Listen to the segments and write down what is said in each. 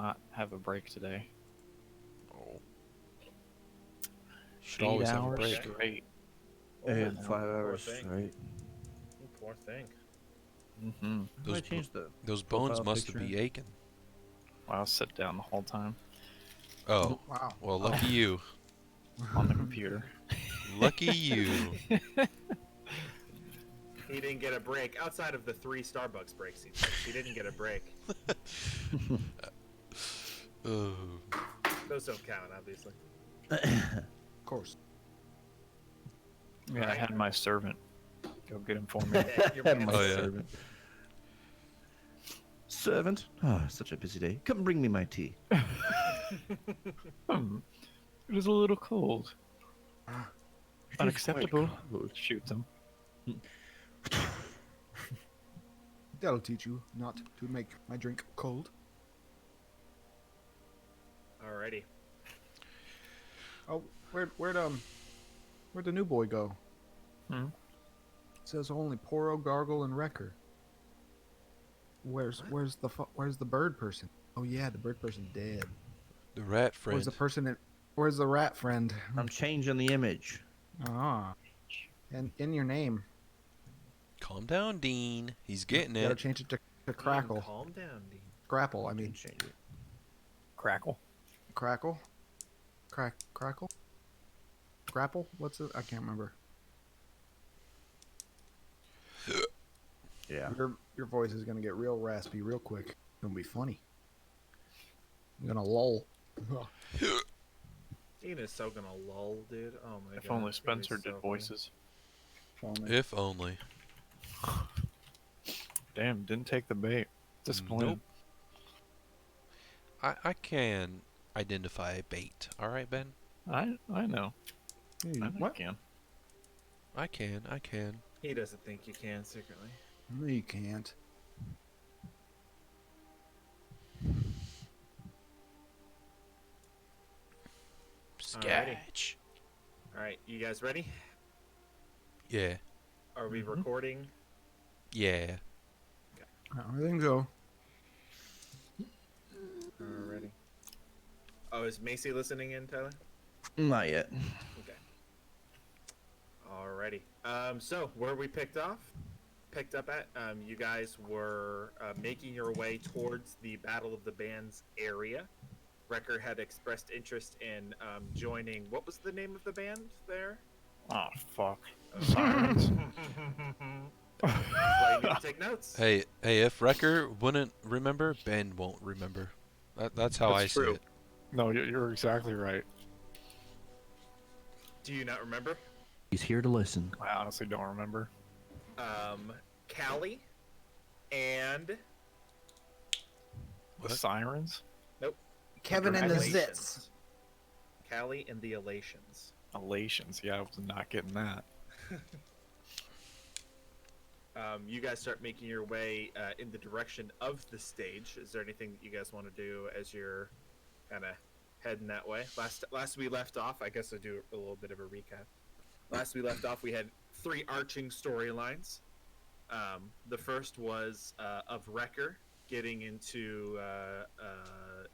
not have a break today. Oh, should 8 always have a hours break. straight. And Oh, 5 hours thing. straight. You poor thing. Mm-hmm. How do I change the Those profile bones must picture? be aching. Wow, sit down the whole time Oh, Wow. well, lucky you. on the computer. Lucky you. He didn't get a break outside of the 3 Starbucks breaks he took. He didn't get a break. Oh. Those don't count, obviously. Of course. Yeah, I had my servant go get him for me. Yeah, you're Had right. my Oh, yeah. servant. Servant? Ah, such a busy day. Come bring me my tea. It is a little cold. It is quite Unacceptable. cold. Shoots him. That'll teach you not to make my drink cold. Alrighty. Oh, where'd the new boy go? Hmm? It says only Poro, Gargle, and Wrecker. Where's the bird person? Oh yeah, the bird person's dead. The rat friend. Where's the rat friend? I'm changing the image. Ah. And in your name, Calm down, Dean. He's getting you gotta it. change it to Crackle. Calm down, Dean. Grapple, I I mean. mean, change it. Crackle. Crackle? Crackle? Grapple? What's it? I can't remember. Yeah. Your voice is gonna get real raspy real quick. It's gonna be funny. I'm gonna lull. Dean is so gonna lull, dude. Oh my god. If only He's Spencer so did funny. voices. If only. Damn, didn't take the bait. Disappointed. Nope. I can identify bait. All right, Ben. I know. Hey, I know what? you can. I can. He doesn't think you can secretly. No, you can't. Alrighty. Sketch. Alright, you guys ready? Yeah. Are we Mhm. recording? Yeah. I think so. Alrighty. Oh, is Macy listening in, Tyler? Not yet. Okay. Alrighty. So where we picked up at, you guys were making your way towards the Battle of the Bands area. Wrecker had expressed interest in joining. What was the name of the band there? Oh, fuck. Sirens. That's why you need to take notes. Hey, if Wrecker wouldn't remember, Ben won't remember. That's how I That's see true. it. No, you're exactly right. Do you not remember? He's here to listen. I honestly don't remember. Callie and The What? Sirens? Kevin and the Elations. Zits. Callie and the Elations. Elations. Yeah, I was not getting that. You guys start making your way in the direction of the stage. Is there anything that you guys want to do as you're kind of heading that way? Last we left off, I guess I'll do a little bit of a recap. Last we left off, we had 3 arching storylines. The first was of Wrecker getting into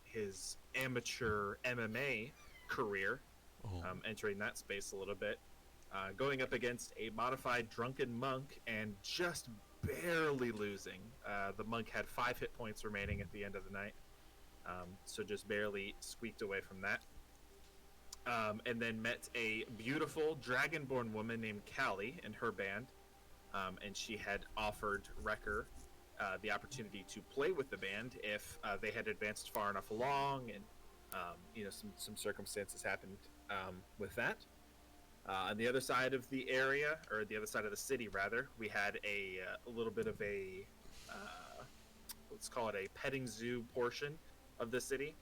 his amateur MMA career, Oh. entering that space a little bit. Going up against a modified drunken monk and just barely losing. The monk had 5 hit points remaining at the end of the night, so just barely squeaked away from that. And then met a beautiful dragonborn woman named Callie and her band, and she had offered Wrecker the opportunity to play with the band if they had advanced far enough along, and some circumstances happened with that. On the other side of the area, or the other side of the city, rather, we had a little bit of a let's call it a petting zoo portion of the city,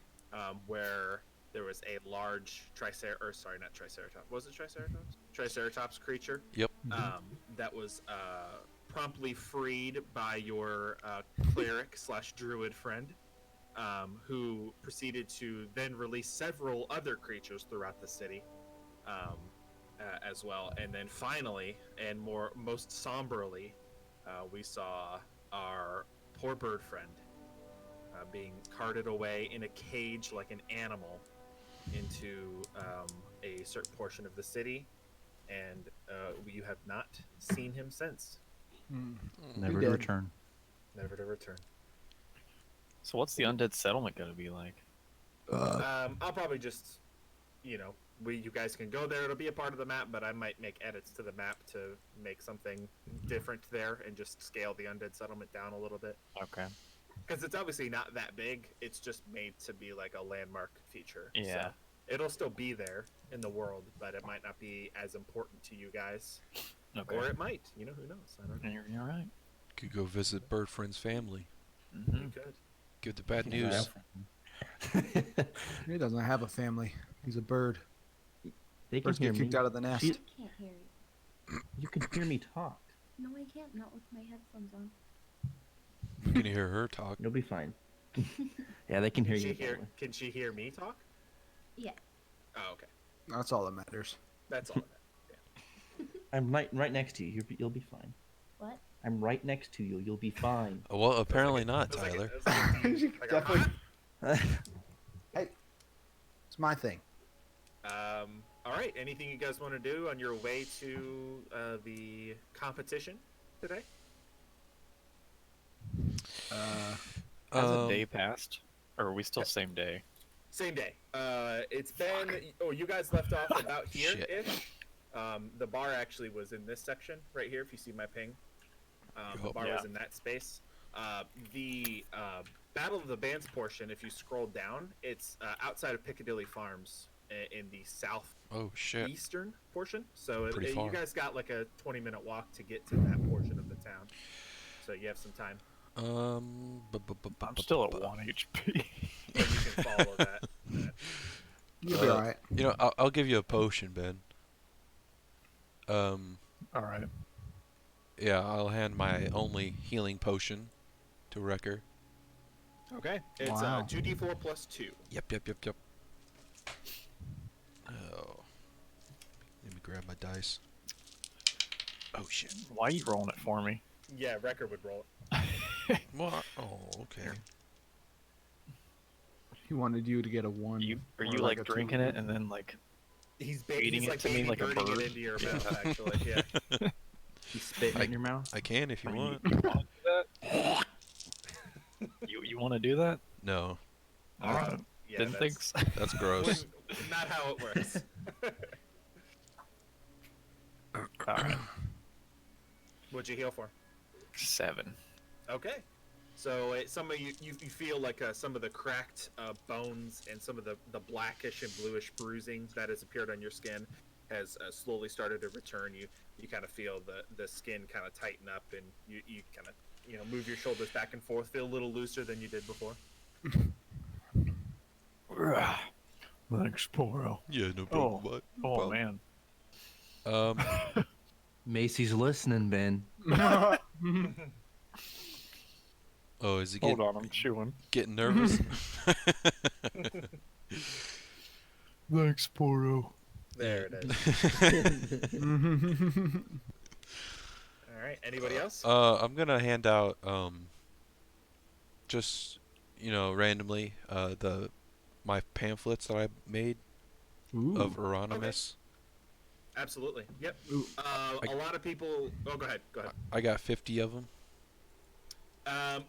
where there was a large Triceratops creature. Yep. That was promptly freed by your cleric / druid friend, who proceeded to then release several other creatures throughout the city. As well, and then finally, and most somberly, we saw our poor bird friend being carted away in a cage like an animal into a certain portion of the city, and you have not seen him since. Never He to did. return. Never to return. So what's the undead settlement gonna be like? I'll probably just, you guys can go there. It'll be a part of the map, but I might make edits to the map to make something different there and just scale the undead settlement down a little bit. Okay. Because it's obviously not that big. It's just made to be like a landmark feature. Yeah. So it'll still be there in the world, but it might not be as important to you guys. Okay. Or it might. Who knows? I don't know. You're right. Could go visit Bird Friend's family. Mm-hmm. You could. Give the bad news. He doesn't have a family. He's a bird. They can Birds hear get me. kicked out of the nest. She- I can't hear you. You can hear me talk. No, I can't. Not with my headphones on. You can hear her talk. You'll be fine. Yeah, they can hear you. apparently. Can she hear me talk? Yeah. Oh, okay. That's all that matters. That's all. I'm right next to you. You'll be fine. What? I'm right next to you. You'll be fine. Well, apparently not, It was Tyler. Definitely. It's my thing. All right. Anything you guys want to do on your way to the competition today? Has a day passed, or are we still same day? Same day. It's been. Oh, you guys left off about here ish. The bar actually was in this section right here. If you see my ping, the bar was in that space. The Battle of the Bands portion, if you scroll down, it's outside of Piccadilly Farms in the Oh shit. southeastern portion. So Pretty far. you guys got like a 20-minute walk to get to that portion of the town. So you have some time. I'm still at 1 HP. So you can follow that. You'll be alright. You know, I'll give you a potion, Ben. All right. Yeah, I'll hand my only healing potion to Wrecker. Okay. It's Wow. 2d4 plus 2. Yep. Oh. Let me grab my dice. Oh shit. Why are you rolling it for me? Yeah, Wrecker would roll it. What? Oh, okay. He wanted you to get a 1. Are or you like a 2. drinking it and then like? He's Feeding he's it like to me baby like a birding bird? it into your mouth, actually. Yeah. You spit in your mouth. I can if you want. You want to do that? No, All right. Yeah, Didn't think that's so. that's gross. not how it works. All right. What'd you heal for? 7. Okay. So some of you feel like some of the cracked bones and some of the blackish and bluish bruising that has appeared on your skin has slowly started to return. You kind of feel the skin kind of tighten up, and you kind of move your shoulders back and forth, feel a little looser than you did before. Thanks, Poro. Yeah, no problem. What? No Oh problem. man. Macy's listening, Ben. Oh, is he Hold on, I'm chewing. getting nervous? Thanks, Poro. There it is. All right. Anybody else? I'm gonna hand out just randomly my pamphlets that I made of Euronymous. Absolutely. Yep. Ooh. A lot of people. Oh, go ahead. Go ahead. I got 50 of them.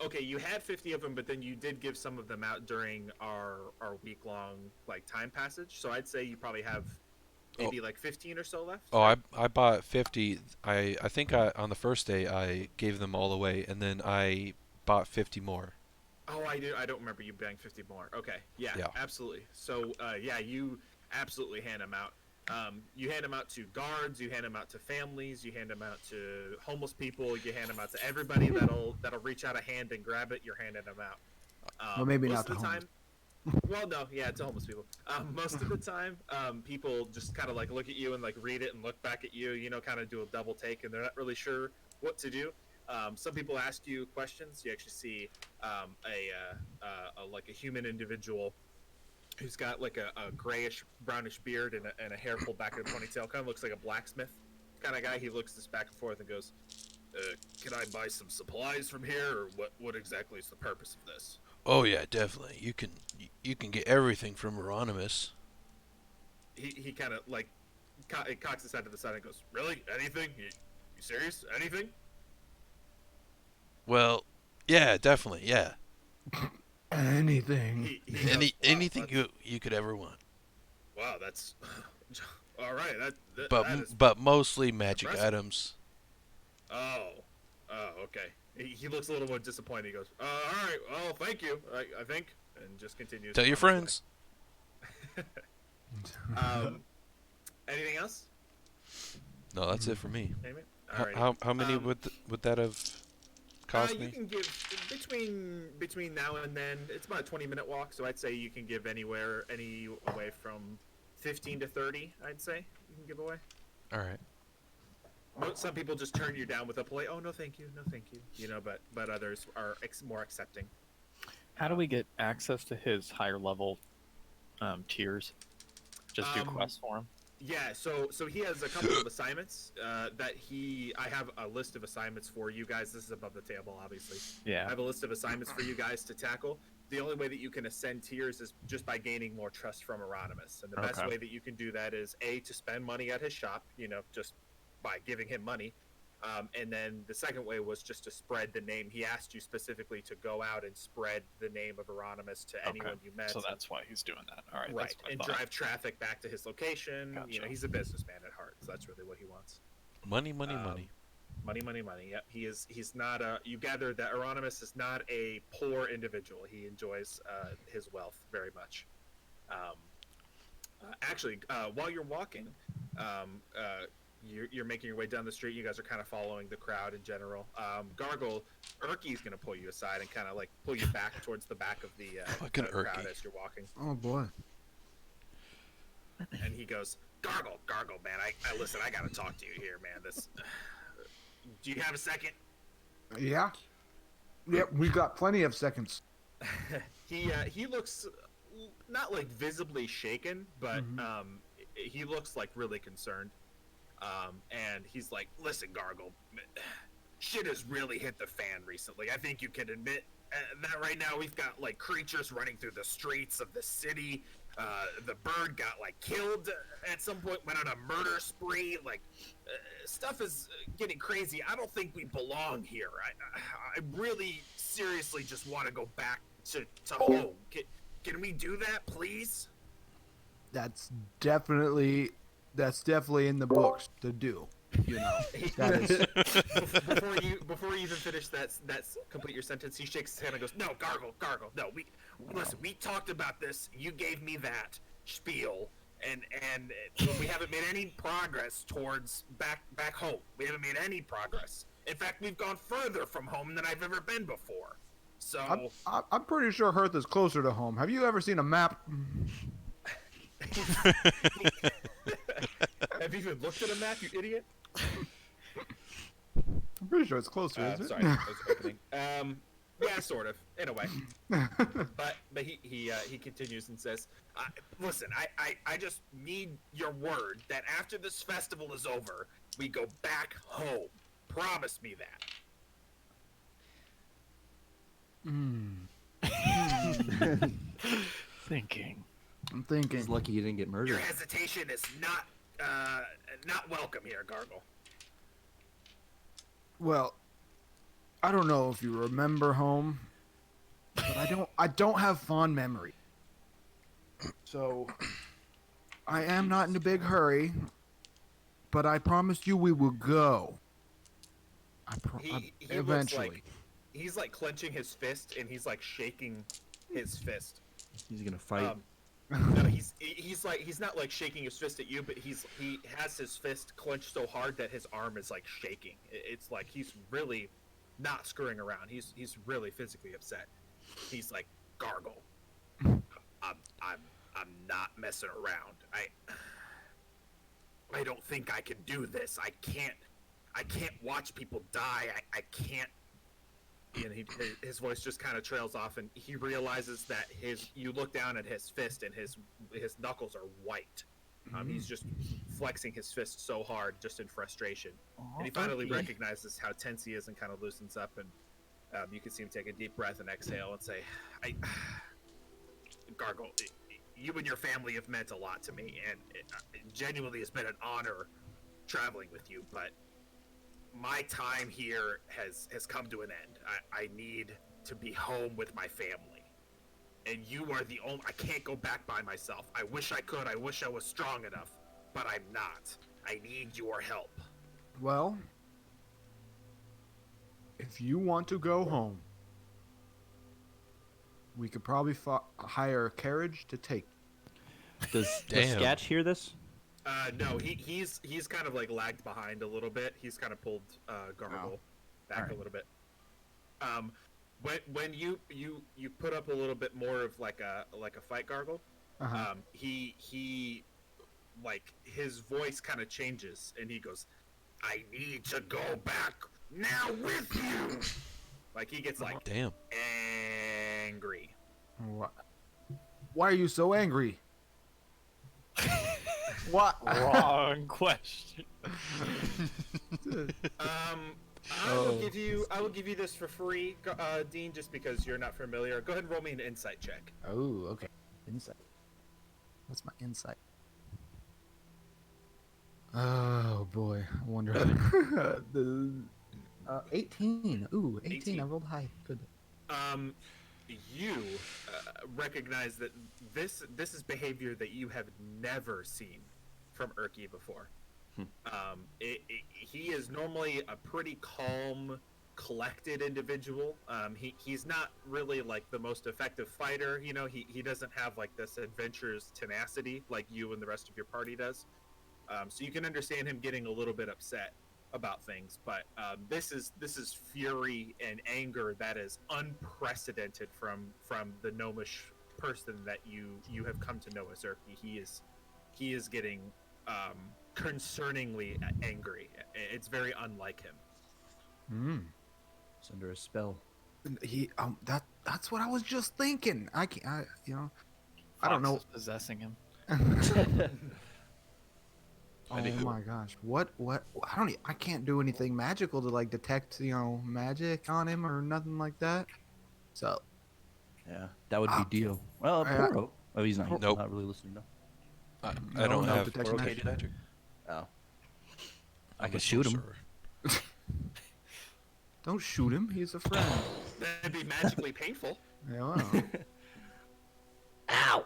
Okay, you had 50 of them, but then you did give some of them out during our week-long time passage. So I'd say you probably have maybe 15 or so left. Oh, I bought 50. I think on the first day I gave them all away, and then I bought 50 more. Oh, I don't remember you buying 50 more. Okay, yeah, Yeah. absolutely. So you absolutely hand them out. You hand them out to guards, you hand them out to families, you hand them out to homeless people, you hand them out to everybody that'll reach out a hand and grab it. You're handing them out. Well, maybe most not of to the time. Well, no, yeah, to homeless people. Most of the time, people just kind of look at you and read it and look back at you. Kind of do a double take, and they're not really sure what to do. Some people ask you questions. You actually see a human individual who's got a grayish brownish beard and a hair pulled back in a ponytail. Kind of looks like a blacksmith kind of guy. He looks this back and forth and goes, "Can I buy some supplies from here, or what exactly is the purpose of this?" Oh yeah, definitely. You can get everything from Euronymous. He kind of like cocks his head to the side and goes, "Really? Anything? You serious? Anything?" Well, yeah, definitely, yeah. Anything. He goes, Anything that's- you could ever want. Wow, that's all right. That But that is. but mostly magic impressive. items. Oh, okay. He looks a little more disappointed. He goes, "All right. Well, thank you. I think," and just continues. Tell your on his way. friends. Anything else? No, that's it for me. Amy? How Alrighty. how many would that have cost You me? can give between now and then. It's about a 20-minute walk, so I'd say you can give any away from 15 to 30. I'd say you can give away. All right. Some people just turn you down with a polite, "Oh, no, thank you, no, thank you." You know, but others are more accepting. How do we get access to his higher level tiers? Just do quests for him. Yeah, so he has a couple of assignments I have a list of assignments for you guys. This is above the table, obviously. I Yeah. have a list of assignments for you guys to tackle. The only way that you can ascend tiers is just by gaining more trust from Euronymous. And the best Okay. way that you can do that is to spend money at his shop, just by giving him money. And then the second way was just to spread the name. He asked you specifically to go out and spread the name of Euronymous to anyone you met. So that's why he's doing that. All right. Right, That's what I and thought. drive traffic back to his location. Gotcha. He's a businessman at heart, so that's really what he wants. Money, money, Um, money. Money, money, money. Yep, he's not a. You gather that Euronymous is not a poor individual. He enjoys his wealth very much. Actually, while you're walking, you're making your way down the street. You guys are kind of following the crowd in general. Gargle, Erky's gonna pull you aside and kind of like pull you back towards the back of the Fucking crowd Erky. as you're walking. Oh boy. And he goes, Gargle, man, I listen, I gotta talk to you here, man. Do you have a second? Yeah. Yep, we got plenty of seconds. He looks not like visibly shaken, but he looks like really concerned. And he's like, "Listen, Gargle, shit has really hit the fan recently. I think you can admit that right now we've got like creatures running through the streets of the city. The bird got like killed at some point, went on a murder spree. Like stuff is getting crazy. I don't think we belong here. I really seriously just want to go back to home. Can we do that, please?" That's definitely in the books to do. You know, that is. Before you even finish that complete your sentence, he shakes his hand and goes, "No, Gargle, no. We talked about this. You gave me that spiel, and we haven't made any progress towards back home. We haven't made any progress. In fact, we've gone further from home than I've ever been before. So I'm pretty sure Hearth is closer to home. Have you ever seen a map? have you even looked at a map, you idiot?" I'm pretty sure it's closer, isn't it? Sorry, I was opening. Yeah, sort of, in a way. But he continues and says, "Listen, I just need your word that after this festival is over, we go back home. Promise me that." Thinking. I'm thinking. He's lucky you didn't get Your murdered. hesitation is not welcome here, Gargle. Well, I don't know if you remember home, but I don't have fond memory. So I am not in a big hurry, but I promised you we will go. He Eventually. looks like he's like clenching his fist and he's like shaking his fist. He's gonna fight. No, he's not like shaking his fist at you, but he has his fist clenched so hard that his arm is like shaking. It's like he's really not screwing around. He's really physically upset. He's like, "Gargle, I'm not messing around. I don't think I can do this. I can't watch people die. I can't." And his voice just kind of trails off, and he realizes that you look down at his fist, and his knuckles are white. He's just flexing his fist so hard, just in frustration. And he finally recognizes how tense he is, and kind of loosens up. And You can see him take a deep breath and exhale and say, Gargle, you and your family have meant a lot to me, and it genuinely has been an honor traveling with you, but my time here has come to an end. I need to be home with my family. And you are the only... I can't go back by myself. I wish I could. I wish I was strong enough, but I'm not. I need your help. Well, if you want to go home, we could probably hire a carriage to take. Does Damn. Sketch hear this? No, he's kind of like lagged behind a little bit. He's kind of pulled Gargle back Alright. a little bit. When you put up a little bit more of like a fight, Gargle, Uh-huh. he like his voice kind of changes and he goes, I need to go back now with you. Like he gets like Damn. angry. Why are you so angry? What? Wrong question. I will give you this for free, Dean, just because you're not familiar. Go ahead and roll me an insight check. Oh, okay. Insight. What's my insight? Oh boy, I wonder. 18. Ooh, 18. 18. I rolled high. Good. You recognize that this is behavior that you have never seen from Urki before. He is normally a pretty calm, collected individual. He's not really like the most effective fighter. You know, he doesn't have like this adventurous tenacity like you and the rest of your party does. So you can understand him getting a little bit upset about things, but this is fury and anger that is unprecedented from the gnomish person that you have come to know as Urki. He is getting concerningly angry. It's very unlike him. He's under a spell. He that's what I was just thinking. I can't. I don't Fox know. is possessing him. Oh my gosh! What? I can't do anything magical to like detect magic on him or nothing like that. So Yeah, that would Ah. be Dio. Well, Yeah. Poro. Oh, he's not. Nope. Not really listening. No. I No, don't no have detection located magic. Oh. I I'm could a shoot him. sorcerer. don't shoot him. He's a friend. That'd be magically painful. Yeah, well. Ow!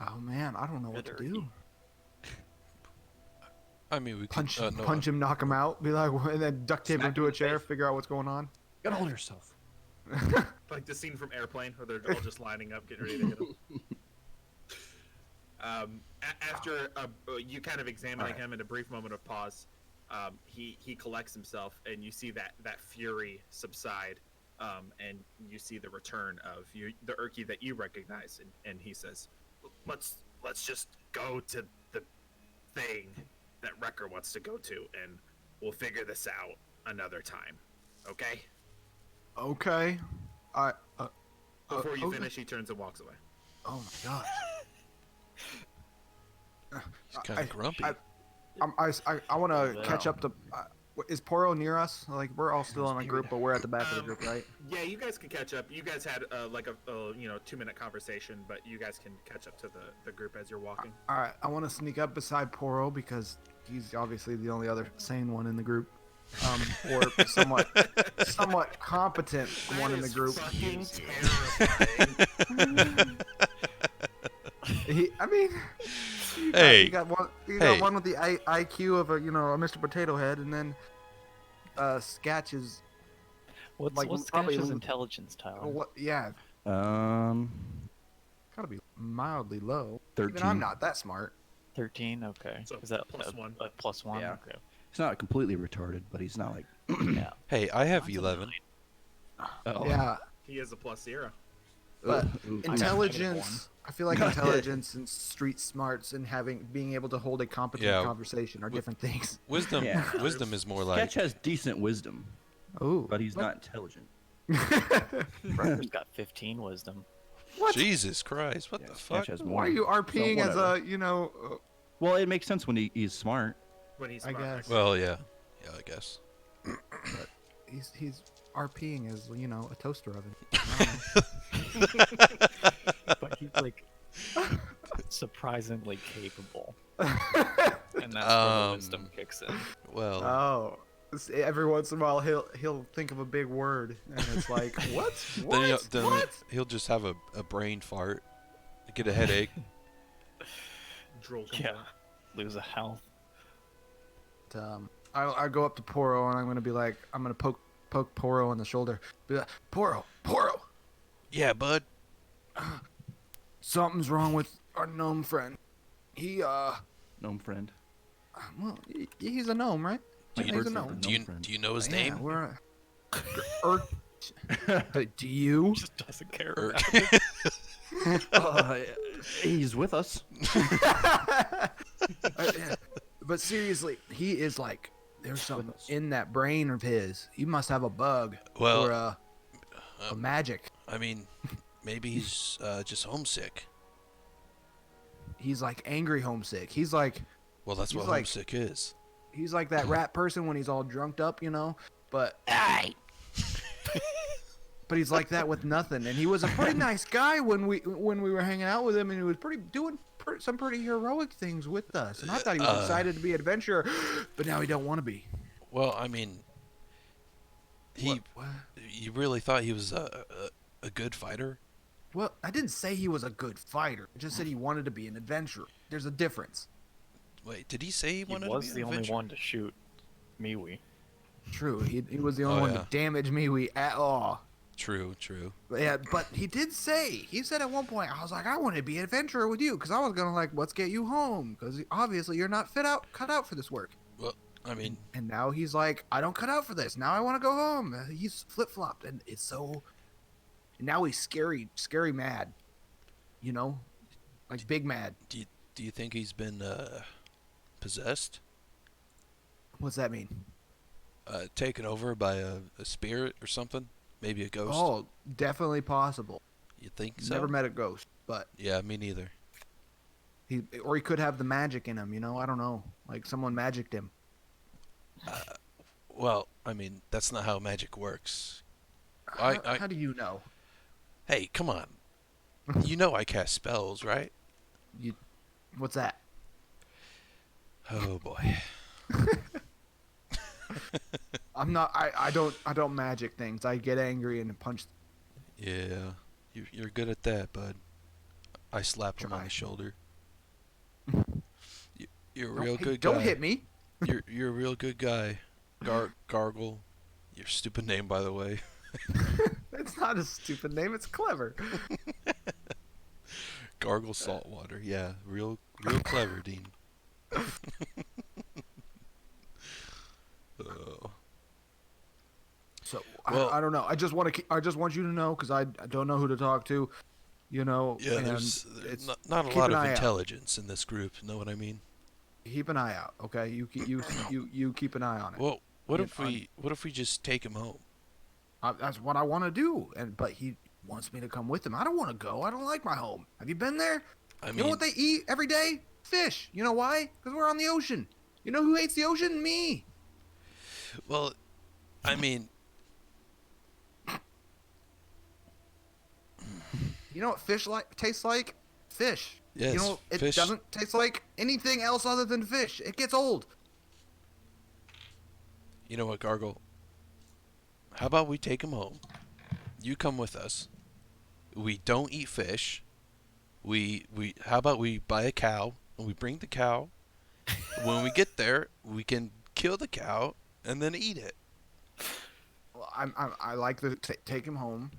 Oh man, I don't know what to do. I mean, we Punch, could, no, punch him, knock him out, be like, and then duct tape him Smack to him a in the chair, face. figure out what's going on. Get hold of yourself. Like the scene from Airplane where they're all just lining up, getting ready to hit him. After you kind of examining him in a brief moment of pause, he collects himself, and you see that fury subside, and you see the return of the Urki that you recognize, and he says, "Let's just go to the thing that Wrecker wants to go to, and we'll figure this out another time, okay?" Okay. Before you okay. finish, he turns and walks away. Oh my gosh. he's kind of grumpy. I want to catch up to. Is Poro near us? Like we're all still in a group, but we're at the back of the group, right? Yeah, you guys can catch up. You guys had like a 2-minute conversation, but you guys can catch up to the group as you're walking. All right. I want to sneak up beside Poro because he's obviously the only other sane one in the group, or somewhat competent one in the group. Fucking terrifying. I mean, Hey, you got one. You hey. got one with the IQ of a Mr. Potato Head, and then Sketch is What's Like, what's probably Sketch's l- intelligence, Tyler? what? Yeah, 13. gotta be mildly low. Even I'm not that smart. 13. Okay. So Is that plus one. A plus one? Yeah. Okay. He's not completely retarded, but he's not like. Yeah. hey, I have Mine's a 11. Oh. Yeah, He is a +0. but Ooh. intelligence. I feel like intelligence and street smarts and being able to hold a competent Yeah. conversation are different things. Wisdom, Yeah. wisdom is more like. Sketch has decent wisdom, Oh, but he's not intelligent. Wrecker's got 15 wisdom. What? Jesus Christ! What Yeah, the Sketch fuck? has more. Why are you RPing as whatever. a Well, it makes sense when he's smart. When he's I smart, guess. actually. Well, yeah, I guess. but he's RPing as a toaster oven. I But he's like surprisingly capable, don't know. and that's where the Um, wisdom kicks in. Well, Oh, every once in a while he'll think of a big word, and it's like, what? then, What? What? he'll just have a brain fart, get a headache. Drool comes Yeah, out. lose a health. I go up to Poro and I'm gonna poke Poro in the shoulder. Be like, Poro, Yeah, bud. something's wrong with our gnome friend. He Gnome friend. well, he's a gnome, right? Like he's a Bertha, gnome. the gnome friend. Do you know his Yeah, name? we're do you? Just doesn't care Or- about it. He's with us. Yeah. But seriously, he is like, there's something in that brain of his. He must have a bug Well, or a magic. I mean, maybe he's just homesick. He's like angry homesick. He's like Well, that's He's what like- homesick is. that rat person when he's all drunked up, But but he's like that with nothing. And he was a pretty nice guy when we were hanging out with him, and he was doing some pretty heroic things with us. And I thought he was excited to be an adventurer, but now he don't want to be. Well, I mean, What? you really thought he was a good fighter? Well, I didn't say he was a good fighter. I just said he wanted to be an adventurer. There's a difference. Wait, did he say he He wanted was to be the an only adventurer? one to shoot Miwi. True, he was the only one yeah. to damage MeWe at all. True. Yeah, but he said at one point, I was like, I want to be an adventurer with you, because I was gonna let's get you home, because obviously you're not cut out for this work. Well, I mean, And now he's like, I don't cut out for this. Now I want to go home. He's flip flopped, and it's so. And now he's scary mad. Like big mad. do you think he's been possessed, What's that mean? taken over by a spirit or something? Maybe a ghost? Oh, definitely possible. You think so? Never met a ghost, but Yeah, me neither. he could have the magic in him. I don't know. Like someone magicked him. Well, I mean, that's not how magic works. How do you know? Hey, come on. You know I cast spells, right? What's that? Oh boy. I'm not. I don't magic things. I get angry and punch. Yeah, you're good at that, bud. I slap him on Try. the shoulder. You're a Don't- real hey, good guy. Don't hit me. You're a real good guy. Gargle. Your stupid name, by the way. It's not a stupid name. It's clever. Gargle saltwater. Yeah, real clever, Dean. Oh. So Well- I don't know. I just want you to know, because I don't know who to talk to. Yeah, and there's it's not a keep lot an of eye out. intelligence in this group. Know what I mean? Keep an eye out, okay? You keep an eye on it. Well, what Yeah, if we just take him home? That's what I want to do, but he wants me to come with him. I don't want to go. I don't like my home. Have you been there? I You mean, know what they eat every day? Fish. You know why? Because we're on the ocean. You know who hates the ocean? Me. well, I mean, You know what fish tastes like? Fish. yes, You know it fish. doesn't taste like anything else other than fish. It gets old. You know what, Gargle? How about we take him home? You come with us. We don't eat fish. How about we buy a cow and we bring the cow. When we get there, we can kill the cow and then eat it. Well, I like to take him home,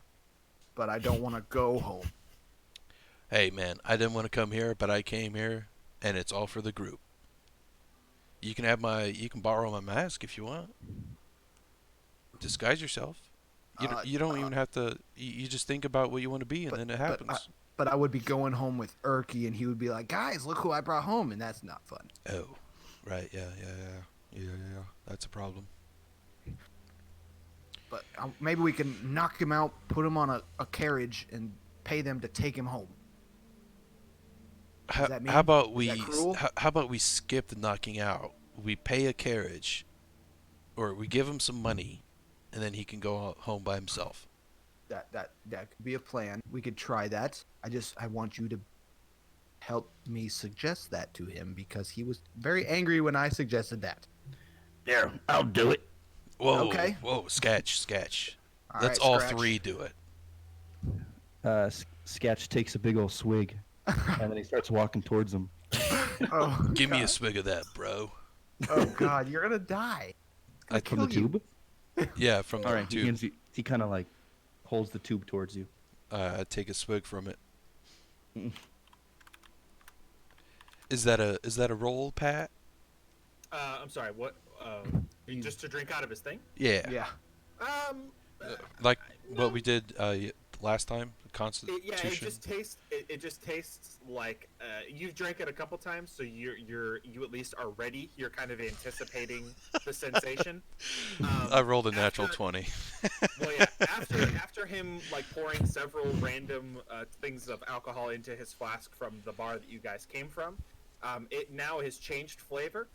but I don't want to go home. Hey man, I didn't want to come here, but I came here and it's all for the group. You can borrow my mask if you want. Disguise yourself. You don't even have to. You just think about what you want to be, and But- then it but happens. But I would be going home with Erky, and he would be like, "Guys, look who I brought home," and that's not fun. Oh, right. Yeah. That's a problem. But maybe we can knock him out, put him on a carriage, and pay them to take him home. How, that mean? how about Is we? that cruel? How about we skip the knocking out? We pay a carriage, or we give him some money, and then he can go home by himself. That could be a plan. We could try that. I want you to help me suggest that to him because he was very angry when I suggested that. There, I'll do it. Whoa, Okay. whoa, sketch. All Let's right, all Scratch. three do it. Sketch takes a big old swig, and then he starts walking towards him. Oh, Give me a God. swig of that, bro. Oh God, you're gonna die. I From the kill you. tube? Yeah, from the All right, tube. he kind of like holds the tube towards you. I take a swig from it. Mm. Is that a roll, Pat? I'm sorry. What? Just to drink out of his thing? Yeah. Yeah. Like No. what we did last time, Constitution. Yeah, it just tastes like you've drank it a couple times, so you at least are ready. You're kind of anticipating the sensation. I rolled a natural after- 20. Well, yeah. After him like pouring several random things of alcohol into his flask from the bar that you guys came from, it now has changed flavor.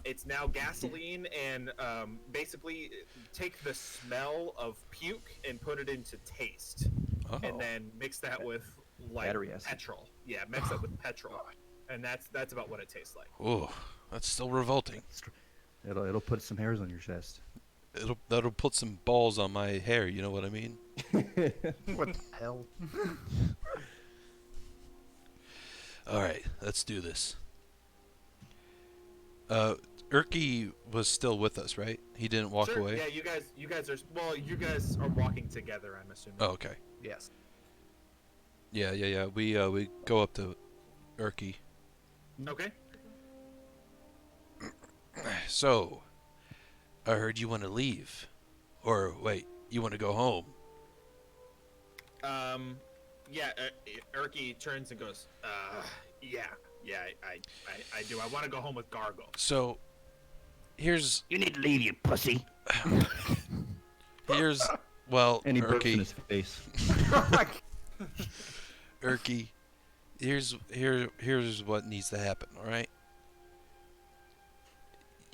It's now gasoline, and basically take the smell of puke and put it into taste, Oh. and then mix that with like Battery acid. petrol. Yeah, mix it with petrol, and that's about what it tastes like. Ooh, that's still revolting. It'll put some hairs on your chest. That'll put some balls on my hair. You know what I mean? What the hell? All right, let's do this. Erky was still with us, right? He didn't walk Sure, away. Yeah, you guys are walking together. I'm assuming. Oh, okay. Yes. Yeah. We go up to Erky. Okay. So, I heard you want to leave, or wait, you want to go home? Yeah. Erky turns and goes. Yeah. I do. I want to go home with Gargle. So, here's You need to leave, you pussy. well, And he burps in Erky. his face. Erky, here's what needs to happen, all right?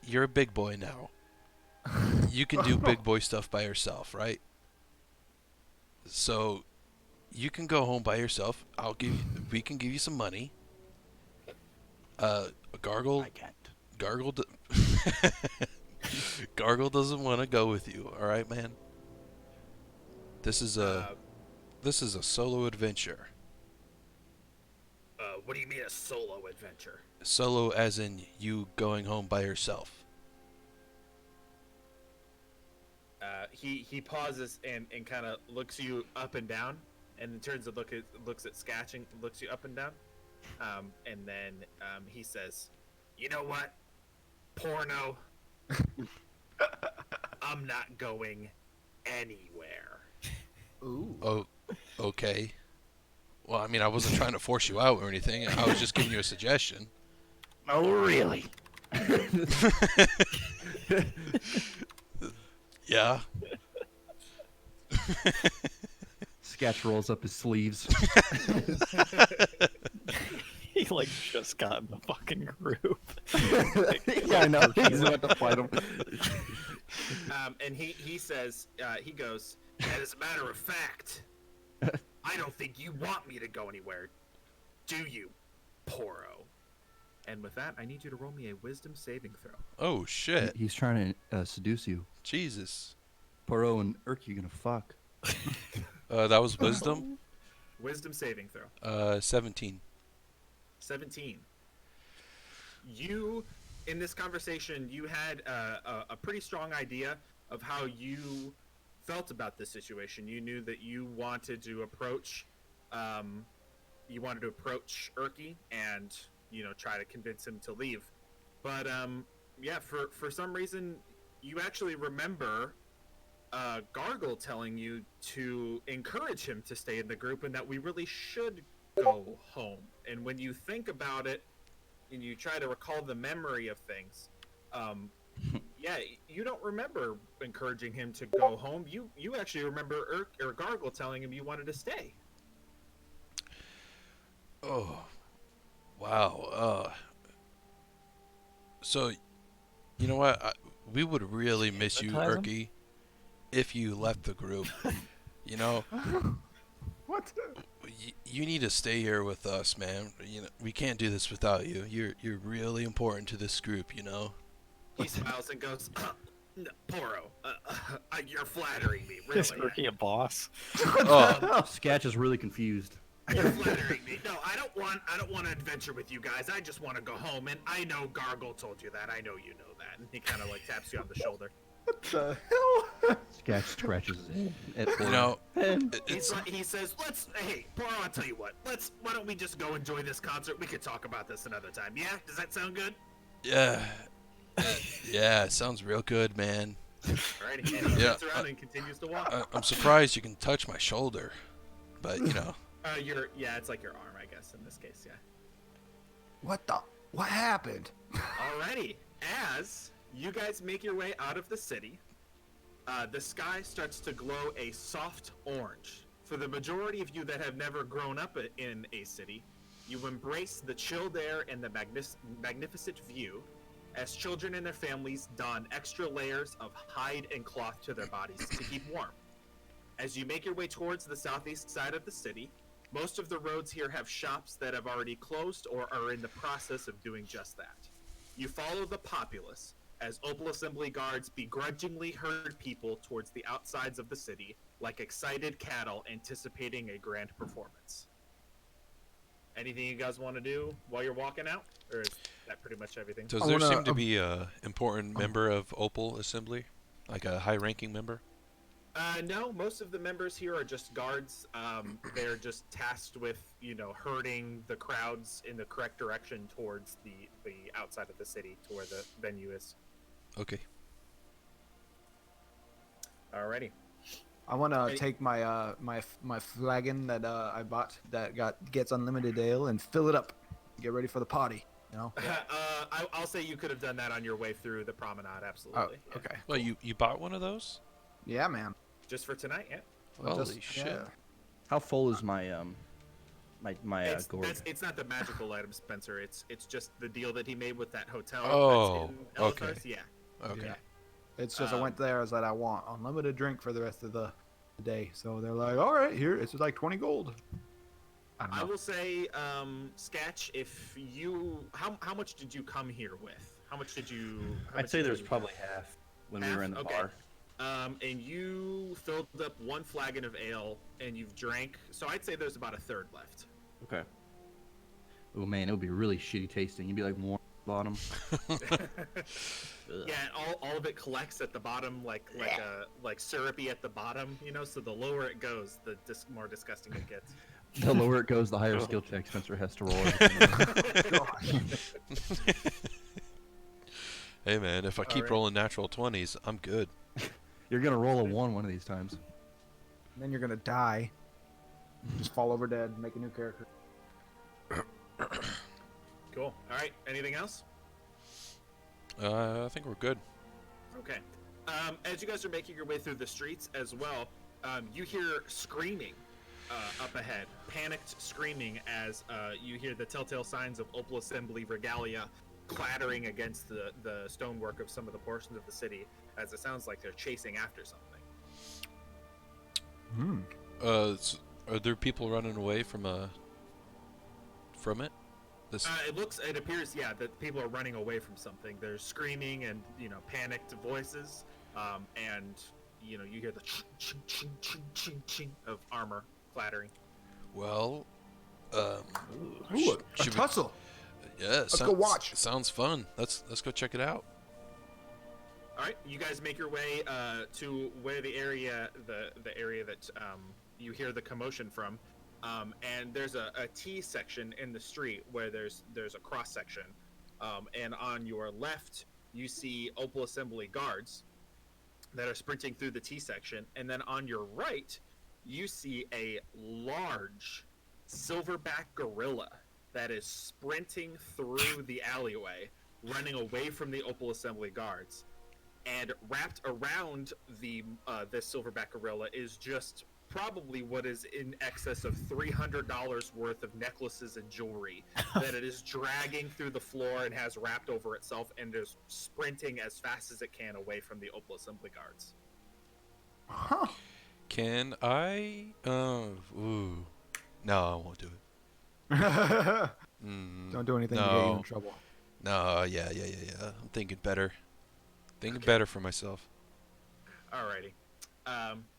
You're a big boy now. You can do big boy stuff by yourself, right? So you can go home by yourself. We can give you some money. Gargle, I can't. Gargle doesn't want to go with you, all right, man? This is a solo adventure. What do you mean a solo adventure? Solo as in you going home by yourself. He pauses and kind of looks you up and down, and then turns to looks at Sketch and looks you up and down, and then he says, "You know what, porno? I'm not going anywhere." Ooh. Oh, okay. Well, I mean, I wasn't trying to force you out or anything. I was just giving you a suggestion. Oh, really? Yeah. Sketch rolls up his sleeves. He like just got in the fucking group. Yeah, I know. He's about to fight him. And he says, he goes, "As a matter of fact, I don't think you want me to go anywhere, do you, Poro?" And with that, I need you to roll me a wisdom saving throw. Oh shit. He's trying to seduce you. Jesus. Poro and Erky gonna fuck. That was wisdom. Wisdom saving throw. 17. 17. You, in this conversation, you had a pretty strong idea of how you felt about this situation. You knew that you wanted to approach, Erky and try to convince him to leave. But yeah, for some reason, you actually remember Gargle telling you to encourage him to stay in the group, and that we really should go home. And when you think about it and you try to recall the memory of things, yeah, you don't remember encouraging him to go home. You actually remember Gargle telling him you wanted to stay. Oh. Wow. So, you know what? we would really miss you, Hypnotize 'em? Erky, if you left the group. You know, What? you need to stay here with us, man. You know, we can't do this without you. You're really important to this group, you know. He smiles and goes, no, Poro, you're flattering me, really. Is Erky a boss? Oh, Sketch is really confused. You're flattering me. No, I don't want to adventure with you guys. I just want to go home, and I know Gargle told you that. I know you know that. And he kind of like taps you on the shoulder. What the hell? Sketch scratches his head. you know, He says, hey, Poro, I'll tell you what. Why don't we just go enjoy this concert? We could talk about this another time. Yeah? Does that sound good? yeah, yeah, it sounds real good, man. Alright, and he Yeah, turns around and continues to walk. I'm surprised you can touch my shoulder, but you know. It's like your arm, I guess, in this case, yeah. What happened? Alrighty, as you guys make your way out of the city, the sky starts to glow a soft orange. For the majority of you that have never grown up in a city, you embrace the chilled air and the magnificent view as children and their families don extra layers of hide and cloth to their bodies to keep warm. As you make your way towards the southeast side of the city, most of the roads here have shops that have already closed or are in the process of doing just that. You follow the populace as Opal Assembly guards begrudgingly herd people towards the outsides of the city like excited cattle anticipating a grand performance. Anything you guys want to do while you're walking out? Or is that pretty much everything? Does I there wanna, seem to be a important member of Opal Assembly, like a high-ranking member? No, most of the members here are just guards. They're just tasked with, herding the crowds in the correct direction towards the outside of the city to where the venue is. Okay. Alrighty. I want to Hey. take my my flagon that I bought that gets unlimited ale and fill it up. Get ready for the party. You know. I'll say you could have done that on your way through the promenade, Oh, absolutely. Yeah. okay. Well, you bought one of those? Yeah, man. Just for tonight, yeah. Holy shit. Yeah. How full is my gourd? It's not the magical item, Spencer. It's just the deal that he made with that hotel. Oh, that's in okay. Elazar's. Yeah. Okay. Yeah. It's just I went there. I was like, I want unlimited drink for the rest of the day. So they're like, all right, here it's like 20 gold. I don't I know. will say, Sketch, if you how much did you come here with? How much did you? how I'd much say did there's you probably half when we were Half? in the Okay. bar. And you filled up one flagon of ale, and you've drank. So I'd say there's about a third left. Okay. Oh man, it would be really shitty tasting. You'd be like warm bottom. Yeah, all of it collects at the bottom, like syrupy at the bottom, So the lower it goes, the more disgusting it gets. The lower it goes, the higher skill check Spencer has to roll. Hey man, if I keep Alright. rolling natural 20s, I'm good. You're gonna roll a one of these times. And then you're gonna die. Just fall over dead. Make a new character. Cool. All right. Anything else? I think we're good. Okay. As you guys are making your way through the streets as well, you hear screaming up ahead, panicked screaming as you hear the telltale signs of Opal Assembly regalia clattering against the stonework of some of the portions of the city, as it sounds like they're chasing after something. Are there people running away from it? This It appears, yeah, that people are running away from something. There's screaming and, panicked voices, and, you hear the ching, ching, ching, ching, ching of armor clattering. well, Ooh, a should we- tussle. yeah, go watch. Sounds fun. Let's go check it out. All right, you guys make your way to where the area that you hear the commotion from, and there's a T section in the street where there's a cross section, and on your left you see Opal Assembly guards that are sprinting through the T section, and then on your right you see a large silverback gorilla that is sprinting through the alleyway, running away from the Opal Assembly guards. And wrapped around this silverback gorilla is just probably what is in excess of $300 worth of necklaces and jewelry that it is dragging through the floor and has wrapped over itself and is sprinting as fast as it can away from the Opal Assembly Guards. Huh. Can I? Ooh. No, I won't do it. Don't do anything to get you no. in trouble. No, yeah. I'm thinking better. Thinking better for myself. Alrighty.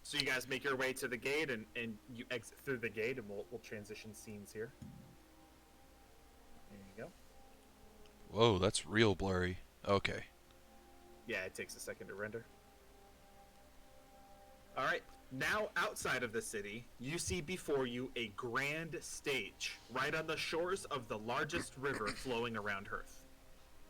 So you guys make your way to the gate and you exit through the gate, and we'll transition scenes here. There you go. Whoa, that's real blurry. Okay. Yeah, it takes a second to render. Alright, now outside of the city, you see before you a grand stage right on the shores of the largest river flowing around Hearth.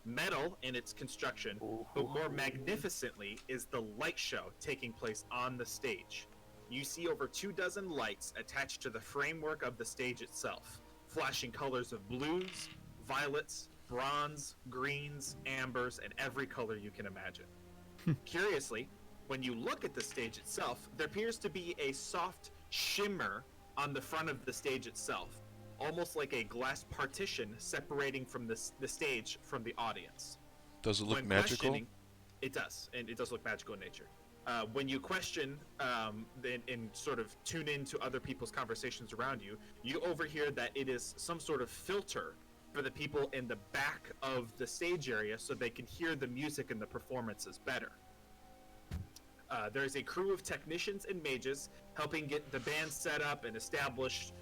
Metal in its construction, but more magnificently is the light show taking place on the stage. You see over 24 lights attached to the framework of the stage itself, flashing colors of blues, violets, bronze, greens, ambers, and every color you can imagine. Curiously, when you look at the stage itself, there appears to be a soft shimmer on the front of the stage itself, almost like a glass partition separating from the stage from the audience. Does it look When magical? questioning- It does, and it does look magical in nature. When you question and sort of tune into other people's conversations around you, you overhear that it is some sort of filter for the people in the back of the stage area so they can hear the music and the performances better. There's a crew of technicians and mages helping get the band set up and established,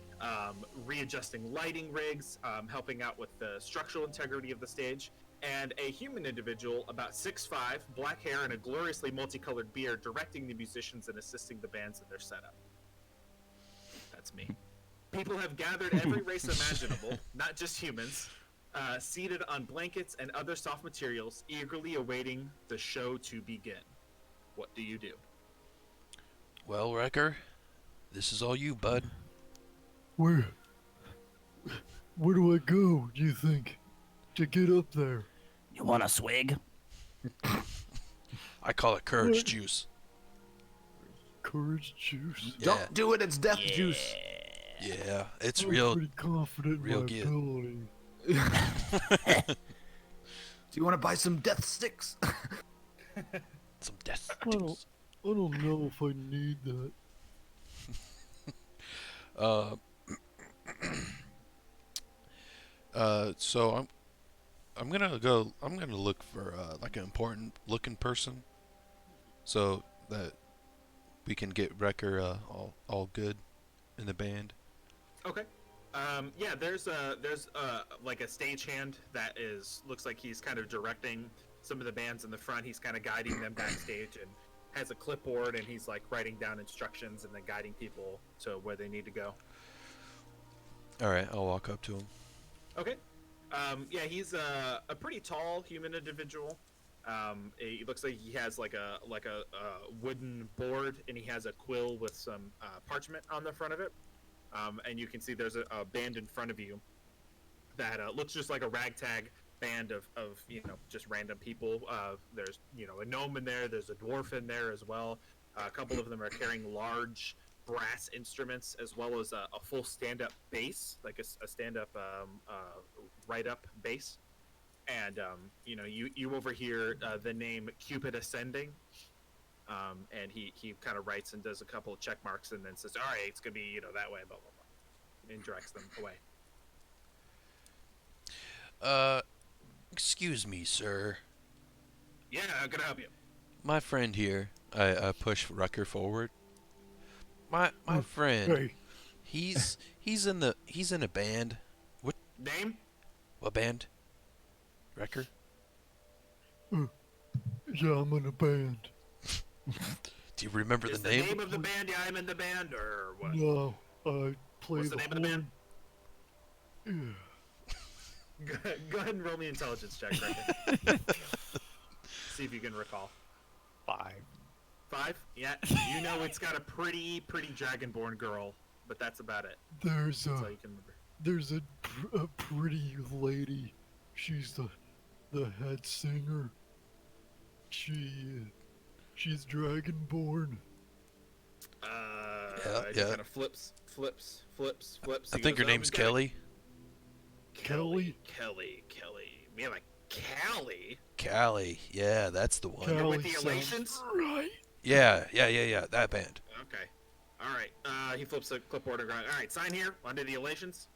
readjusting lighting rigs, helping out with the structural integrity of the stage, and a human individual about 6'5", black hair, and a gloriously multicolored beard directing the musicians and assisting the bands in their setup. That's me. People have gathered every race imaginable, not just humans, seated on blankets and other soft materials, eagerly awaiting the show to begin. What do you do? Well, Wrecker, this is all you, bud. Where do I go, do you think, to get up there? You want a swig? I call it courage juice. Courage juice? Yeah. Don't do it. It's death juice. Yeah, it's I'm real. pretty confident in real my good. ability. Do you want to buy some death sticks? Some death I don't, juice. I don't know if I need that. So I'm gonna look for like an important looking person, so that we can get Wrecker all good in the band. Okay. Yeah, there's like a stagehand that looks like he's kind of directing some of the bands in the front. He's kind of guiding them backstage and has a clipboard, and he's like writing down instructions and then guiding people to where they need to go. All right, I'll walk up to him. Okay. Yeah, he's a pretty tall human individual. He looks like he has like a wooden board, and he has a quill with some parchment on the front of it. And you can see there's a band in front of you that looks just like a ragtag band of just random people. There's a gnome in there. There's a dwarf in there as well. A couple of them are carrying large brass instruments, as well as a full stand-up bass, like a stand-up right-up bass. And you overhear the name Cupid Ascending. And he kind of writes and does a couple of check marks and then says, all right, it's gonna be that way, blah blah blah, and directs them away. Excuse me, sir. Yeah, how can I help you? My friend here. I push Wrecker forward. My friend. Hey, He's in a band. Name? What band? Wrecker? yeah, I'm in a band. Do you remember Is the the name? name of the band? Yeah, I'm in the band, or what? No, I play What's the name of the band? horn. Go ahead and roll me an intelligence check, right? See if you can recall. 5. 5? Yeah, it's got a pretty dragonborn girl, but that's about it. There's That's all a you can remember. there's a pretty lady. She's the head singer. She's dragonborn. and he yeah. kind of flips. I He think her goes, name's "Got it." Kelly. Kelly. Me like Callie. Callie. Yeah, that's the one. You're with Callie the sounds Elations? Right. Yeah. That band. Okay. All right. He flips a clipboard and goes, all right, sign here under the Elations.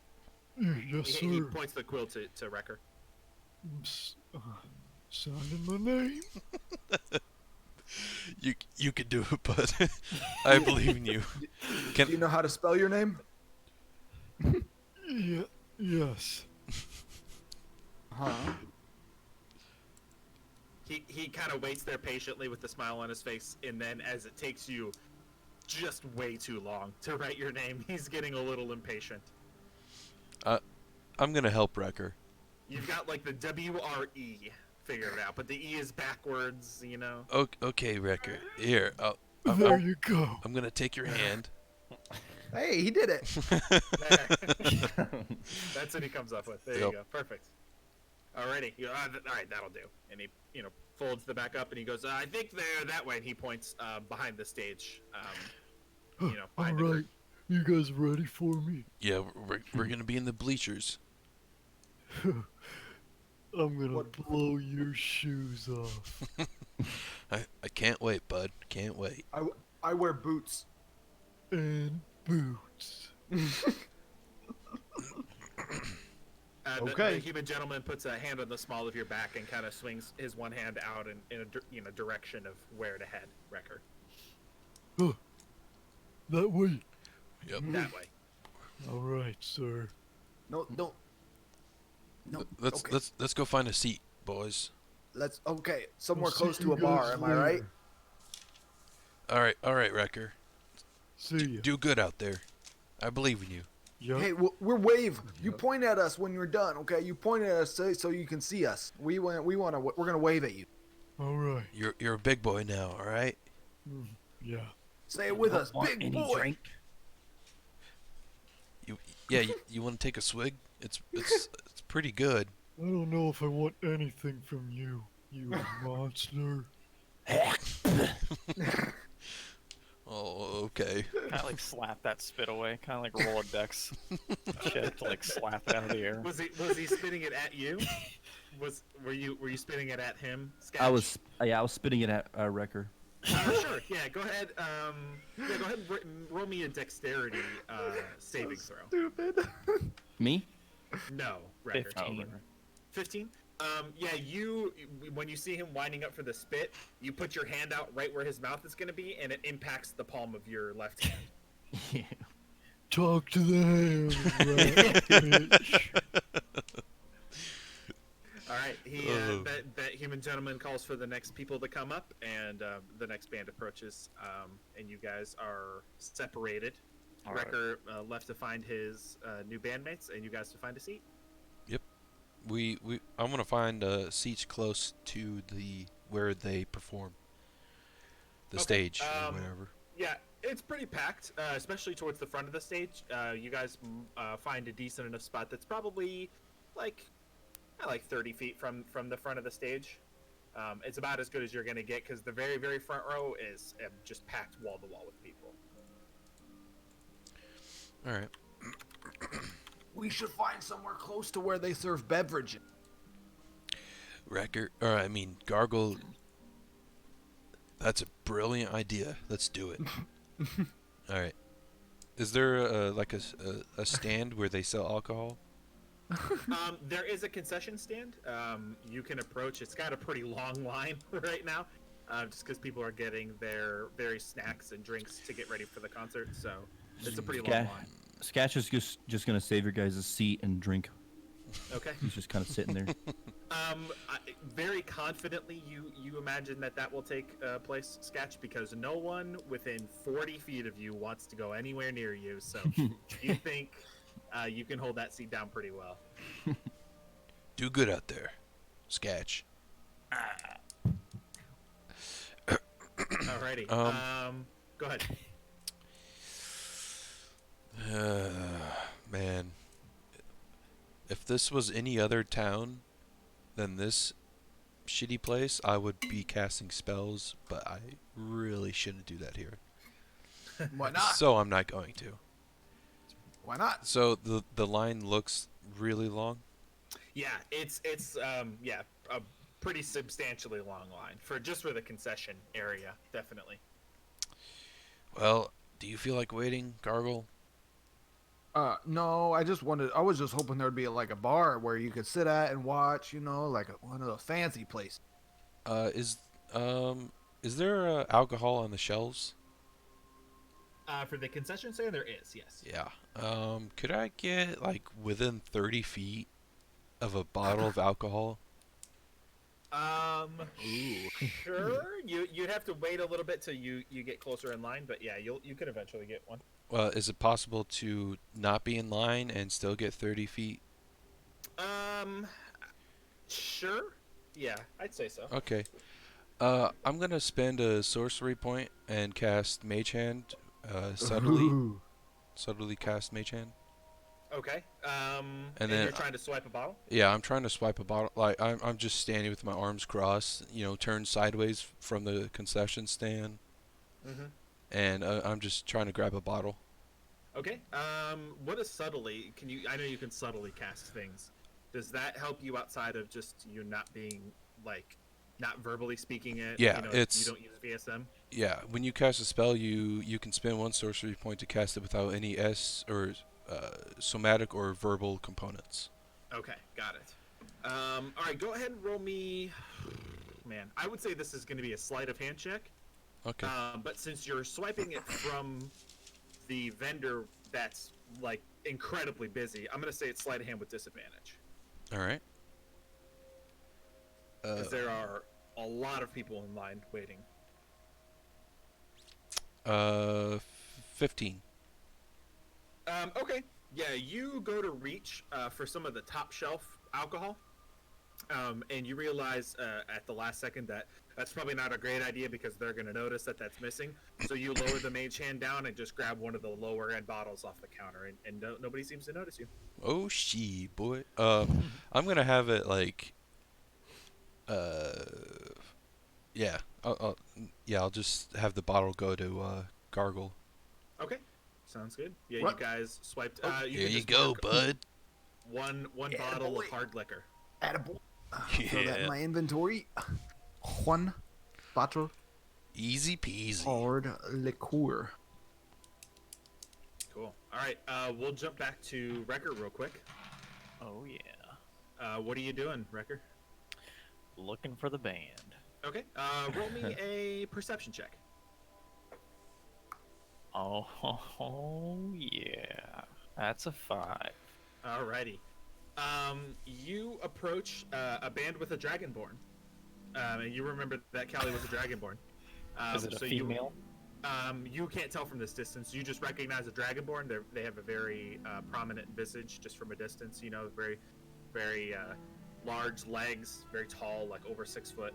Yes, sir. He points the quill to Wrecker. Signing my name. You can do it, bud. I believe in you. Do you know how to spell your name? Yeah. Yes. Huh? He kind of waits there patiently with a smile on his face, and then as it takes you just way too long to write your name, he's getting a little impatient. I'm gonna help Wrecker. You've got like the W-R-E figured out, but the E is backwards, you know? Okay, Wrecker. Here, There you go. I'm gonna take your hand. Hey, he did it. That's what he comes up with. There Yep. you go. Perfect. Alrighty. Alright, that'll do. And he, folds the back up and he goes, I think they're that way. And he points behind the stage. All behind the right. curtain. You guys ready for me? Yeah, we're gonna be in the bleachers. I'm gonna blow your shoes off. I can't wait, bud. Can't wait. I wear boots. And boots. Okay. The human gentleman puts a hand on the small of your back and kind of swings his one hand out in a direction of where to head, Wrecker. That way. Yep. That way. All right, sir. No, don't. No. Let's okay. let's go find a seat, boys. Let's okay. Somewhere I'll see close to you a bar. guys Am I right? later. All right, Wrecker. See ya. Do good out there. I believe in you. Yup. Hey, we're wave. You point at us when you're done, okay? You point at us so you can see us. We're gonna wave at you. All right. You're a big boy now, all right? Yeah. Say it with Don't us, want big any boy. drink. You want to take a swig? It's pretty good. I don't know if I want anything from you, you monster. Oh, okay. Kind of like slap that spit away. Kind of like Rolodex shit to like slap it out of the air. Was he spitting it at you? Were you spitting it at him? Sketch? I was spitting it at Wrecker. Sure. Yeah. Go ahead. Go ahead and roll me a dexterity saving throw. Stupid. Me? No, Wrecker. 15. 15? Yeah, when you see him winding up for the spit, you put your hand out right where his mouth is going to be, and it impacts the palm of your left hand. Yeah. Talk to the hand, rat bitch. All right, that human gentleman calls for the next people to come up, and the next band approaches, and you guys are separated. All right. Wrecker left to find his new bandmates, and you guys to find a seat. I'm gonna find seats close to where they perform. The Okay, stage or whatever. Yeah, it's pretty packed, especially towards the front of the stage. You guys find a decent enough spot that's probably like 30 feet from the front of the stage. It's about as good as you're going to get because the very, very front row is just packed wall to wall with people. All right. We should find somewhere close to where they serve beverage. Gargle. That's a brilliant idea. Let's do it. All right. Is there a stand where they sell alcohol? There is a concession stand. You can approach. It's got a pretty long line right now, just because people are getting their various snacks and drinks to get ready for the concert. So it's a pretty long line. Sketch is just gonna save your guys' seat and drink. Okay. He's just kind of sitting there. Very confidently, you imagine that will take place, Sketch, because no one within 40 feet of you wants to go anywhere near you. So you think you can hold that seat down pretty well. Do good out there, Sketch. Alrighty. Go ahead. Man, if this was any other town than this shitty place, I would be casting spells, but I really shouldn't do that here. Why not? So I'm not going to. Why not? So the line looks really long. Yeah, it's yeah, a pretty substantially long line for the concession area, definitely. Well, do you feel like waiting, Gargle? No, I was just hoping there'd be like a bar where you could sit at and watch, like one of those fancy places. Uh, is is there alcohol on the shelves? For the concession stand, there is, yes. Yeah. Could I get like within 30 feet of a bottle of alcohol? Sure. You'd have to wait a little bit till you get closer in line, but yeah, you could eventually get one. Well, is it possible to not be in line and still get 30 feet? Sure. Yeah, I'd say so. Okay. I'm gonna spend a sorcery point and cast Mage Hand. Subtly Ooh. cast Mage Hand. Okay. And and then you're trying to swipe a bottle? Yeah, I'm trying to swipe a bottle. Like I'm just standing with my arms crossed, turned sideways from the concession stand, Mm-hmm. and I'm just trying to grab a bottle. Okay. What is subtly? I know you can subtly cast things. Does that help you outside of just you not being like, not verbally speaking it? Yeah, you it's- don't use VSM. Yeah, when you cast a spell, you can spend one sorcery point to cast it without any somatic or verbal components. Okay, got it. All right, go ahead and roll me. Man, I would say this is going to be a sleight of hand check. Okay. But since you're swiping it from the vendor that's like incredibly busy, I'm going to say it's sleight of hand with disadvantage All right. because there are a lot of people in line waiting. 15. Okay. Yeah, you go to reach for some of the top shelf alcohol, and you realize at the last second that that's probably not a great idea because they're going to notice that that's missing. So you lower the mage hand down and just grab one of the lower end bottles off the counter, and nobody seems to notice you. Oh, she boy. I'm gonna have it like. Yeah. I'll just have the bottle go to Gargle. Okay, sounds good. Yeah, What? you guys swiped. Oh, You There can you just go, mark bud. One Yeah, bottle boy. of hard liquor. Attaboy. Throw that Yeah. in my inventory. One bottle Easy peasy. hard liqueur. Cool. All right, we'll jump back to Wrecker real quick. Oh yeah. What are you doing, Wrecker? Looking for the band. Okay. Roll me a perception check. Oh yeah. That's a 5. Alrighty. You approach a band with a dragonborn. And you remember that Callie was a dragonborn. Is it a so female? You can't tell from this distance. You just recognize a dragonborn. They have a very prominent visage just from a distance. Very, very large legs, very tall, like over 6 foot.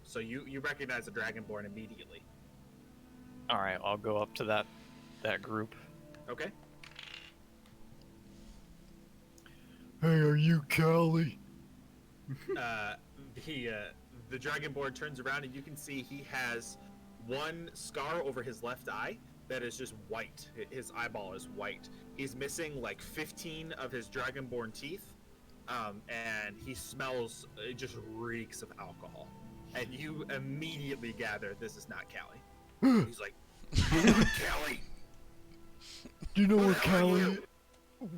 So you recognize a dragonborn immediately. All right, I'll go up to that group. Okay. Hey, are you Callie? The dragonborn turns around and you can see he has one scar over his left eye that is just white. His eyeball is white. He's missing like 15 of his dragonborn teeth, and he smells. It just reeks of alcohol, and you immediately gather this is not Callie. He's like, Callie. Do you know Who where the hell are Callie? you?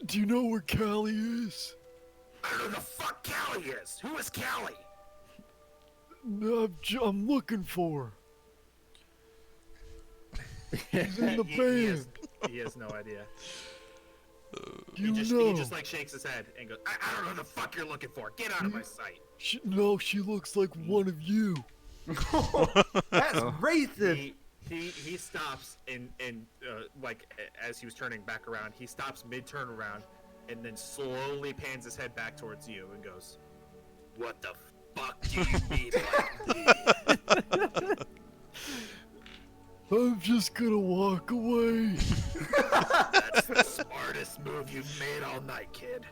Do you know where Callie is? I don't know who the fuck Callie is. Who is Callie? No, I'm looking for her. He's in the band. He has no idea. You he know. just like shakes his head and goes, I don't know who the fuck you're looking for. Get out of my sight. No, she looks like one of you. That's racist. He stops and like as he was turning back around, he stops mid turn around and then slowly pans his head back towards you and goes, "What the fuck do you mean by me?" I'm just gonna walk away. That's the smartest move you've made all night, kid.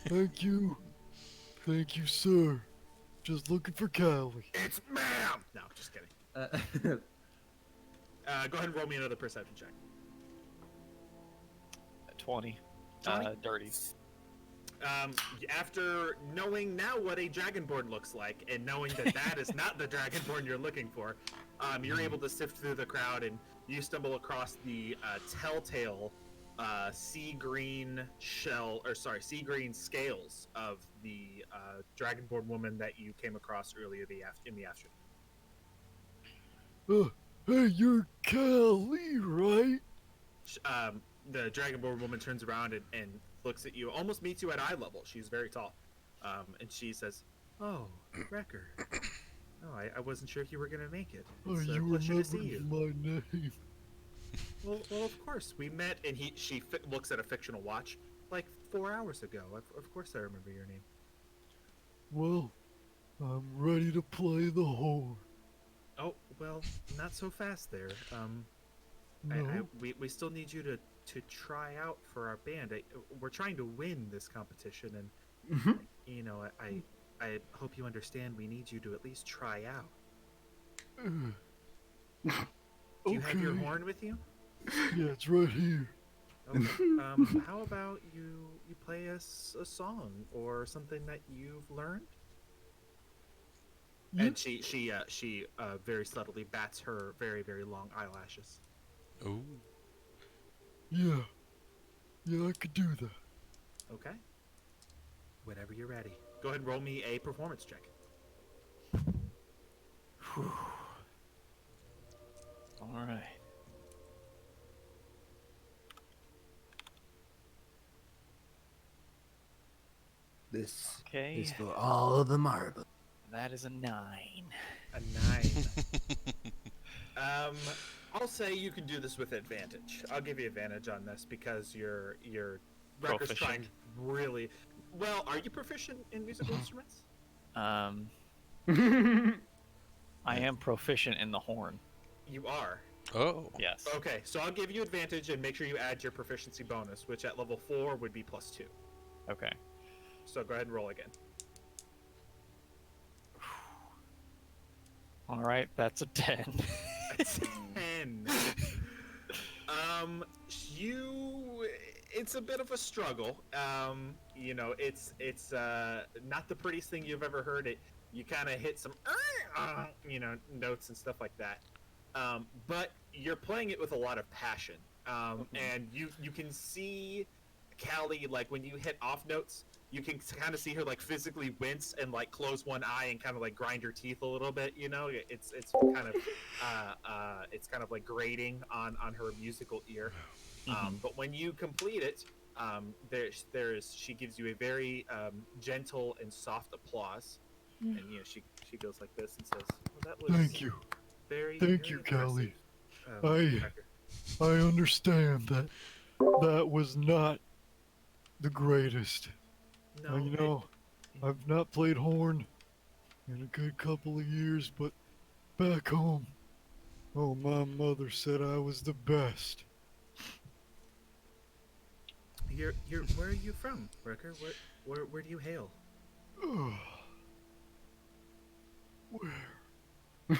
Thank you. Thank you, sir. Just looking for Callie. It's ma'am. No, just kidding. Go ahead and roll me another perception check. 20. 20? Dirty. After knowing now what a dragonborn looks like, and knowing that that is not the dragonborn you're looking for, you're able to sift through the crowd, and you stumble across the telltale sea green scales of the dragonborn woman that you came across earlier in the afternoon. Hey, you're Callie, right? The dragonborn woman turns around and looks at you, almost meets you at eye level. She's very tall, and she says, "Oh, Wrecker. Oh, I wasn't sure if you were gonna make it. It's a you pleasure to see remembered you." my name. Well, of course we met, and she looks at a fictional watch, like 4 hours ago. Of course I remember your name. Well, I'm ready to play the horn. Oh, well, not so fast there. No? We still need you to try out for our band. We're trying to win this competition, and you know, I hope you understand. We need you to at least try out. Do you have your Okay. horn with you? Yeah, it's right here. Okay. How about you play us a song or something that you've learned? Yeah. And she very subtly bats her very, very long eyelashes. Ooh. Yeah. Yeah, I could do that. Okay. Whenever you're ready. Go ahead and roll me a performance check. All right. This Okay. is for all the marbles. That is a 9. A 9. I'll say you can do this with advantage. I'll give you advantage on this because your record's trying Proficient. really well. Are you proficient in musical instruments? I am proficient in the horn. You are. Oh. Yes. Okay, so I'll give you advantage and make sure you add your proficiency bonus, which at level 4 would be +2. Okay. So go ahead and roll again. All right, that's a 10. A 10. It's a bit of a struggle. You know, it's not the prettiest thing you've ever heard. You kind of hit some notes and stuff like that. But you're playing it with a lot of passion. And you can see Callie, like when you hit off notes, you can kind of see her like physically wince and like close one eye and kind of like grind her teeth a little bit. You know, it's kind of like grating on her musical ear. But when you complete it, she gives you a very gentle and soft applause, and you know she goes like this and says, well, "That was Thank you. very Thank very you, impressive." Callie. Becker. I understand that was not the greatest. No, You know, I've not played horn in a good couple of years, but back home, oh, my mother said I was the best. you're where are you from, Wrecker? Where do you hail? Where?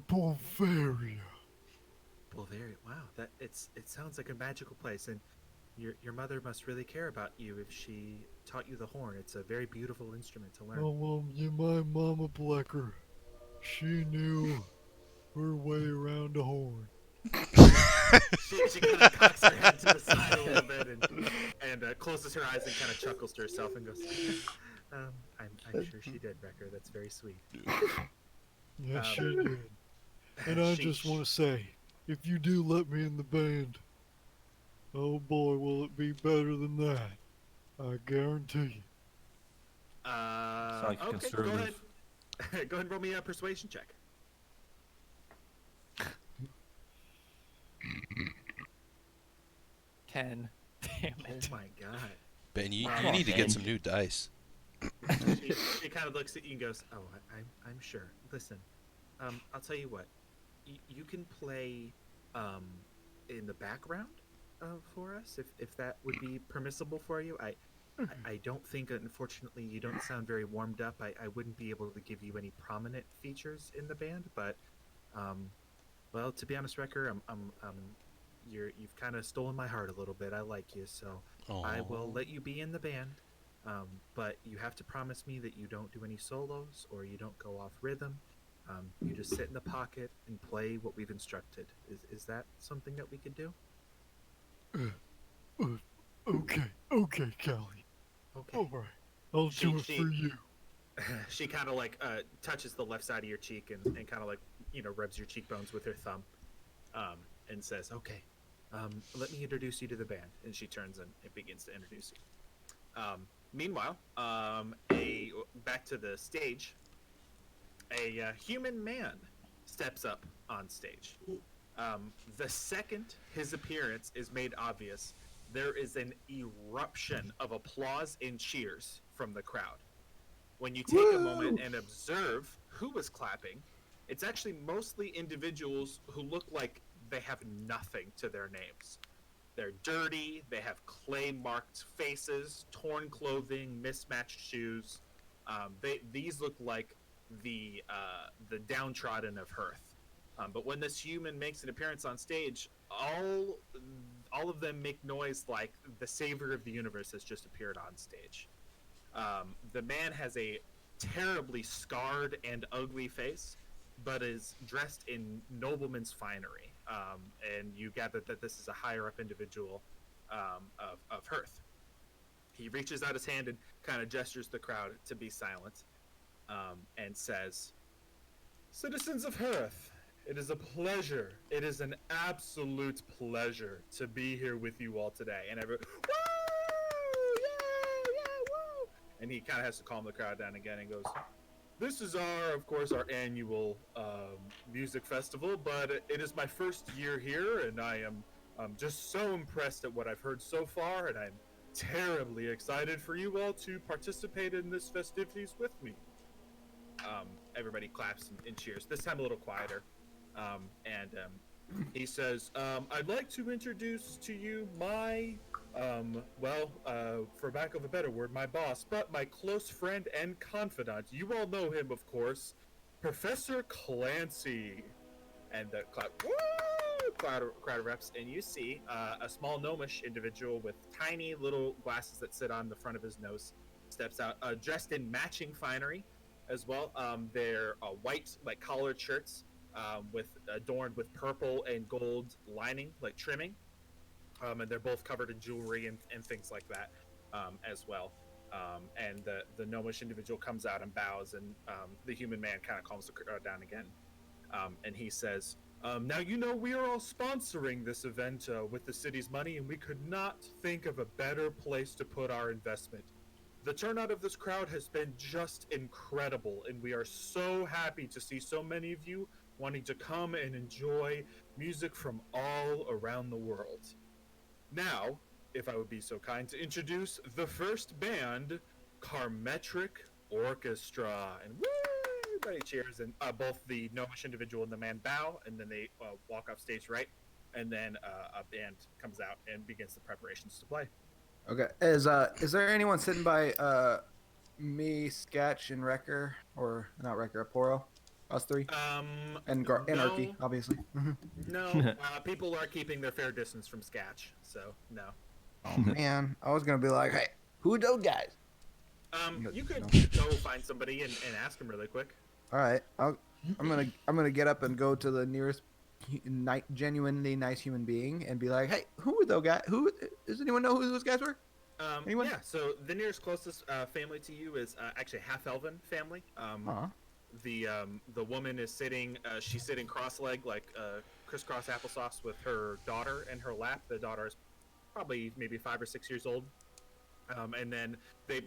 Bulgaria. Bulgaria. Wow, it sounds like a magical place, and your mother must really care about you if she taught you the horn. It's a very beautiful instrument to learn. Oh, well, yeah, my mama Blecker, she knew her way around a horn. She kind of cocks her head to the side a little bit and closes her eyes and kind of chuckles to herself and goes, I'm sure she did, Wrecker. That's very sweet. Yes, she did. And I just want to say, if you do let me in the band, oh boy, will it be better than that. I guarantee you. Sound like a Okay, go conservative. ahead. Go ahead and roll me a persuasion check. 10. Damn Oh it. my god. Ben, you Come need on, to get Ben. some new dice. She kind of looks at you and goes, "Oh, I'm sure. Listen, I'll tell you what. You can play in the background for us if that would be permissible for you. I don't think, unfortunately, you don't sound very warmed up. I wouldn't be able to give you any prominent features in the band, but Well, to be honest, Wrecker, you've kind of stolen my heart a little bit. I like you, so I will Aw. let you be in the band. But you have to promise me that you don't do any solos or you don't go off rhythm. You just sit in the pocket and play what we've instructed. Is that something that we could do? Okay, Callie. Okay. All right, I'll do it for you. She kind of like touches the left side of your cheek and kind of like rubs your cheekbones with her thumb, and says, "Okay, let me introduce you to the band." And she turns and it begins to introduce you. Meanwhile, back to the stage. A human man steps up on stage. The second his appearance is made obvious, there is an eruption of applause and cheers from the crowd. When you take a moment and observe who was clapping, it's actually mostly individuals who look like they have nothing to their names. They're dirty, they have clay-marked faces, torn clothing, mismatched shoes. These look like the downtrodden of Hearth. But when this human makes an appearance on stage, all of them make noise like the savior of the universe has just appeared on stage. The man has a terribly scarred and ugly face, but is dressed in nobleman's finery. And you gather that this is a higher up individual of Hearth. He reaches out his hand and kind of gestures the crowd to be silent, and says, "Citizens of Hearth, it is a pleasure. It is an absolute pleasure to be here with you all today." And everyone, woo! Yeah, woo! And he kind of has to calm the crowd down again and goes, "This is of course, our annual music festival, but it is my first year here, and I am just so impressed at what I've heard so far, and I'm terribly excited for you all to participate in this festivities with me." Everybody claps and cheers. This time a little quieter. He says, "I'd like to introduce to you my, for lack of a better word, my boss, but my close friend and confidant. You all know him, of course, Professor Clancy." And the crowd erupts, and you see a small gnomish individual with tiny little glasses that sit on the front of his nose steps out, dressed in matching finery as well. They're white, like collared shirts, adorned with purple and gold lining, like trimming, and they're both covered in jewelry and things like that, as well. And the gnomish individual comes out and bows, and the human man kind of calms the crowd down again, and he says, "Now you know we are all sponsoring this event with the city's money, and we could not think of a better place to put our investment. The turnout of this crowd has been just incredible, and we are so happy to see so many of you wanting to come and enjoy music from all around the world. Now, if I would be so kind to introduce the first band, Carmetric Orchestra." And woo! Everybody cheers, and both the gnomish individual and the man bow, and then they walk off stage right, and then a band comes out and begins the preparations to play. Okay. Is there anyone sitting by me, Sketch, and Wrecker, or not Wrecker, Poro, us three, and Arky, obviously. No, people are keeping their fair distance from Sketch, so no. Oh man, I was gonna be like, hey, who those guys? You could No. go find somebody and ask them really quick. All right, I'm gonna get up and go to the nearest genuinely nice human being and be like, hey, who were those guys? Who does anyone know who those guys were? Anyone? Yeah, so the nearest closest family to you is actually a half-elven family. The woman is sitting, she's sitting cross-legged, like crisscross applesauce, with her daughter in her lap. The daughter is probably maybe 5 or 6 years old. And then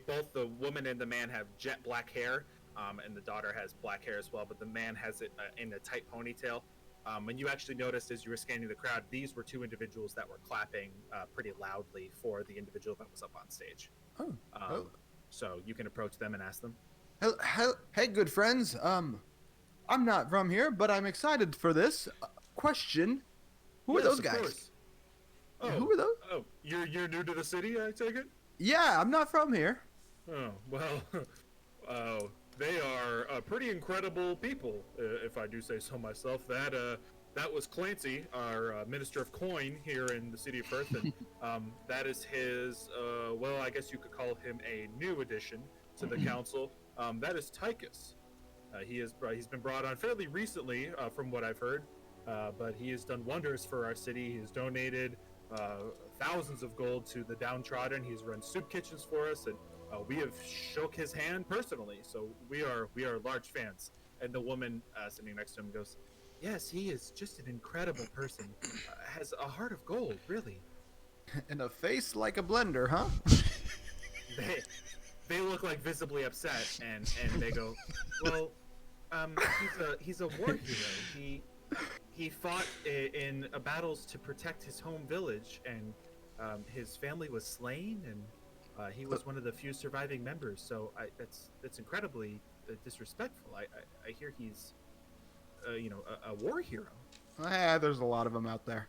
both the woman and the man have jet black hair, and the daughter has black hair as well, but the man has it in a tight ponytail. And you actually noticed as you were scanning the crowd, these were two individuals that were clapping pretty loudly for the individual that was up on stage. So you can approach them and ask them. Hey, good friends. I'm not from here, but I'm excited for this. Question: Who are those of guys? course. Oh, Who are those? Oh, you're new to the city, I take it? Yeah, I'm not from here. Oh, well, they are pretty incredible people, if I do say so myself. That was Clancy, our Minister of Coin here in the city of Perth, and that is his. Well, I guess you could call him a new addition to the council. That is Tychus. He's been brought on fairly recently, from what I've heard, but he has done wonders for our city. He has donated thousands of gold to the downtrodden. He's run soup kitchens for us, and we have shook his hand personally. So we are large fans. And the woman sitting next to him goes, "Yes, he is just an incredible person. Has a heart of gold, really." And a face like a blender, huh? They look like visibly upset, and they go, "Well, he's a war hero. He fought in battles to protect his home village, and his family was slain, and he was one of the few surviving members. So that's incredibly disrespectful. I hear he's a war hero." There's a lot of them out there.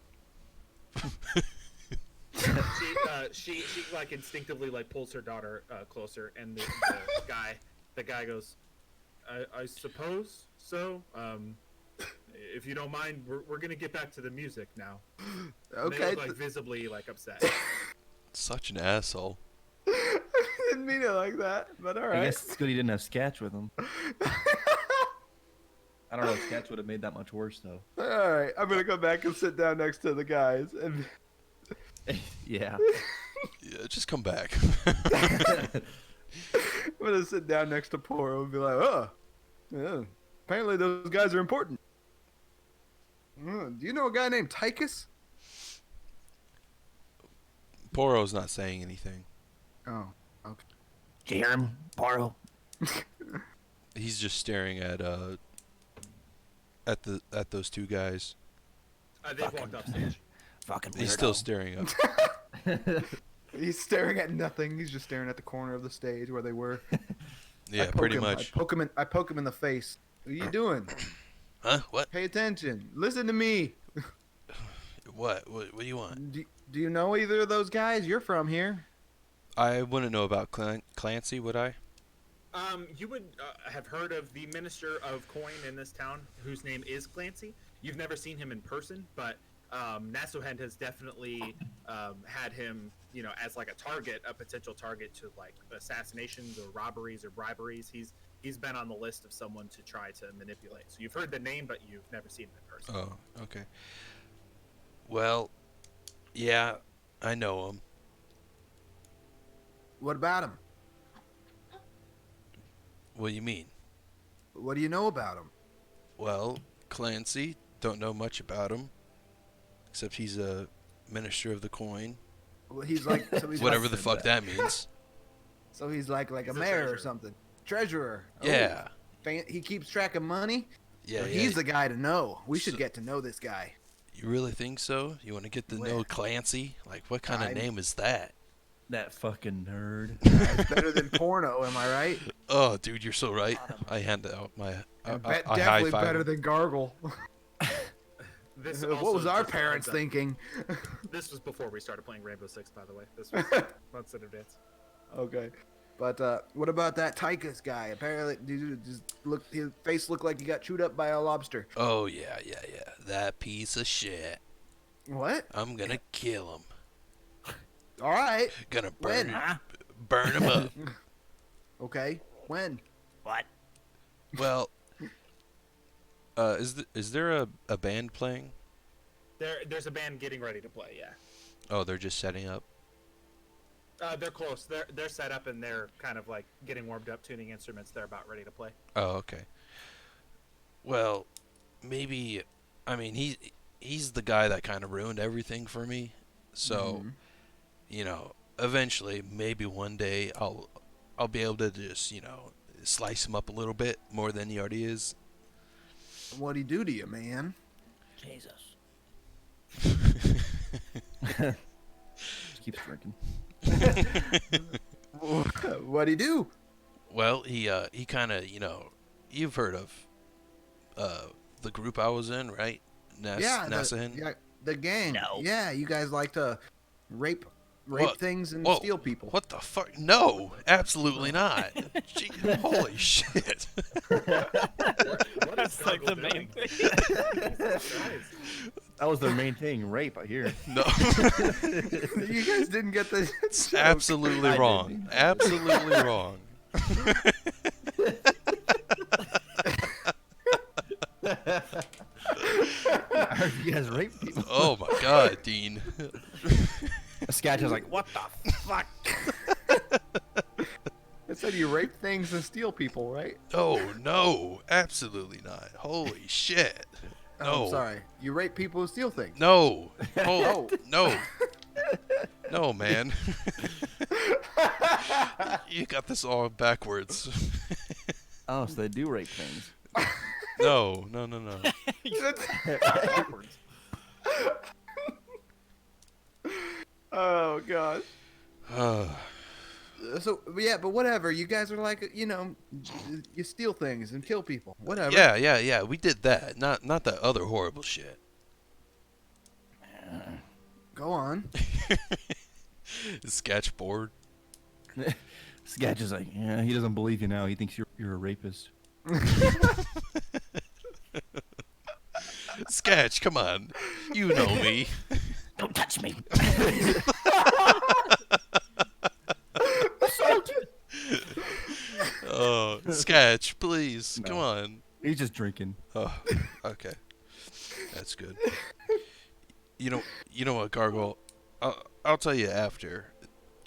She like instinctively like pulls her daughter closer, and the guy goes, I suppose so. If you don't mind, we're gonna get back to the music now." Okay. They look like visibly like upset. Such an asshole. I didn't mean it like that, but all right. I guess it's good he didn't have Sketch with him. I don't know if Sketch would have made that much worse, though. All right, I'm gonna go back and sit down next to the guys, and Yeah. Yeah, just come back. I'm gonna sit down next to Poro and be like, "Oh, yeah, apparently those guys are important. Do you know a guy named Tychus?" Poro's not saying anything. Oh, okay. Did you hear him, Poro? He's just staring at those two guys. They've walked off stage. Fucking He's still staring up. He's staring at nothing. He's just staring at the corner of the stage where they were. Yeah, I poke pretty him- much. I poke him in the face. What are you doing? Huh? What? Pay attention. Listen to me. What? What do you want? Do you know either of those guys? You're from here. I wouldn't know about Clancy, would I? You would have heard of the Minister of Coin in this town, whose name is Clancy. You've never seen him in person, but Nasuhend has definitely had him, as like a potential target to like assassinations or robberies or briberies. He's been on the list of someone to try to manipulate. So you've heard the name, but you've never seen him in person. Oh, okay. Well, yeah, I know him. What about him? What do you mean? What do you know about him? Well, Clancy, don't know much about him, except he's a minister of the coin. Well, he's like Whatever the fuck that means. So he's like a He's a mayor or treasurer. something. Treasurer. Oh, Yeah. he keeps track of money. Yeah, Well, yeah. he's the guy to know. We should So- get to know this guy. You really think so? You want to get to know Well, Clancy? Like, what kind of I'm- name is that? That fucking nerd. It's better than porno, am I right? Oh, dude, you're so right. I hand out my. I Definitely high-five better him. than Gargle. This What also was our just parents adds up- thinking? This was before we started playing Rainbow Six, by the way. This was months in advance. Okay. But what about that Tychus guy? Apparently, dude, just his face looked like he got chewed up by a lobster. Oh yeah. That piece of shit. What? I'm gonna kill him. All right. Gonna When? burn him up. Okay. When? Well, is there a band playing? There's a band getting ready to play. Yeah. Oh, they're just setting up. They're close. They're set up and they're kind of like getting warmed up, tuning instruments. They're about ready to play. Oh, okay. Well, maybe. I mean, he's the guy that kind of ruined everything for me. So, eventually, maybe one day I'll be able to just slice him up a little bit more than he already is. What'd he do to you, man? Jesus. Just keeps drinking. What'd he do? Well, he kind of you've heard of the group I was in, right? Yeah, Nasahin? the gang. No. Yeah, you guys like to rape rape What? things and Whoa, steal people. What the fuck? No, absolutely not. Gee, holy shit. What is That's like the Gargle main doing? thing. Jesus Christ. That was their main thing, rape. I hear. No. You guys didn't get the joke. Absolutely I wrong. didn't. Absolutely wrong. I heard you guys rape people. Oh my god, Dean. Sketch is like, what the fuck? It said you rape things and steal people, right? Oh no, absolutely not. Holy shit. Oh, No. I'm sorry. You rape people and steal things. No. Oh. No. No, man. You got this all backwards. Oh, so they do rape things. No. Backwards. Oh god. Uh, So yeah, but whatever. You guys are like, you know, you steal things and kill people. Whatever. yeah. We did that. Not that other horrible shit. Go on. Sketch board. Sketch is like, yeah, he doesn't believe you now. He thinks you're a rapist. Sketch, come on. You know me. Don't touch me. Oh, Sketch, please. No. Come on. He's just drinking. Oh, okay. That's good. You know what, Gargoyle? I'll tell you after.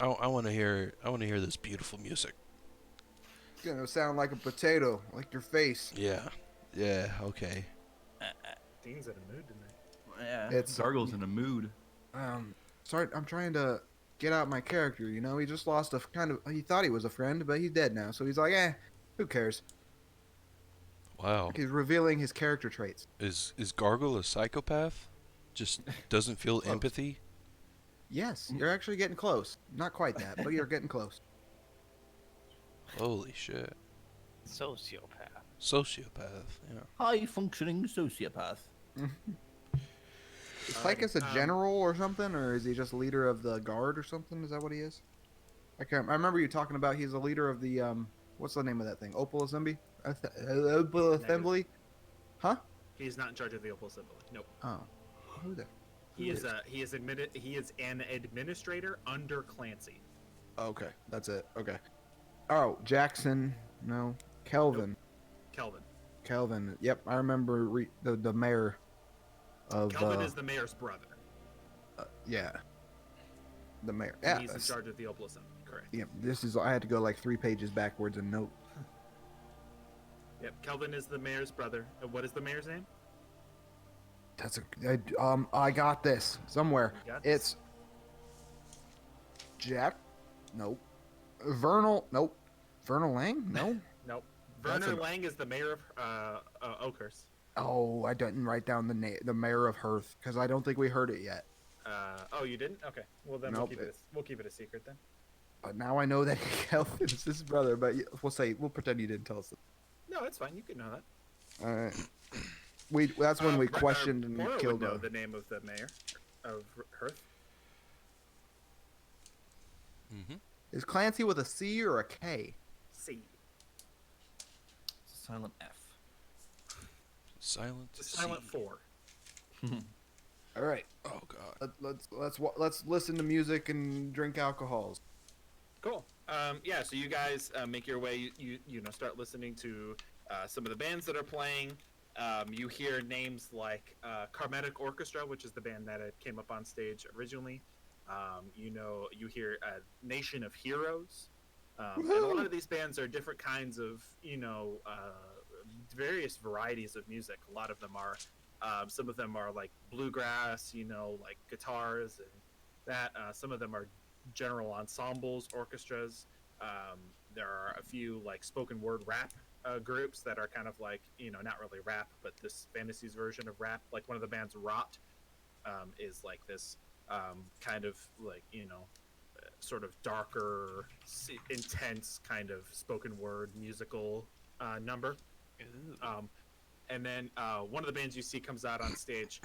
I want to hear this beautiful music. It's gonna sound like a potato, like your face. Yeah. Yeah, okay. Dean's in a mood tonight. Yeah. It's- Gargoyle's in a mood. Sorry, I'm trying to get out my character. You know, he just lost a kind of. He thought he was a friend, but he's dead now. So he's like, who cares? Wow. He's revealing his character traits. Is Gargoyle a psychopath? Just doesn't feel Close. empathy? Yes, you're actually getting close. Not quite that, but you're getting close. Holy shit. Sociopath. Sociopath, yeah. High functioning sociopath. Is Tychus a general or something, or is he just leader of the guard or something? Is that what he is? I can't. I remember you talking about he's a leader of the What's the name of that thing? Opal Assembly? Opal Assembly? Huh? He's not in charge of the Opal Assembly. Nope. Oh, who the? He is an administrator under Clancy. Okay, that's it. Okay. Oh, Jackson. No, Kelvin. Kelvin. Kelvin. Yep, I remember the mayor of. Kelvin is the mayor's brother. Yeah. The mayor. And Yeah. he's in that's- charge of the Opal Assembly. Correct. Yeah. This is. I had to go like 3 pages backwards and note. Yep. Kelvin is the mayor's brother. And what is the mayor's name? That's I got this somewhere. You got this? It's Jack. Nope. Vernal. Nope. Vernal Lang. No. Nope. That's Werner an- Lang is the mayor of Oakhurst. Oh, I didn't write down the mayor of Hearth because I don't think we heard it yet. Oh, you didn't? Okay. Well, then Nope, we'll keep it a secret then. But now I know that Kelvin is his brother. But we'll pretend you didn't tell us. No, it's fine. You can know that. All right. That's when we Br- questioned and Mora killed would know him. the name of the mayor of Hearth. Mm-hmm. Is Clancy with a C or a K? C. Silent F. Silent It's a silent C. 4. All right. Oh god. Let's listen to music and drink alcohols. Cool. Yeah. So you guys make your way. You know start listening to some of the bands that are playing. You hear names like Carmetic Orchestra, which is the band that came up on stage originally. You hear Nation of Heroes. And a lot of these bands are different kinds of, various varieties of music. A lot of them are, some of them are like bluegrass, like guitars and that. Some of them are general ensembles, orchestras. There are a few like spoken word rap groups that are kind of like, not really rap, but this fantasies version of rap. Like one of the bands, Rot, is like this kind of like, sort of darker, intense kind of spoken word musical number. and then one of the bands you see comes out on stage.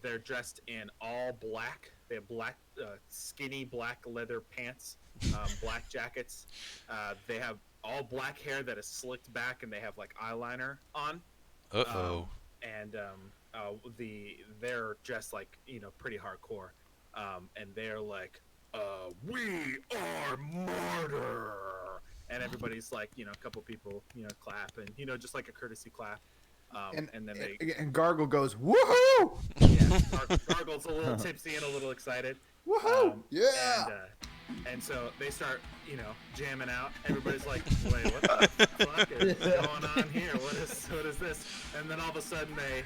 They're dressed in all black. They have black, skinny black leather pants, black jackets. They have all black hair that is slicked back, and they have like eyeliner on. Uh-oh. They're dressed like, you know, pretty hardcore, and they're like, we are Martyr, and everybody's like, you know, a couple people, you know, clap, and, you know, just like a courtesy clap, and then they and Gargle goes, "Woohoo! yeah, Gargle's a little tipsy and a little excited. Woohoo! Yeah. And so they start, you know, jamming out. Everybody's like, wait, what the fuck is going on here? What is this? And then all of a sudden they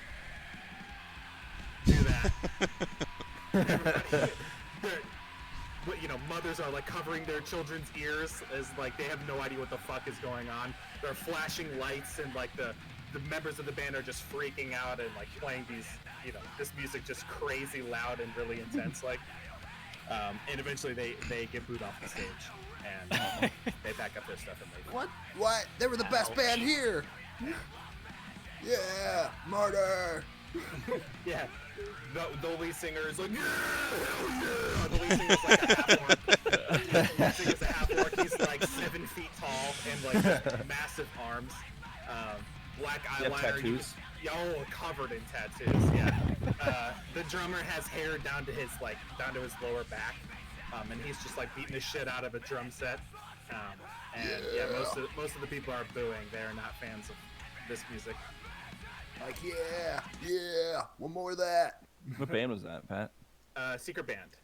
do that. Everybody, you know, mothers are like covering their children's ears as like they have no idea what the fuck is going on. They're flashing lights, and like the members of the band are just freaking out and like playing these, you know, this music just crazy loud and really intense, like. And eventually they get booed off the stage, and they pack up their stuff and leave. What? They were the best band here. Yeah, Martyr. Yeah, the lead singer is like, yeah, hell yeah. The lead singer's like a half-orc. The lead singer's a half-orc. He's like 7 feet tall and like massive arms. Black You have eyeliner. tattoos? Covered in tattoos. Yeah. The drummer has hair down to his lower back, and he's just like beating the shit out of a drum set. And yeah, most of the people are booing. They are not fans of this music. Like, yeah, one more of that. What band was that, Pat? Secret band.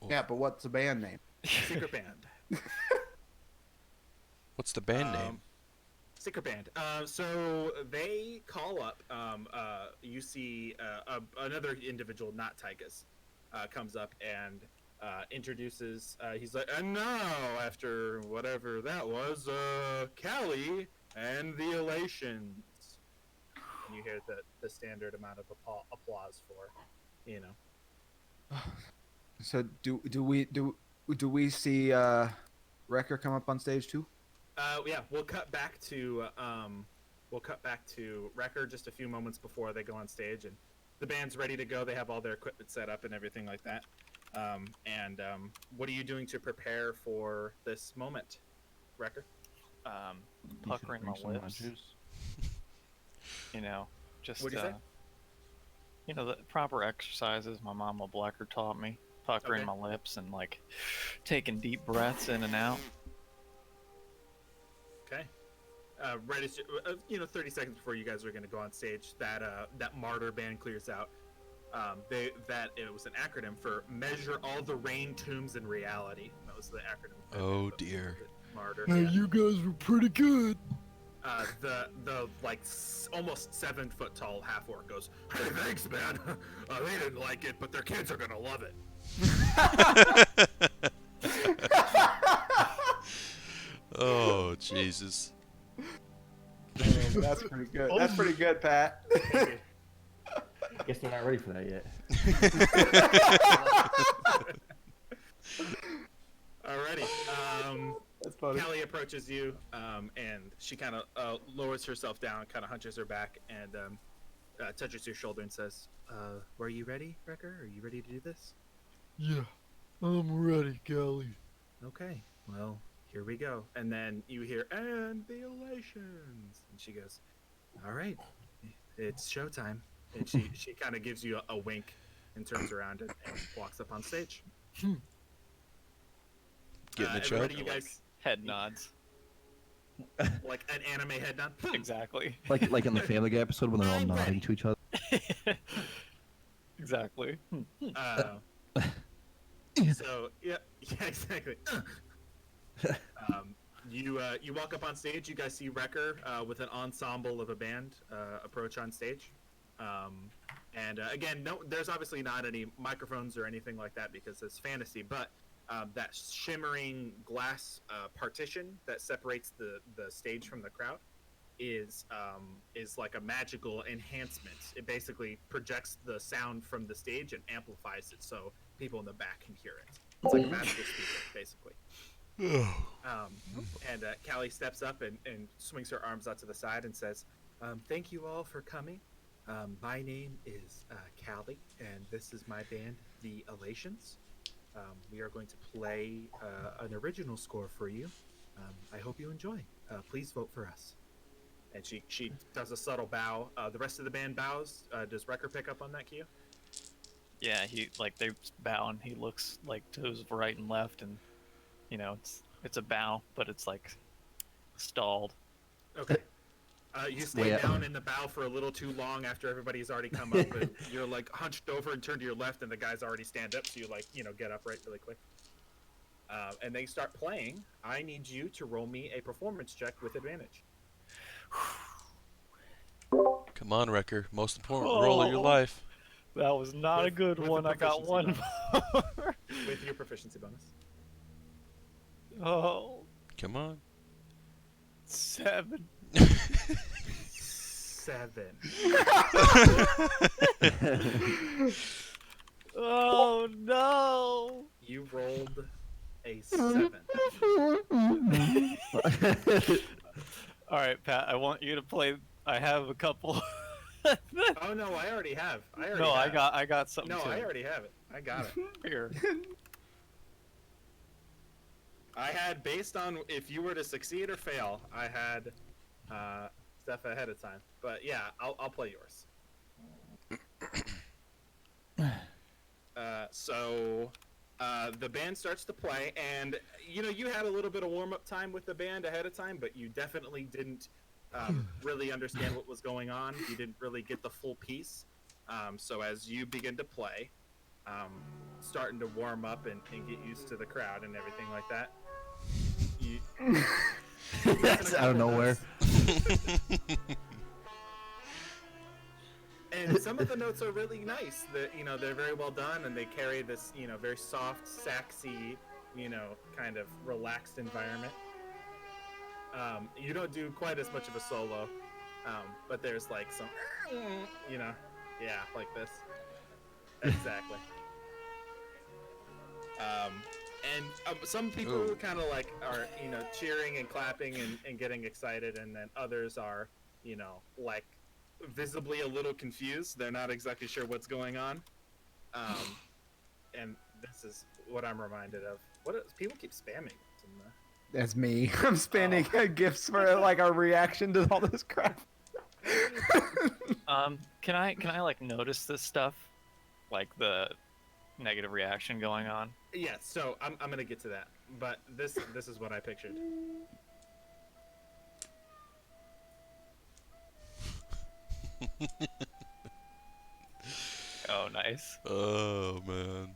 Yeah, but what's the band name? Secret band. What's the band name? Secret band. So they call up. You see another individual, not Tychus, comes up and introduces. He's like, and now, after whatever that was, Callie and the Elations. And you hear the standard amount of applause for, you know. So do we see Wrecker come up on stage too? Yeah, we'll cut back to Wrecker just a few moments before they go on stage, and the band's ready to go. They have all their equipment set up and everything like that. What are you doing to prepare for this moment, Wrecker? Puckering my Drink some lips. juice. You know, just What'd you say? you know, the proper exercises my mama Blacker taught me. Puckering Okay. my lips and like taking deep breaths in and out. Okay. Right as 30 seconds before you guys are going to go on stage, that Martyr band clears out. It was an acronym for Measure All the Rain, Tombs, and Reality. That was the acronym. Oh dear. Martyr. Hey, Yeah. you guys were pretty good. The like almost 7 foot tall half orc goes, "Hey, thanks, man. They didn't like it, but their kids are gonna love it." Oh Jesus. That's pretty good. That's pretty good, Pat. Guess they're not ready for that yet. Alrighty. That's funny. Callie approaches you, and she kind of lowers herself down, kind of hunches her back, and touches your shoulder and says, "Were you ready, Wrecker? Are you ready to do this?" Yeah, I'm ready, Callie. Okay. Well, here we go. And then you hear, "And the Elations," and she goes, "All right, it's showtime." And she kind of gives you a wink and turns around and walks up on stage. Getting the choke. everybody, you guys, Head nods. like an anime head nod. Exactly. Like in the Family Guy episode when they're all I'm nodding ready. to each other. Exactly. So yeah, exactly. You walk up on stage. You guys see Wrecker with an ensemble of a band approach on stage. Again, no, there's obviously not any microphones or anything like that because it's fantasy. But that shimmering glass partition that separates the stage from the crowd is like a magical enhancement. It basically projects the sound from the stage and amplifies it so people in the back can hear it. It's like a magical speaker, basically. And Callie steps up and swings her arms out to the side and says, "Thank you all for coming. My name is Callie, and this is my band, The Elations. We are going to play an original score for you. I hope you enjoy. Please vote for us." And she does a subtle bow. The rest of the band bows. Does Wrecker pick up on that cue? Yeah, he like they bow and he looks like to his right and left, and you know it's a bow, but it's like stalled. Okay. You stay Wait, down in the bow for a little too long after everybody's already come up, and you're like hunched over and turn to your left, and the guys already stand up, so you like get upright really quick. And they start playing. I need you to roll me a performance check with advantage. Come on, Wrecker. Most important role of your life. That was not a With- good with a one. I got proficiency one. With your proficiency bonus. Oh, Come on. 7. 7. Oh no. You rolled a 7. All right, Pat. I want you to play. I have a couple. Oh no, I already have. No, I got something. No, too. I already have it. I got it. Here. I had, based on if you were to succeed or fail, I had stuff ahead of time. But yeah, I'll play yours. The band starts to play, and you had a little bit of warm-up time with the band ahead of time, but you definitely didn't really understand what was going on. You didn't really get the full piece. So as you begin to play, starting to warm up and get used to the crowd and everything like that, That's out of nowhere. And some of the notes are really nice. They're very well done, and they carry this, very soft, saxy, kind of relaxed environment. You don't do quite as much of a solo, but there's like some, like this. Exactly. Some people kind of like are, cheering and clapping and getting excited, and then others are, like visibly a little confused. They're not exactly sure what's going on. And this is what I'm reminded of. People keep spamming this in the... That's me. I'm spamming gifts for like our reaction to all this crap. Can I like notice this stuff, like the negative reaction going on? Yeah, so I'm gonna get to that, but this is what I pictured. Oh, nice. Oh, man.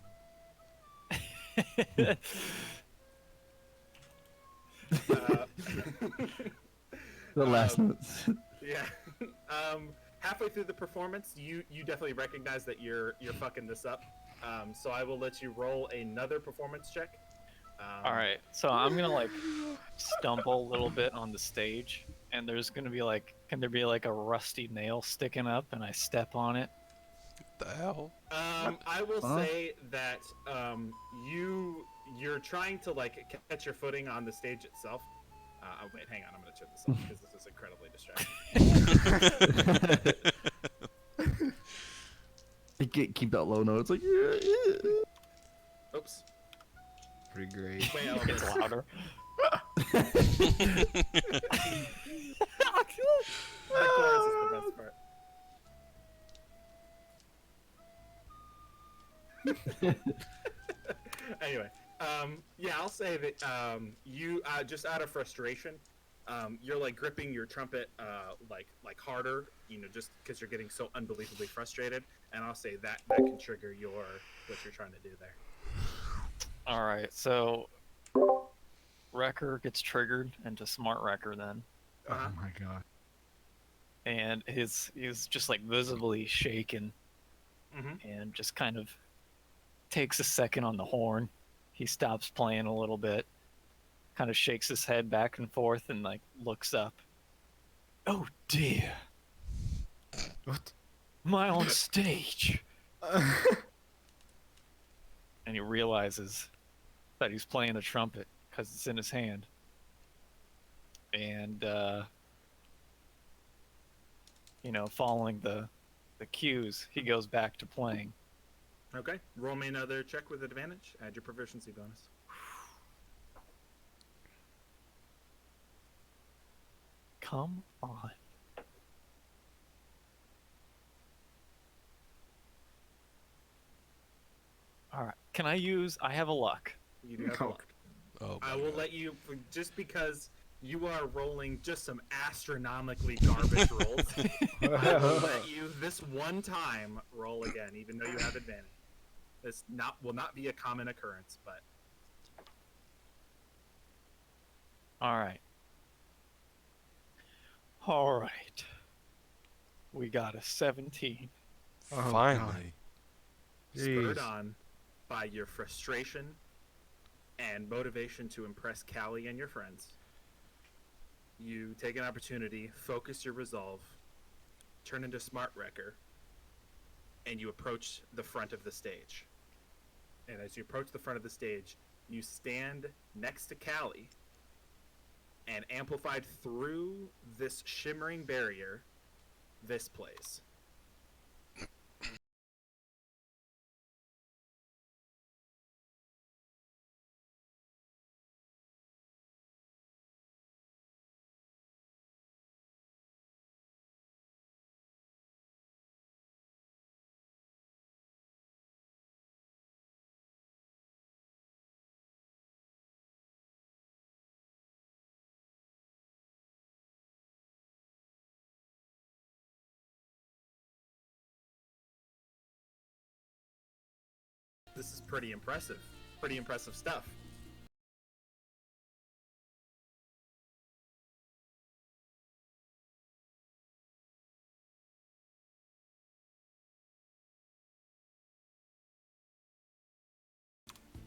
The last notes. Yeah. Halfway through the performance, you definitely recognize that you're fucking this up. So I will let you roll another performance check. All right, so I'm gonna like stumble a little bit on the stage, and there's gonna be like, can there be like a rusty nail sticking up, and I step on it? What the hell? I will say that you're trying to like catch your footing on the stage itself. Wait, hang on, I'm gonna turn this off because this is incredibly distracting. Keep that low note. It's like, Oops. Pretty great. Wait, It gets louder. The chorus is the best part. Anyway, yeah, I'll say that you just out of frustration, you're like gripping your trumpet like harder, just because you're getting so unbelievably frustrated, and I'll say that can trigger what you're trying to do there. All right, so Wrecker gets triggered into Smart Wrecker then, Uh-huh. Oh my god. and he's just like visibly shaken, Mhm. and just kind of takes a second on the horn. He stops playing a little bit, kind of shakes his head back and forth, and like looks up. Oh dear, What? am I on stage? And he realizes that he's playing the trumpet because it's in his hand. And following the cues, he goes back to playing. Okay. Roll me another check with advantage. Add your proficiency bonus. Come on. All right. Can I use? I have a luck. You do have Oh. luck. Oh, I my will God. let you, just because you are rolling just some astronomically garbage rolls. I will let you this one time roll again, even though you have advantage. This will not be a common occurrence, but All right. All right. We got a 17. Oh, Finally. spurred Jeez. on by your frustration and motivation to impress Callie and your friends, you take an opportunity, focus your resolve, turn into Smart Wrecker, and you approach the front of the stage. And as you approach the front of the stage, you stand next to Callie, and amplified through this shimmering barrier, this plays. This is pretty impressive. Pretty impressive stuff.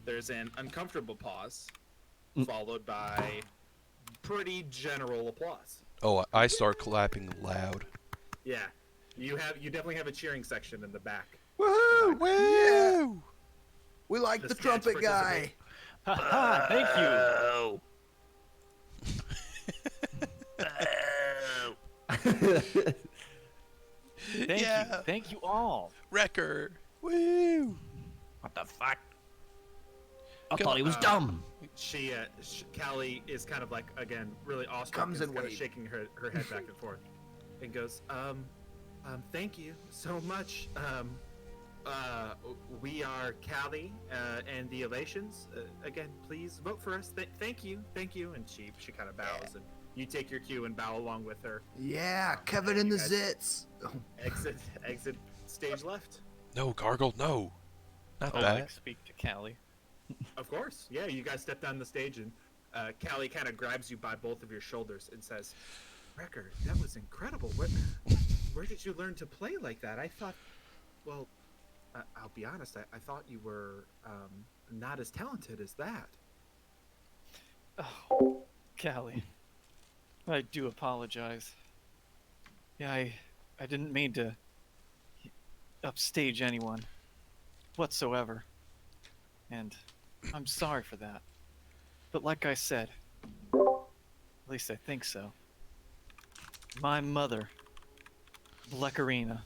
There's an uncomfortable pause, followed by pretty general applause. Oh, I start clapping loud. Yeah, you definitely have a cheering section in the back. Woohoo! Woo! We like The the sketch trumpet guy. Ha Thank you. Thank Yeah. you. Thank you all. Wrecker. Woo! What the fuck? I Come thought he was dumb. Callie is kind of like, again, really awestruck Comes and and kind of waves. shaking her head back and forth, and goes, thank you so much. We are Callie and the Elations. Again, please vote for us. Thank you, and she kind of bows, and you take your cue and bow along with her. Yeah, Kevin and the Zits. Exit stage left. No, Gargle, no. Not I that. like speak to Callie. Of course, yeah. You guys step down the stage, and Callie kind of grabs you by both of your shoulders and says, "Wrecker, that was incredible. Where did you learn to play like that? I thought, well, I'll be honest. I thought you were not as talented as that." Oh, Callie. I do apologize. Yeah, I didn't mean to upstage anyone whatsoever. And I'm sorry for that. But like I said, at least I think so, my mother, Bleckarina,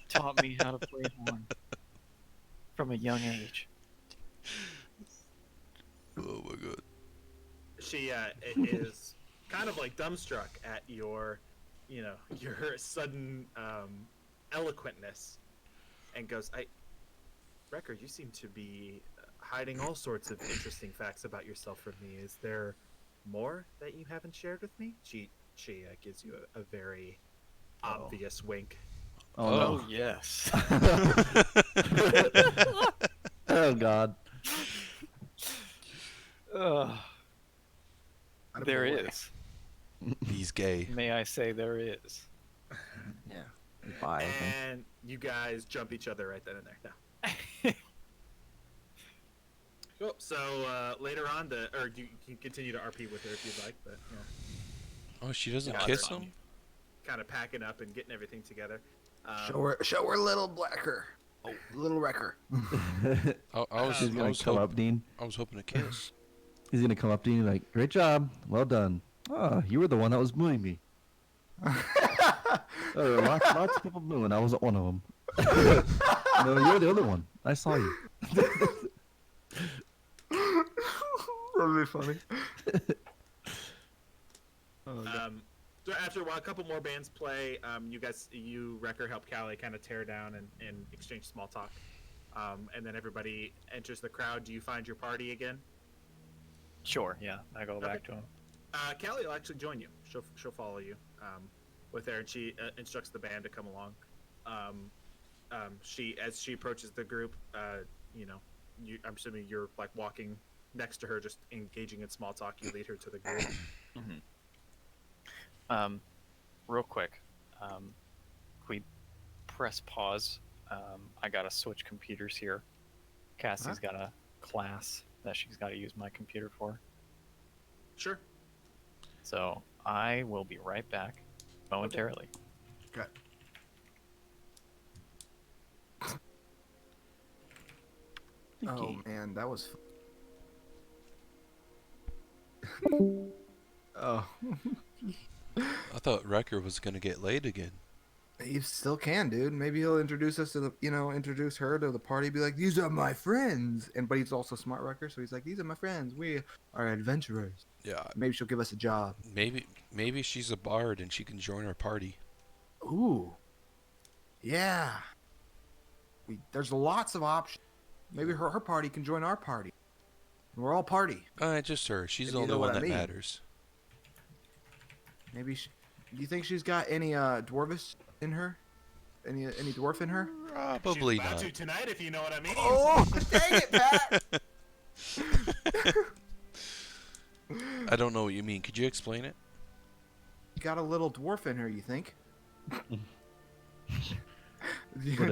taught me how to play horn from a young age. Oh my god. She is kind of like dumbstruck at your sudden eloquentness, and goes, Wrecker, you seem to be hiding all sorts of interesting facts about yourself from me. Is there more that you haven't shared with me?" She gives you a very obvious wink. Oh, no. Oh, yes. Oh, God. There Attaboy. is. He's gay. May I say there is. Yeah. Bye, I think. And you guys jump each other right then and there. No. Cool. So later on, or you can continue to RP with her if you'd like, but Oh, she doesn't Yeah, kiss that's him? kind of packing up and getting everything together. Show her little Blacker. Little wrecker. I was, He's I gonna was, come hop- up, Dean. I was hoping to kiss. He's gonna come up to you like, "Great job, well done." Oh, you were the one that was booing me. There were lots of people booing. I wasn't one of them. No, you're the other one. I saw you. That'd be funny. So after a while, a couple more bands play. You Wrecker help Callie kind of tear down and exchange small talk. And then everybody enters the crowd. Do you find your party again? Sure, yeah. I go back to him. Callie will actually join you. She'll follow you with her, and she instructs the band to come along. As she approaches the group, I'm assuming you're like walking next to her, just engaging in small talk. You lead her to the group. Real quick, can we press pause? I gotta switch computers here. Cassie's got a class that she's got to use my computer for. Sure. So I will be right back momentarily. Okay. Oh man, that was. Oh, I thought Wrecker was gonna get laid again. you still can, dude. Maybe he'll introduce us to introduce her to the party. Be like, these are my friends, but he's also smart wrecker, so he's like, these are my friends. We are adventurers. Yeah, Maybe she'll give us a job. maybe she's a bard and she can join our party. Ooh, yeah. There's lots of options. Maybe her party can join our party. We're all party. Just her. She's If the you only know what one I that mean. matters. Maybe. Do you think she's got any dwarvish in her? Any dwarf in her? Probably She's about not. to tonight, if you know what I mean. Oh, dang it, Pat! I don't know what you mean. Could you explain it? Got a little dwarf in her, you think? Well,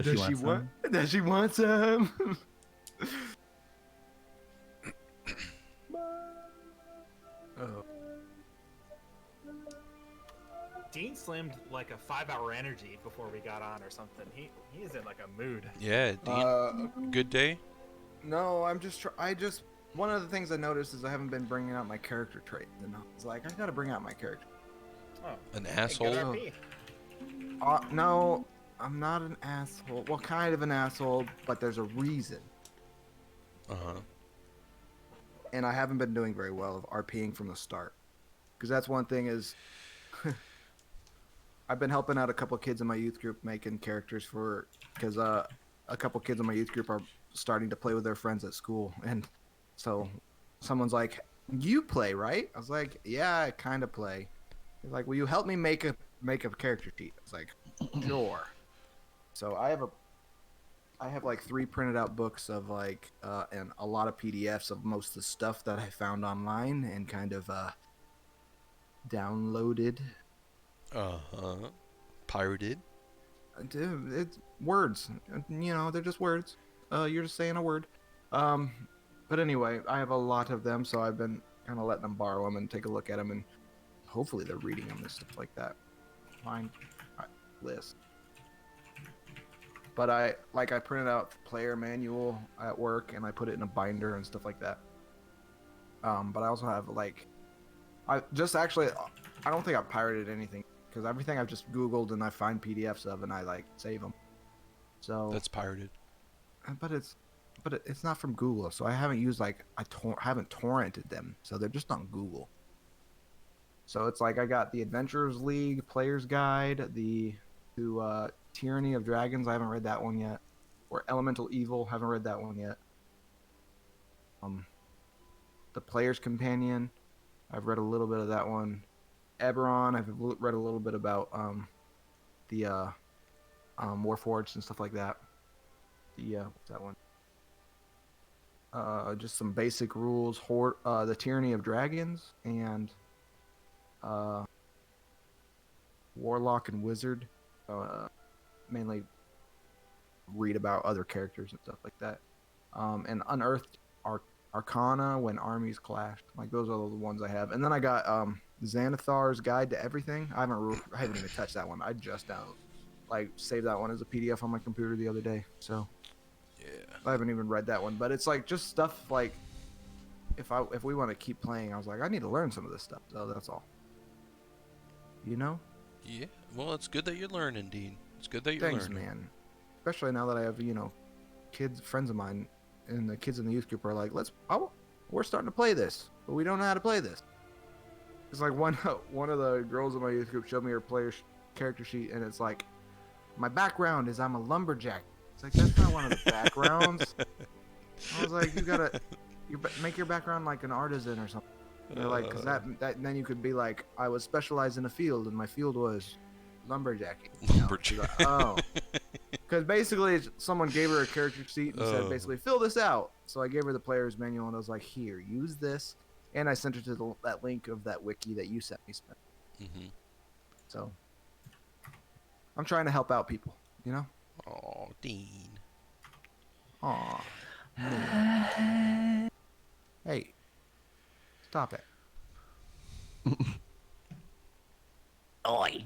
does she want some? Does she want some? Oh. Dean slammed like a 5-hour energy before we got on or something. He is in like a mood. Yeah, Dean. Good day. No, one of the things I noticed is I haven't been bringing out my character trait. And I was like, I gotta bring out my character. Oh, An hey, asshole. good RP. No, I'm not an asshole. Well, kind of an asshole, but there's a reason. Uh-huh. And I haven't been doing very well of RPing from the start. Because that's one thing is... I've been helping out a couple kids in my youth group making characters because a couple kids in my youth group are starting to play with their friends at school, and so someone's like, "You play, right?" I was like, "Yeah, I kind of play." They're like, "Will you help me make a character sheet?" I was like, "Sure." So I have like 3 printed out books of and a lot of PDFs of most of the stuff that I found online and kind of downloaded. Uh-huh. Pirated. Dude, it's words. They're just words. You're just saying a word. But anyway, I have a lot of them, so I've been kind of letting them borrow them and take a look at them, and hopefully they're reading them and stuff like that. Find list. But I printed out the player manual at work, and I put it in a binder and stuff like that. But I also have I don't think I pirated anything. Because everything I've just Googled and I find PDFs of and I save them. So That's pirated. but it's not from Google, so I haven't used haven't torrented them, so they're just on Google. So it's I got the Adventurers League Player's Guide, to Tyranny of Dragons. I haven't read that one yet, or Elemental Evil. Haven't read that one yet. The Player's Companion. I've read a little bit of that one. Eberron, I've read a little bit about the Warforged and stuff like that. What's that one? Just some basic rules. The Tyranny of Dragons and Warlock and Wizard. Mainly read about other characters and stuff like that. And Unearthed Arcana when armies clashed. Those are the ones I have. And then I got Xanathar's Guide to Everything. I haven't even touched that one. I just saved that one as a PDF on my computer the other day. So I haven't even read that one, but it's like just stuff like if we want to keep playing, I was like, I need to learn some of this stuff. So that's all. You know? Yeah. Well, it's good that you're learning, Dean. It's good that you're Thanks, learning. man. Especially now that I have, friends of mine, and the kids in the youth group are like, we're starting to play this, but we don't know how to play this. It's like one of the girls in my youth group showed me her character sheet, and it's like, my background is I'm a lumberjack. It's like, that's not one of the backgrounds. I was like, make your background like an artisan or something. And they're like, because that then you could be like, I was specialized in a field, and my field was lumberjacking. She's like, oh. Because basically, someone gave her a character sheet and said, basically, fill this out. So I gave her the player's manual, and I was like, here, use this. And I sent her to that link of that wiki that you sent me, Spence. Mm-hmm. So I'm trying to help out people, you know? Oh, Dean. Aw. Hey. Stop it. Oi.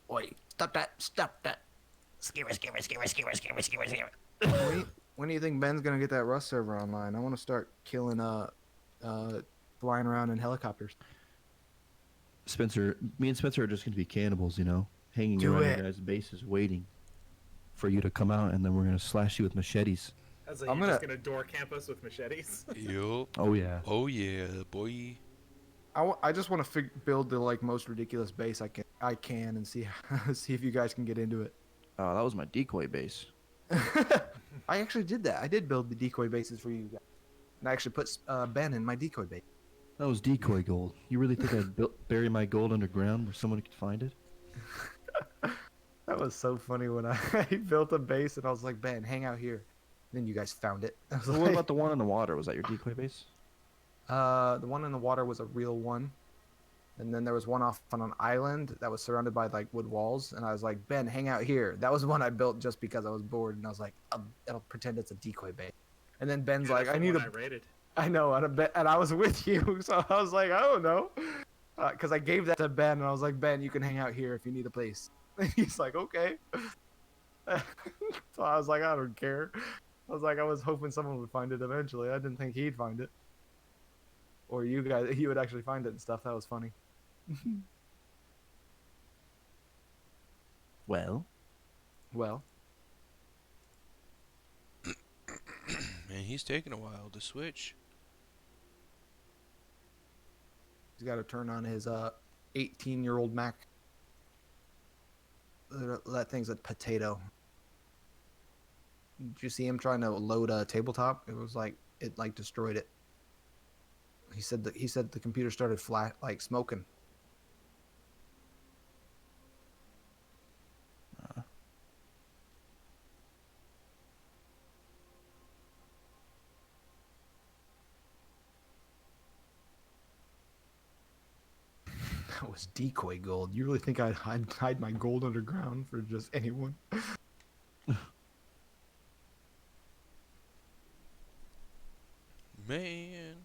Oi. Stop that. Stop that. Skimmer, skimmer, skimmer, skimmer, skimmer, skimmer, skimmer. When do you think Ben's going to get that Rust server online? I want to start killing, flying around in helicopters. Spencer, me and Spencer are just going to be cannibals, hanging Do around it. your guys' bases waiting for you to come out, and then we're going to slash you with machetes. As like, I'm you're just gonna door camp us with machetes. Yup. Oh, yeah. Oh yeah, boy. I just want to build the most ridiculous base I can and see see if you guys can get into it. Oh, that was my decoy base. I actually did that. I did build the decoy bases for you guys. And I actually put Ben in my decoy base. That was decoy gold. You really think I'd bury my gold underground where someone could find it? That was so funny when I built a base and I was like, Ben, hang out here. Then you guys found it. I was So like, what about the one in the water? Was that your decoy base? the one in the water was a real one. And then there was one off on an island that was surrounded by like wood walls. And I was like, Ben, hang out here. That was one I built just because I was bored. And I was like, I'll pretend it's a decoy base. And then Ben's Yeah, like, that's I the need one a... I rated. I know, and I was with you, so I was like, I don't know. Because I gave that to Ben, and I was like, Ben, you can hang out here if you need a place. And he's like, okay. So I was like, I don't care. I was like, I was hoping someone would find it eventually. I didn't think he'd find it. Or you guys, he would actually find it and stuff. That was funny. Well, Well, Man, he's taking a while to switch. he's got to turn on his 18-year-old Mac. That thing's a potato. Did you see him trying to load a tabletop? It was like it destroyed it. He said the computer started smoking. That was decoy gold. You really think I'd hide my gold underground for just anyone? Man.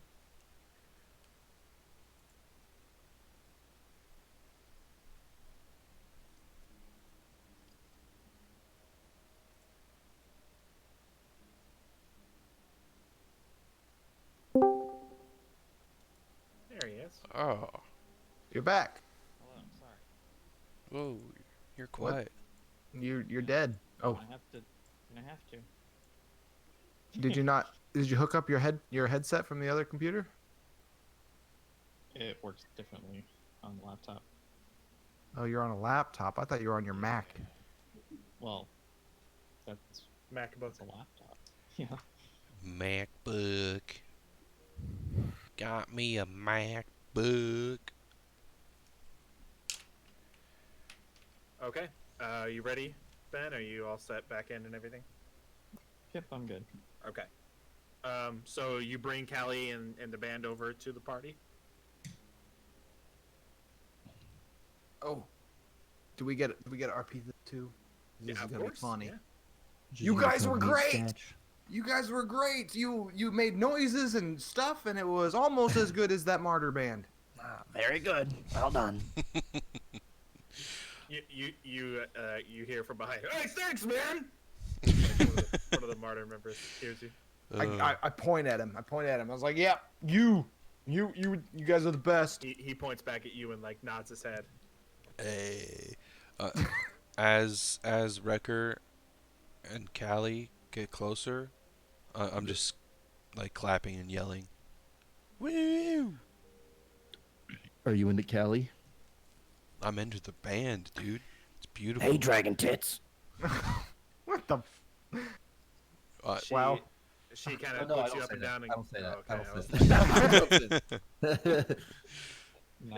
There he is. Oh. You're back. Hello, I'm sorry. Whoa. You're What? quiet. You're dead. Oh, I have to. I have to. did you not? Did you hook up your headset from the other computer? It works differently on the laptop. Oh, you're on a laptop. I thought you were on your Mac. Well, that's MacBook. a laptop. Yeah. MacBook. Got me a MacBook. Okay. You ready, Ben? Are you all set back end and everything? Yep, I'm good. Okay. So you bring Callie and the band over to the party? Oh, do we get RP too? This Yeah, is of gonna course. be funny. Yeah. You guys were great. You guys were great. You made noises and stuff, and it was almost as good as that Martyr band. Very good. Well done. You hear from behind. Hey, thanks, man. Like one of one of the martyr members hears you. I point at him. I point at him. I was like, "Yeah, you guys are the best." He points back at you and like nods his head. Hey. As Wrecker and Callie get closer, I'm just like clapping and yelling. Woo! Are you into Cali? I'm into the band, dude. It's beautiful. Hey, Dragon Tits. What the? She, Wow. She kind Oh, of no, I puts don't you up say and that. down. And, I don't say that. Okay, I was don't like, say that.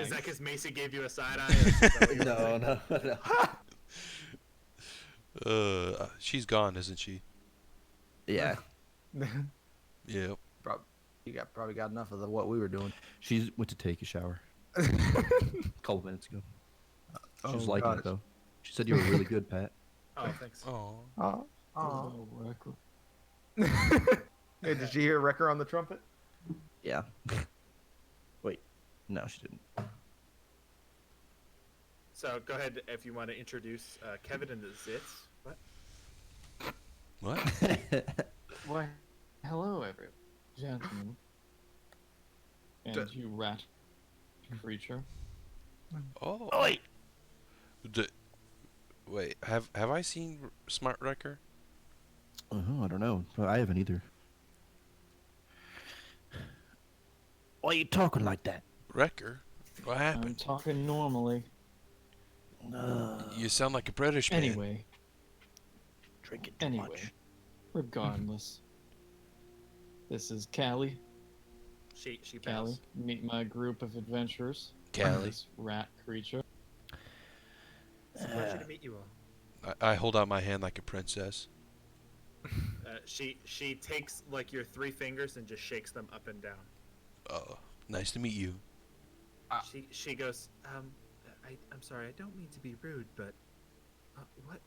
Is that because Macy gave you a side eye? Or is that what you were No, saying? no. She's gone, isn't she? Yeah, Yep. You probably got enough of what we were doing. she went to take a shower a couple minutes ago. She was Oh, liking gosh. it though. She said you were really good, Pat. Oh, thanks. Oh. Oh. Wrecker. Hey, did you hear Wrecker on the trumpet? Yeah. Wait, no, she didn't. So go ahead if you want to introduce Kevin and the Zits. What? What? Why, hello, every gentlemen. And you rat creature. Oh. Oi! Wait, have I seen Smart Wrecker? I don't know, but I haven't either. Why are you talking like that? Wrecker? What I'm happened? talking normally. You sound like a British man. Anyway, Drinking too much. regardless. This is Callie. She Callie, bows. meet my group of adventurers. Callie. This rat creature. It's a pleasure to meet you all. I hold out my hand like a princess. She takes like your 3 fingers and just shakes them up and down. Oh, nice to meet you. She goes, I'm sorry, I don't mean to be rude, but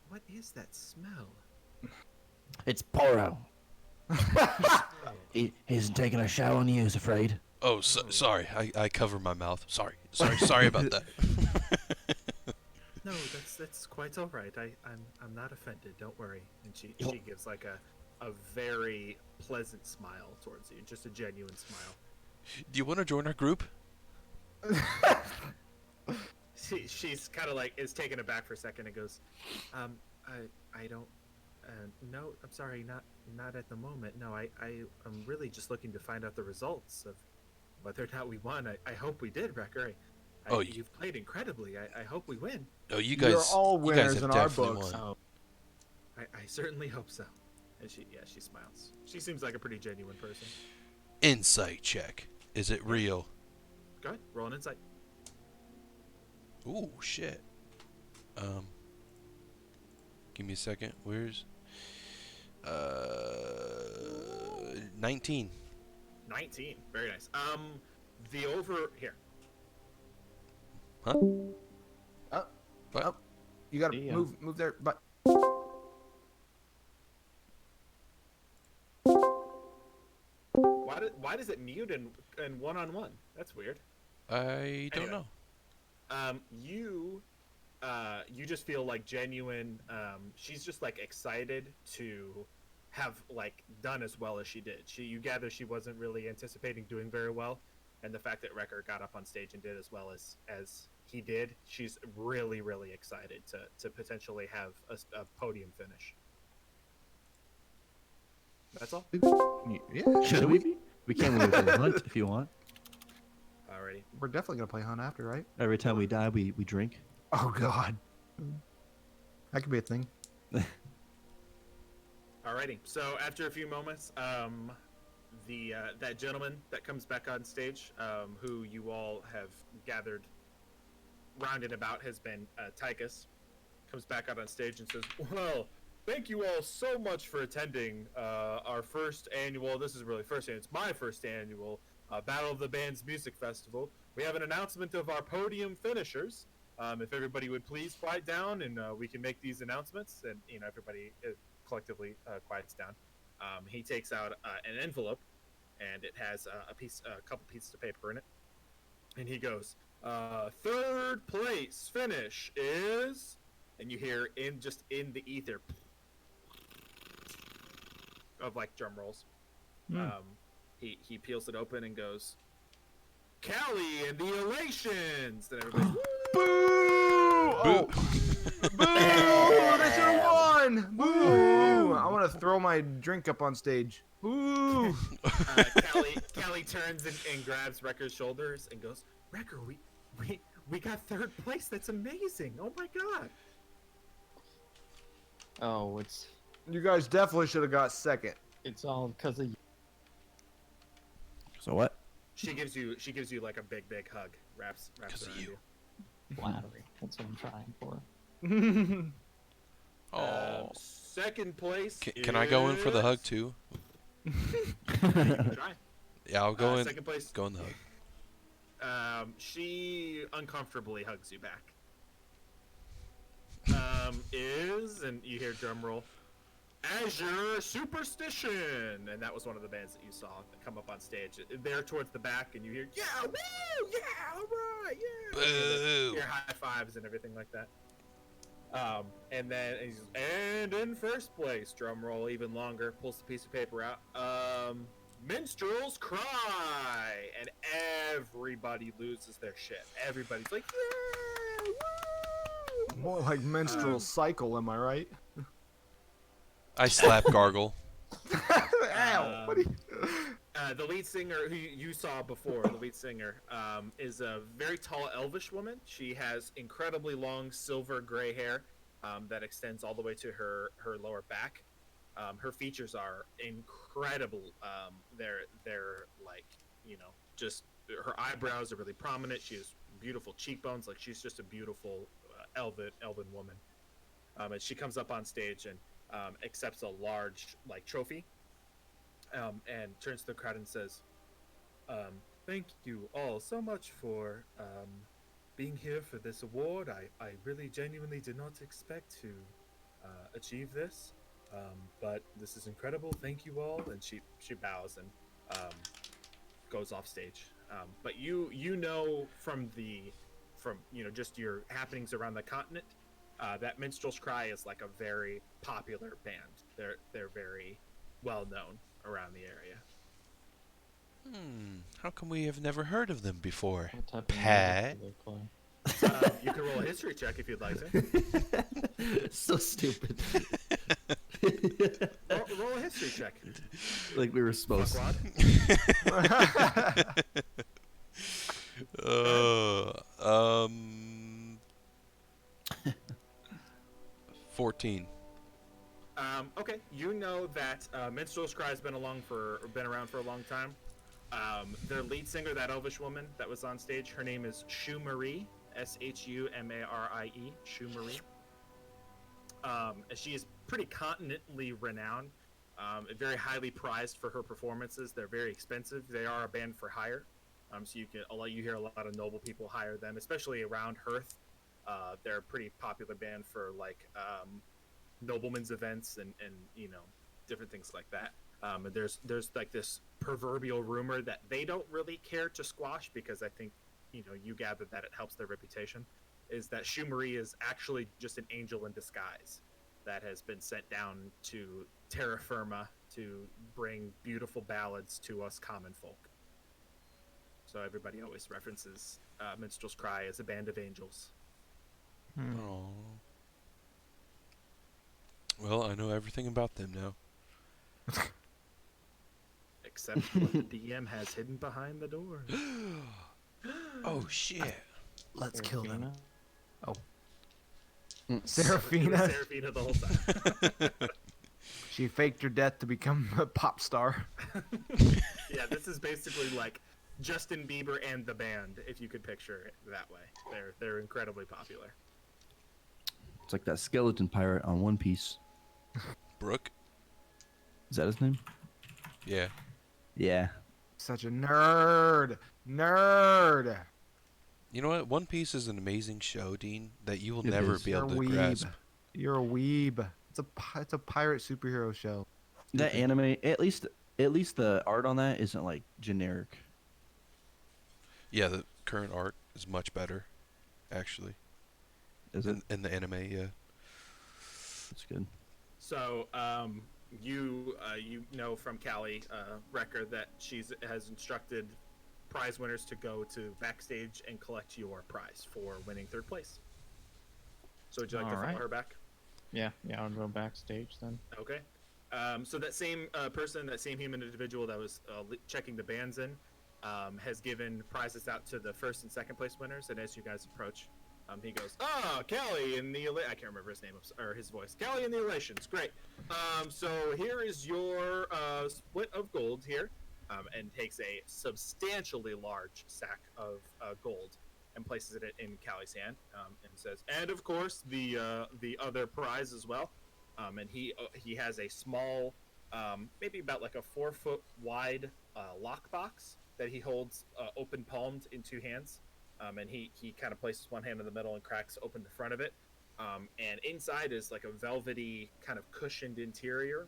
what is that smell? It's Poro. He isn't taking a shower on you, is afraid. Oh, sorry. I cover my mouth. Sorry about that. No, that's quite all right. I'm not offended. Don't worry. And she gives like a very pleasant smile towards you, just a genuine smile. Do you want to join our group? She's kind of like is taken aback for a second and goes, I don't. No, I'm sorry, not at the moment. No, I'm really just looking to find out the results of whether or not we won. I hope we did, Wrecker. You've played incredibly. I hope we win. Oh, you You're guys. all you guys winners have in our definitely books. won. Oh, I certainly hope so. And she smiles. She seems like a pretty genuine person. Insight check. Is it real? Go ahead, roll an insight. Ooh, shit. Give me a second. Where's 19. 19. Very nice. The over here. Huh? What? Oh, you gotta Yeah. move there, but Why does it mute and one-on-one? That's weird. I don't Anyway. know. You just feel like genuine. She's just like excited to have like done as well as she did. You gather she wasn't really anticipating doing very well, and the fact that Wrecker got up on stage and did as well as he did, she's really excited to potentially have a podium finish. That's all. yeah, Should we? We can leave it to hunt if you want. Alrighty. we're definitely gonna play hunt after, right? Every time we die, we drink. Oh God, that could be a thing. Alrighty. So after a few moments, that gentleman that comes back on stage, who you all have gathered rounded about, has been Tychus, comes back out on stage and says, "Well, thank you all so much for attending our first annual. This is really first annual. It's my first annual Battle of the Bands Music Festival. We have an announcement of our podium finishers. If everybody would please quiet down, and we can make these announcements." And everybody collectively quiets down. He takes out an envelope, and it has a couple pieces of paper in it. And he goes, "Third place finish is," and you hear in the ether, of like drum rolls. Hmm. He peels it open and goes, "Callie and the Elations!" And everybody's, Boo! Oh, boo! They should have won! Boo! I want to throw my drink up on stage. Boo! Callie turns and grabs Wrecker's shoulders and goes, "Wrecker, we got third place. That's amazing! Oh my god!" Oh, You guys definitely should have got second. it's all because of you. So what? She gives you like a big hug. Wraps 'Cause of around you. you. Flattery. That's what I'm trying for. Oh. Second place. Can I go in for the hug is- too? You can try. Yeah, I'll go in. Second place. Go in the hug. She uncomfortably hugs you back. And you hear drum roll, Azure Superstition, and that was one of the bands that you saw come up on stage. They're towards the back, and you hear, yeah, woo, yeah, all right, yeah. Boo! Your high fives and everything like that. And then and in first place, drum roll even longer, pulls the piece of paper out. Minstrel's Cry, and everybody loses their shit. Everybody's like, yeah, woo! More like menstrual cycle, am I right? I slap Gargle. Ow! What do you... The lead singer who you saw before, the lead singer, is a very tall elvish woman. She has incredibly long silver gray hair that extends all the way to her lower back. Her features are incredible. They're like, just her eyebrows are really prominent. She has beautiful cheekbones. Like, she's just a beautiful elven woman. And she comes up on stage and accepts a large trophy. And turns to the crowd and says, "Thank you all so much for being here for this award. I really genuinely did not expect to achieve this, but this is incredible. Thank you all." And she bows and goes off stage. But you know from just your happenings around the continent, that Minstrel's Cry is like a very popular band. They're very well known around the area. How come we have never heard of them before? What type of Pat? music do they play? You can roll a history check if you'd like to. So stupid. Roll a history check. Like we were supposed to. Fuckwad. 14. Okay, you know that Minstrel's Cry has been around for a long time. Their lead singer, that elvish woman that was on stage, her name is Shu Marie, Shumarie, Shu Marie. She is pretty continentally renowned, very highly prized for her performances. They're very expensive. They are a band for hire, so you hear a lot of noble people hire them, especially around Hearth. They're a pretty popular band for noblemen's events and different things like that. And there's like this proverbial rumor that they don't really care to squash, because I think you gather that it helps their reputation, is that Shu Marie is actually just an angel in disguise that has been sent down to terra firma to bring beautiful ballads to us common folk. So everybody always references Minstrel's Cry as a band of angels. Oh. Well, I know everything about them now. Except what the DM has hidden behind the door. Oh shit! Let's kill them. Serafina? Serafina. Serafina the whole time. She faked her death to become a pop star. Yeah, this is basically like Justin Bieber and the band, if you could picture it that way. They're incredibly popular. It's like that skeleton pirate on One Piece. Brooke? Is that his name? Yeah. Yeah. Such a nerd. Nerd. You know what? One Piece is an amazing show, Dean, that you will It never is. be You're able a to weeb. grasp. You're a weeb. It's a pirate superhero show. That anime, at least the art on that isn't like generic. Yeah, the current art is much better, actually. Is it? In the anime, yeah. That's good. So, you know from Callie Wrecker that has instructed prize winners to go to backstage and collect your prize for winning third place. So would you like to follow Alright. her back? Yeah, I'll go backstage then. Okay. So that same person, that same human individual that was checking the bands in, has given prizes out to the first and second place winners. And as you guys approach, he goes, Callie in the I can't remember his name or his voice. Callie in the Elations, great. So here is your split of gold here, and takes a substantially large sack of gold and places it in Callie's hand, and says, and of course the other prize as well. And he has a small, maybe about like a 4-foot wide lockbox that he holds open palmed in two hands. And he kind of places one hand in the middle and cracks open the front of it. And inside is like a velvety kind of cushioned interior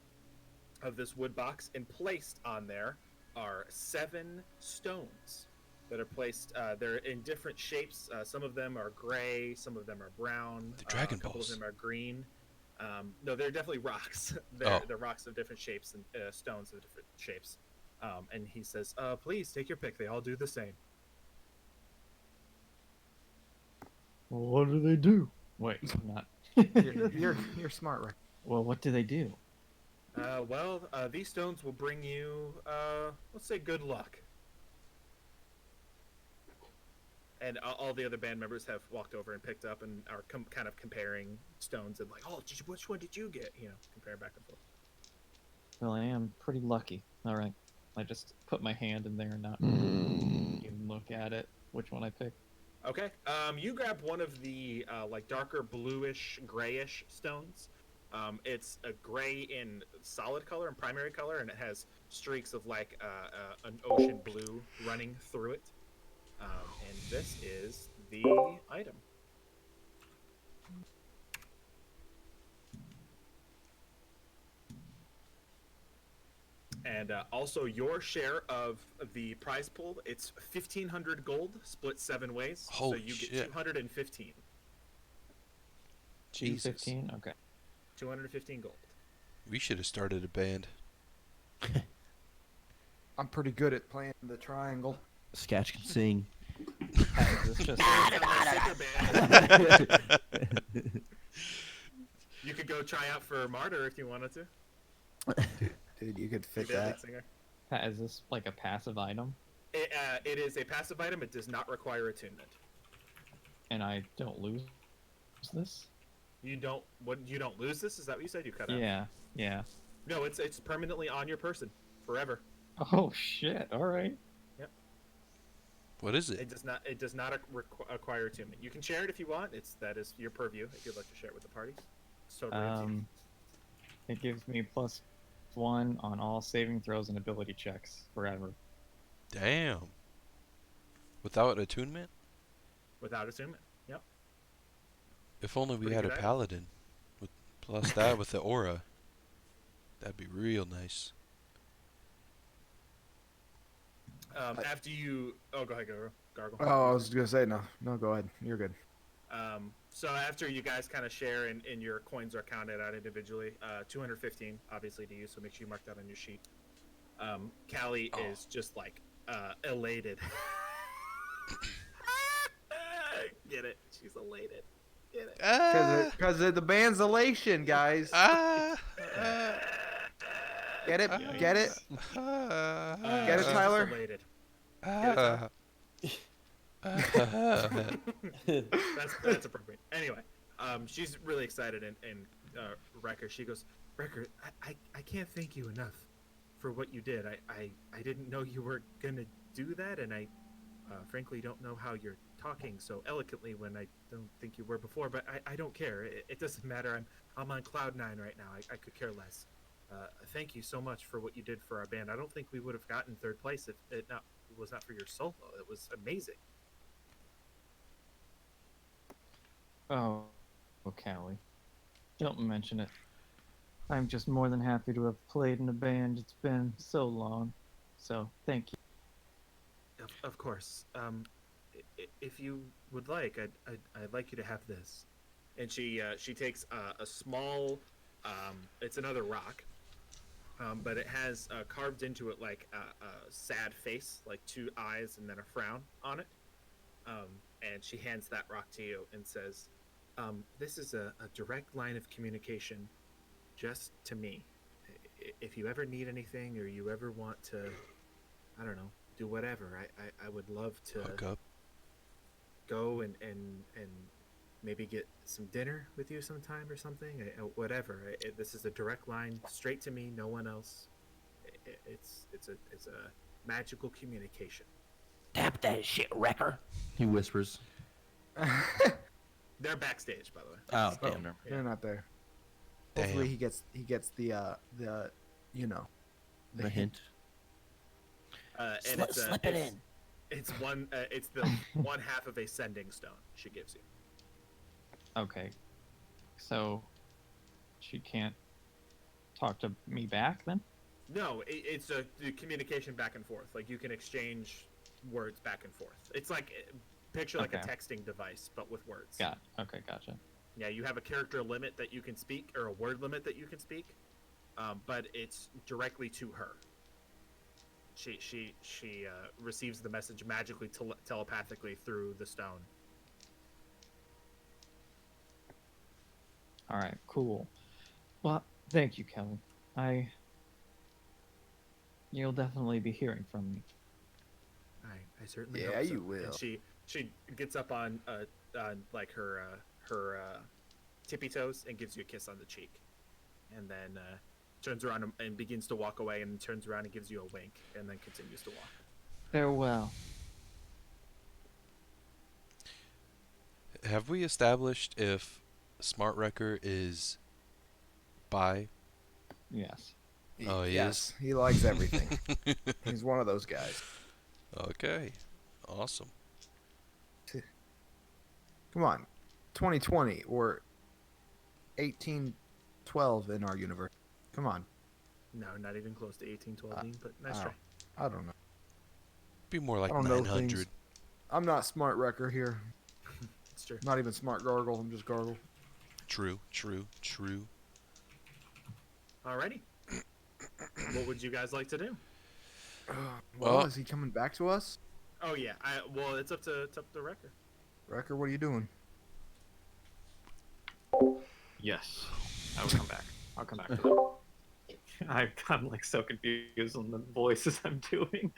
of this wood box. And placed on there are 7 stones that are placed. They're in different shapes. Some of them are gray, some of them are brown. The Dragon a couple Balls. of them are green. No, they're definitely rocks. They're rocks of different shapes and stones of different shapes. And he says, please take your pick. They all do the same. Well, what do they do? Wait, not. You're smart, right? Well, what do they do? These stones will bring you, let's say, good luck. And all the other band members have walked over and picked up and are kind of comparing stones and like, which one did you get? You know, comparing back and forth. Well, I am pretty lucky. All right, I just put my hand in there and not even look at it. Which one I pick? Okay. You grab one of the like darker bluish, grayish stones. It's a gray in solid color and primary color, and it has streaks of like an ocean blue running through it. And this is the item. And also your share of the prize pool, it's 1,500 gold, split 7 ways. Holy so you get shit. 215. Jesus. 15? Okay. 215 gold. We should have started a band. I'm pretty good at playing the triangle. Sketch can sing. Is this just You could go try out for Martyr if you wanted to. Dude, you could fit Be the lead that. singer. is this like a passive item? It is a passive item. It does not require attunement. And I don't lose this? You don't lose this? Is that what you said? You cut out. Yeah. No, it's permanently on your person forever. Oh shit! All right. What is it? It does not acquire attunement. You can share it if you want. That is your purview if you'd like to share it with the party. It's totally up to you. It gives me +1 on all saving throws and ability checks forever. Damn. Without attunement? Without attunement. Yep. If only we Pretty had a good item. paladin. Plus that with the aura. That'd be real nice. After you, go ahead, Gargle. Oh, I was gonna say no. No, go ahead. You're good. So after you guys kind of share and your coins are counted out individually, 215 obviously to you, so make sure you mark that on your sheet. Callie is just like elated. Get it? She's elated. Get it? Because of the band's elation, guys. Get it? Get it? Get it, She's Tyler? just elated. That's appropriate. Anyway, she's really excited and Wrecker, she goes, Wrecker, I can't thank you enough for what you did. I didn't know you were gonna do that, and I frankly don't know how you're talking so eloquently when I don't think you were before, but I don't care. It doesn't matter. I'm on cloud 9 right now. I could care less. Thank you so much for what you did for our band. I don't think we would have gotten third place if it was not for your solo. It was amazing. Oh, Callie. Don't mention it. I'm just more than happy to have played in a band. It's been so long. So, thank you. Of course. If you would like, I'd like you to have this. And she takes a small, it's another rock, but it has carved into it like a sad face, like 2 eyes and then a frown on it. And she hands that rock to you and says, "This is a direct line of communication, just to me. If you ever need anything or you ever want to, I don't know, do whatever, I would love to Hook up. go and maybe get some dinner with you sometime or something. Whatever. This is a direct line straight to me, no one else. It's a magical communication." Tap that shit, wrecker. He whispers. They're backstage, by the way. Oh, Oh, damn. Never. they're not there. Damn. Hopefully he gets the you know, The hint. And Slip it in. It's one. It's the one half of a sending stone she gives you. Okay. So she can't talk to me back then? No, it's the communication back and forth. Like you can exchange words back and forth. It's like picture like a Okay. texting device, but with words. Okay, gotcha. Yeah, you have a character limit that you can speak, or a word limit that you can speak, but it's directly to her. She receives the message magically telepathically through the stone. All right, cool. Well, thank you, Kelly. You'll definitely be hearing from me. I certainly Yeah, hope so. you will. And she gets up on like her tippy toes and gives you a kiss on the cheek, and then turns around and begins to walk away, and then turns around and gives you a wink, and then continues to walk. Farewell. Have we established if Smart Wrecker is bi? Yes. Oh, he yes, he likes everything. He's one of those guys. Okay. Awesome. Come on, 2020 or 1812 in our universe. Come on. No, not even close to 1812, but nice oh. try. I don't know. Be more like I don't know 900. things. I'm not smart wrecker here. It's true. Not even smart gargle. I'm just gargle. True, true, true. Alrighty. What would you guys like to do? Well, Well- is he coming back to us? Oh yeah, well it's up to Wrecker. Wrecker, what are you doing? Yes. I will come back. I'll come back to that. I'm like so confused on the voices I'm doing.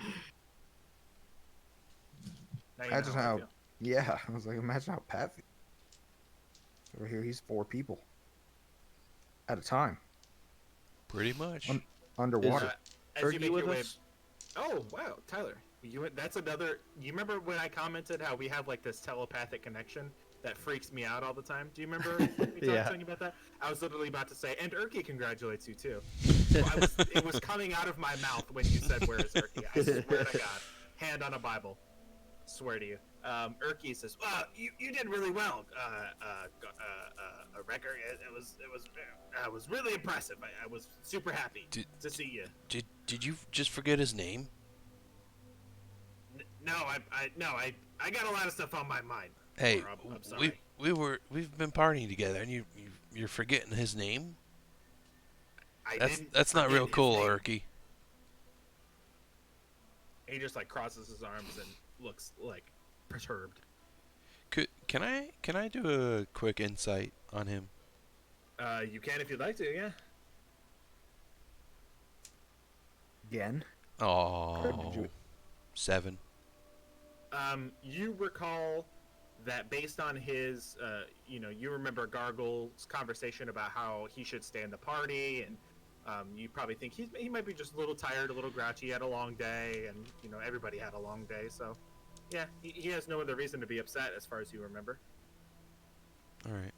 Now you Imagine know how. I feel. Yeah, I was like, imagine how Pat feels. Over here, he's 4 people at a time Pretty much. underwater. As Fergie you make with your way. us? Oh wow, Tyler, that's another. You remember when I commented how we have like this telepathic connection that freaks me out all the time? Do you remember me talking about that? I was literally about to say, and Erky congratulates you too. So it was coming out of my mouth when you said, "Where is Erky?" I swear to God, hand on a Bible, swear to you. Erky says, "Well, you did really well, Wrecker. It was really impressive. I was super happy to see you." Did you just forget his name? No, I got a lot of stuff on my mind. Hey, I'm sorry. we've been partying together, and you're forgetting his name. I That's didn't that's not forget real his cool, name. Erky. He just like crosses his arms and looks like perturbed. Can I do a quick insight on him? You can if you'd like to, yeah. Again? Oh, you- 7. You recall that based on his, you remember Gargle's conversation about how he should stay in the party, and you probably think he might be just a little tired, a little grouchy, he had a long day, and everybody had a long day, so yeah, he has no other reason to be upset as far as you remember. All right.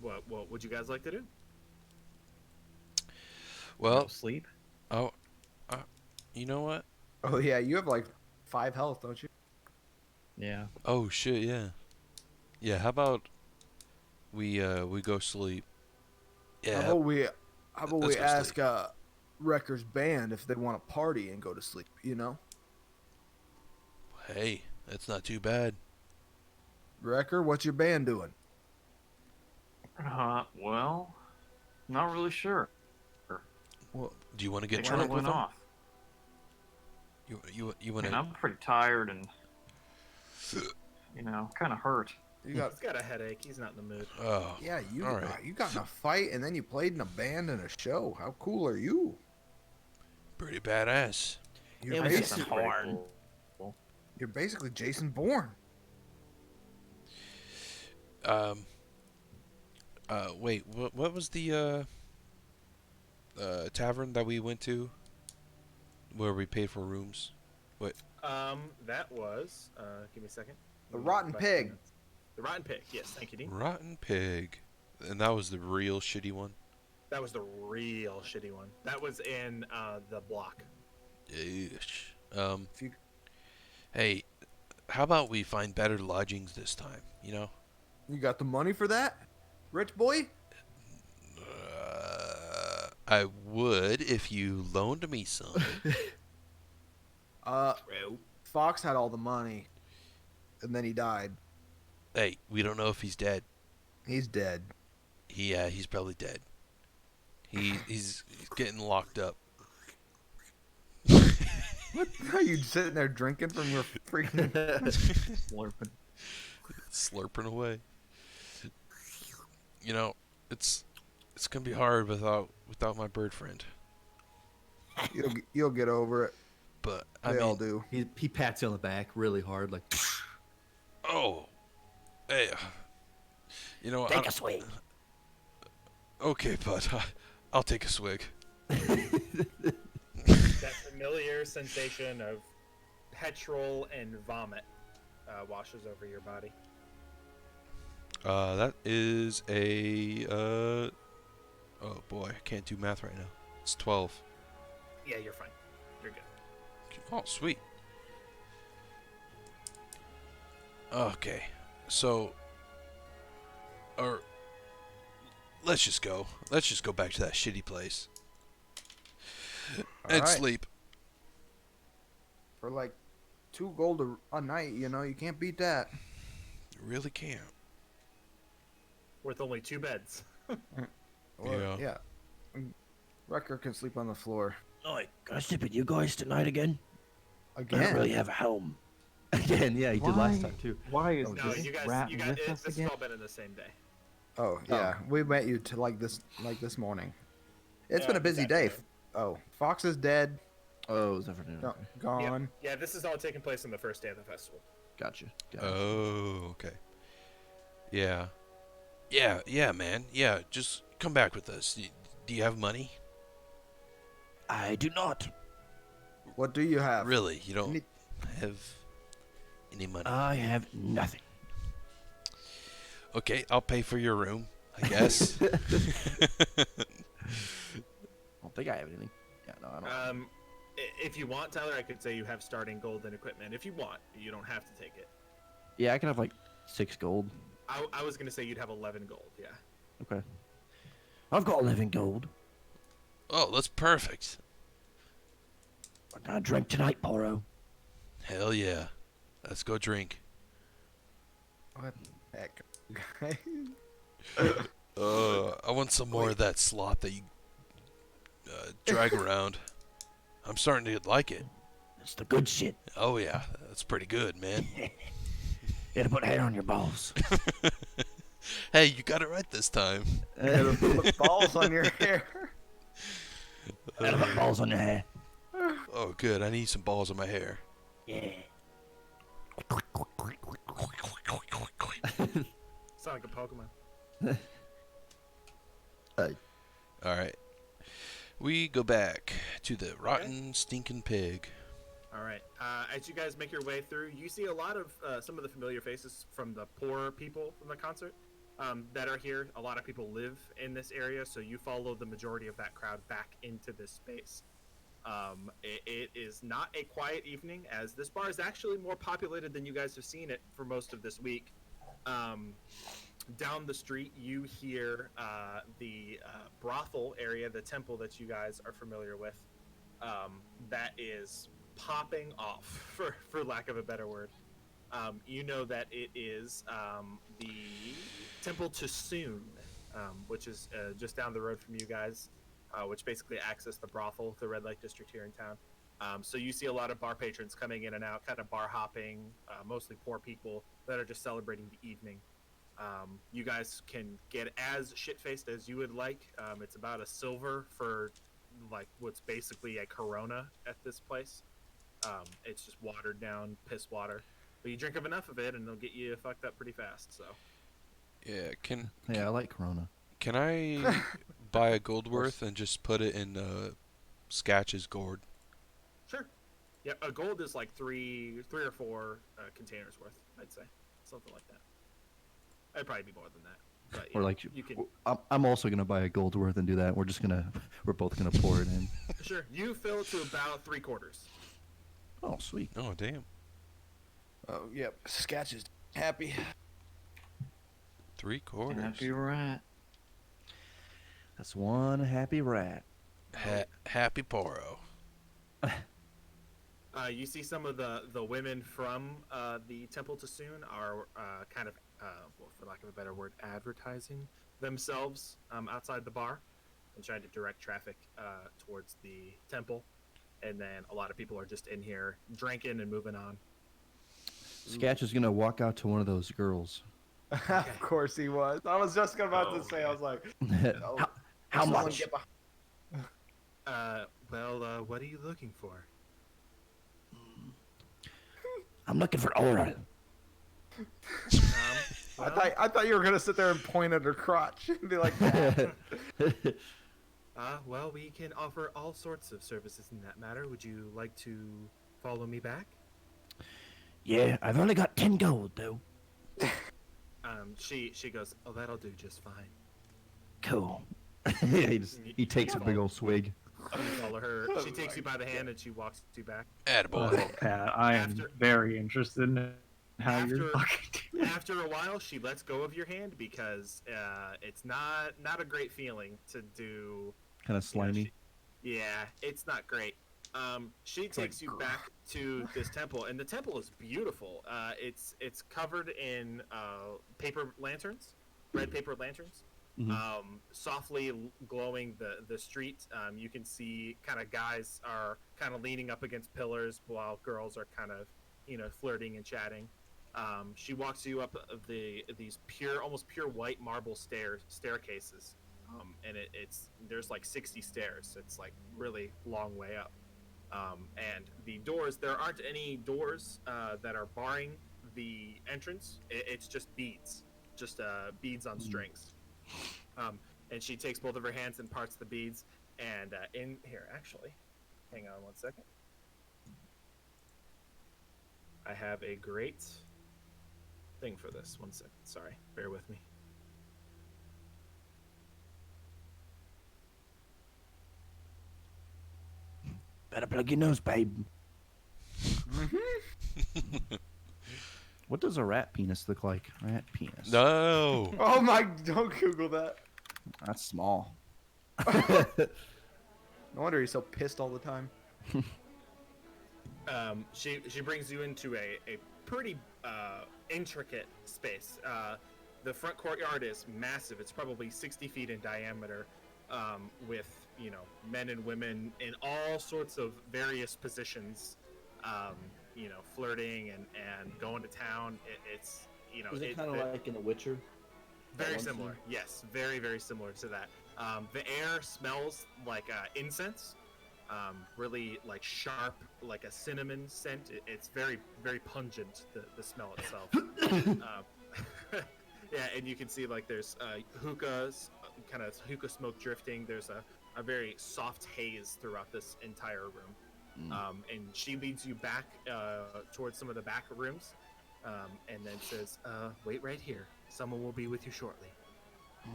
What would you guys like to do? Well, Sleep. oh, you know what? Oh, yeah, you have like 5 health, don't you? Yeah. Oh shit, yeah. Yeah, how about we go sleep? Yeah. How about we, Let's we go ask Wrecker's band if they want to party and go to sleep, Hey, that's not too bad. Wrecker, what's your band doing? Well, not really sure. Well, do you want to get They kind of drunk with went them? off. You I want mean, to? I'm pretty tired and, kind of hurt. You got He's got a headache. He's not in the mood. Oh, yeah. You all right. you got in a fight and then you played in a band and a show. How cool are you? Pretty badass. You're, It was just a basically, horn. you're basically Jason Bourne. Wait, what was the tavern that we went to where we paid for rooms? That was. Give me a second. The Rotten Pig. The Rotten Pig. Yes, thank you, Dean. Rotten Pig. And that was the real shitty one? That was the real shitty one. That was in the block. Ish. If you- Hey, how about we find better lodgings this time, you know? You got the money for that, rich boy? I would if you loaned me some. Fox had all the money, and then he died. Hey, we don't know if he's dead. He's dead. Yeah, he's probably dead. He's getting locked up. What are you sitting there drinking from your freaking? Slurping. Slurping away. You know, it's gonna be hard without my bird friend. You'll get over it. But They all do. He pats you on the back really hard, like. oh, hey, you know, Take a swig. okay, bud, I'll take a swig. That familiar sensation of petrol and vomit washes over your body. That is a oh boy, I can't do math right now. It's 12. Yeah, you're fine. You're good. Oh, sweet. Okay, so, or let's just go. Let's just go back to that shitty place and Alright. sleep. For like 2 gold a night, you can't beat that. You really can't. Worth only 2 beds. Or, yeah. Wrecker can sleep on the floor. Oi, can I sleep with you guys tonight again? I Again. don't really have a home. Again, yeah, he did last Why? time too. Why is No, this you guys, rat you guys, with us this again? has all been in the same day. Oh yeah, we met you to like this morning. It's been a this busy day. afternoon. Oh, Fox is dead. Oh, this afternoon. No, Okay. gone. Yeah, this is all taking place on the first day of the festival. Gotcha. Gotcha. Oh, okay. Yeah. Yeah, man. Yeah, just come back with us. Do you have money? I do not. What do you have? Really? You don't Any- have any money? I have nothing. Okay, I'll pay for your room, I guess. I don't think I have anything. Yeah, no, I don't. If you want, Tyler, I could say you have starting gold and equipment. If you want, you don't have to take it. Yeah, I can have like 6 gold. I was gonna say you'd have 11 gold. Yeah. Okay. I've got 11 gold. Oh, that's perfect. We're gonna drink tonight, Poro. Hell yeah. Let's go drink. What the heck? guys? I want some more of that slop that you drag around. I'm starting to like it. It's the good shit. Oh yeah, that's pretty good, man. It'll put hair on your balls. Hey, you got it right this time. It'll put balls on your hair. It'll put balls on your hair. Oh, good. I need some balls in my hair. Yeah. Sound like a Pokemon. All right. We go back to the rotten, stinking pig. All right. As you guys make your way through, you see a lot of some of the familiar faces from the poor people from the concert that are here. A lot of people live in this area, so you follow the majority of that crowd back into this space. It is not a quiet evening, as this bar is actually more populated than you guys have seen it for most of this week. Down the street, you hear the brothel area, the temple that you guys are familiar with, that is popping off, for lack of a better word. You know that it is the Temple to Soon, which is just down the road from you guys, which basically acts as the brothel, the red light district here in town. So you see a lot of bar patrons coming in and out, kind of bar hopping, mostly poor people that are just celebrating the evening. You guys can get as shit-faced as you would like. It's about a silver for like what's basically a Corona at this place. It's just watered down piss water, but you drink up enough of it and it'll get you fucked up pretty fast. So Yeah, Yeah, I like Corona. can I buy a gold worth and just put it in Scatch's gourd? sure, yeah, a gold is like three or four containers worth, I'd say, something like that. It'd probably be more than that, but Or yeah, like, you can. I'm also gonna buy a gold worth and do that. We're both gonna pour it in. Sure, you fill to about 3/4. Oh, sweet. Oh, damn. Oh, yep. Sketch is happy. 3/4. Happy rat. That's one happy rat. Happy Poro. You see some of the women from the Temple to Soon are kind of, well, for lack of a better word, advertising themselves outside the bar and trying to direct traffic towards the temple. And then a lot of people are just in here drinking and moving on. Sketch is gonna walk out to one of those girls. Of course he was. I was just about to say, I was like, oh, How someone much? get Well, what are you looking for? I'm looking for Aura. I thought you were gonna sit there and point at her crotch and be like, Well, we can offer all sorts of services in that matter. Would you like to follow me back? Yeah, I've only got 10 gold though. She goes, oh, that'll do just fine. Cool. Yeah, he takes a big old swig. You follow her. She takes you by the hand and she walks you back. Attaboy. Pat, I am After- very interested in how you're After- fucking After a while, she lets go of your hand because it's not a great feeling to do. Kind of you know, slimy. yeah, it's not great. She takes you back to this temple, and the temple is beautiful. It's covered in paper lanterns, red paper lanterns, softly glowing the street. You can see kind of guys are kind of leaning up against pillars while girls are kind of flirting and chatting. She walks you up these almost pure white marble staircases. And there's like 60 stairs. It's like really long way up. And the doors, there aren't any doors that are barring the entrance. It's just beads, beads on strings. And she takes both of her hands and parts the beads. And in here, actually, hang on one second. I have a great thing for this. One second. Sorry, bear with me. Better plug your nose, babe. What does a rat penis look like? Rat penis. No. oh my, don't Google that. That's small. No wonder he's so pissed all the time. She brings you into a pretty intricate space. The front courtyard is massive. It's probably 60 feet in diameter, with men and women in all sorts of various positions, flirting and going to town. It's Is it kind of like in The Witcher? very one similar. scene? Yes, very very similar to that. The air smells like incense. Really like sharp, like a cinnamon scent. It's very, very pungent, the smell itself. Yeah, and you can see like there's hookahs, kind of hookah smoke drifting. There's a very soft haze throughout this entire room. And she leads you back towards some of the back rooms, and then says, wait right here. Someone will be with you shortly.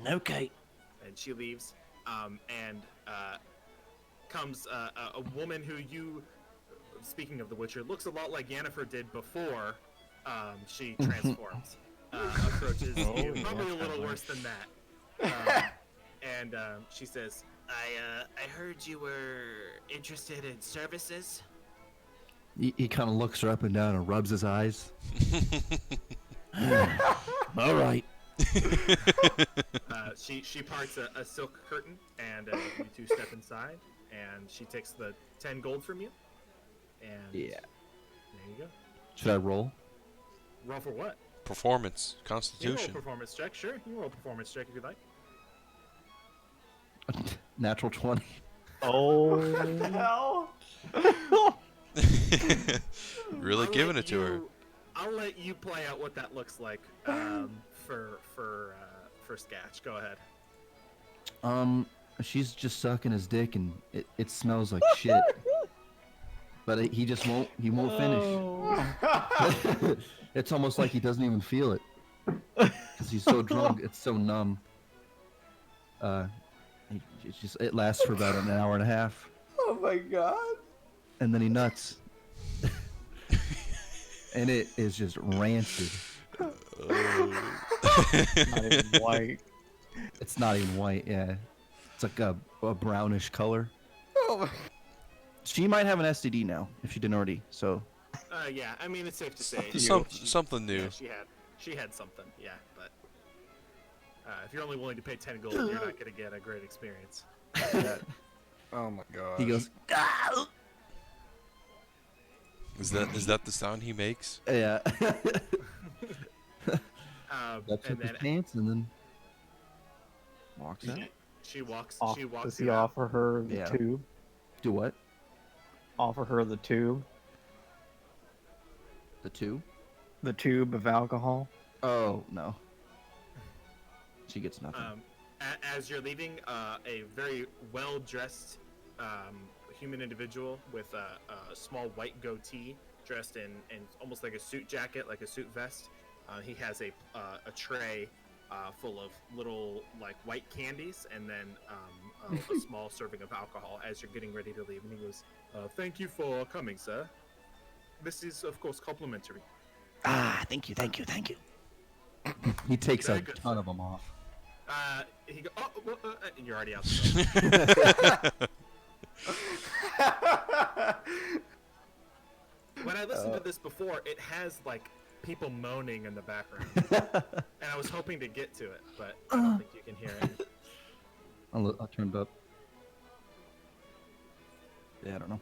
Okay. And she leaves, and comes a woman who speaking of The Witcher, looks a lot like Yennefer did before she transforms. Approaches you, probably a little worse than that. And she says, I heard you were interested in services. He kind of looks her up and down and rubs his eyes. All right. She parts a silk curtain, and you two step inside, and she takes the 10 gold from you. And Yeah. there you go. Should I roll? Roll for what? Performance, You roll a Constitution. performance check, sure. You roll a performance check if you'd like. Natural 20. Oh. Really I'll giving let it to her. I'll let you play out what that looks like for Sketch. Go ahead. She's just sucking his dick and it smells like shit. But he just won't. He won't finish. It's almost like he doesn't even feel it because he's so drunk. It's so numb. It lasts for about an hour and a half, Oh my god. and then he nuts, and it is just rancid. Not even white. It's not even white. Yeah, it's like a brownish color. Oh my. She might have an STD now if she didn't already. So Yeah, I mean it's safe to say. Something new. Yeah, she had something. Yeah, but if you're only willing to pay 10 gold, you're not gonna get a great experience. Oh my god. he goes, "Ah!" Is that the sound he makes? Yeah. That's And up his then pants and then walks out. she walks. Does he you out. offer her the Yeah. tube? Do what? Offer her the tube? The two? The tube of alcohol? Oh no. She gets nothing. As you're leaving, a very well-dressed human individual with a small white goatee, dressed in almost like a suit jacket, like a suit vest. He has a tray full of little like white candies, and then a small serving of alcohol. As you're getting ready to leave, and he goes, "Thank you for coming, sir. This is of course complimentary." Ah, thank you, thank you, thank you. He takes a very good, ton sir. of them off. He go, "Oh, well, and you're already out." The door. When I listened to this before, it has like people moaning in the background, and I was hoping to get to it, but I don't think you can hear it. I'll turn it up. Yeah, I don't know.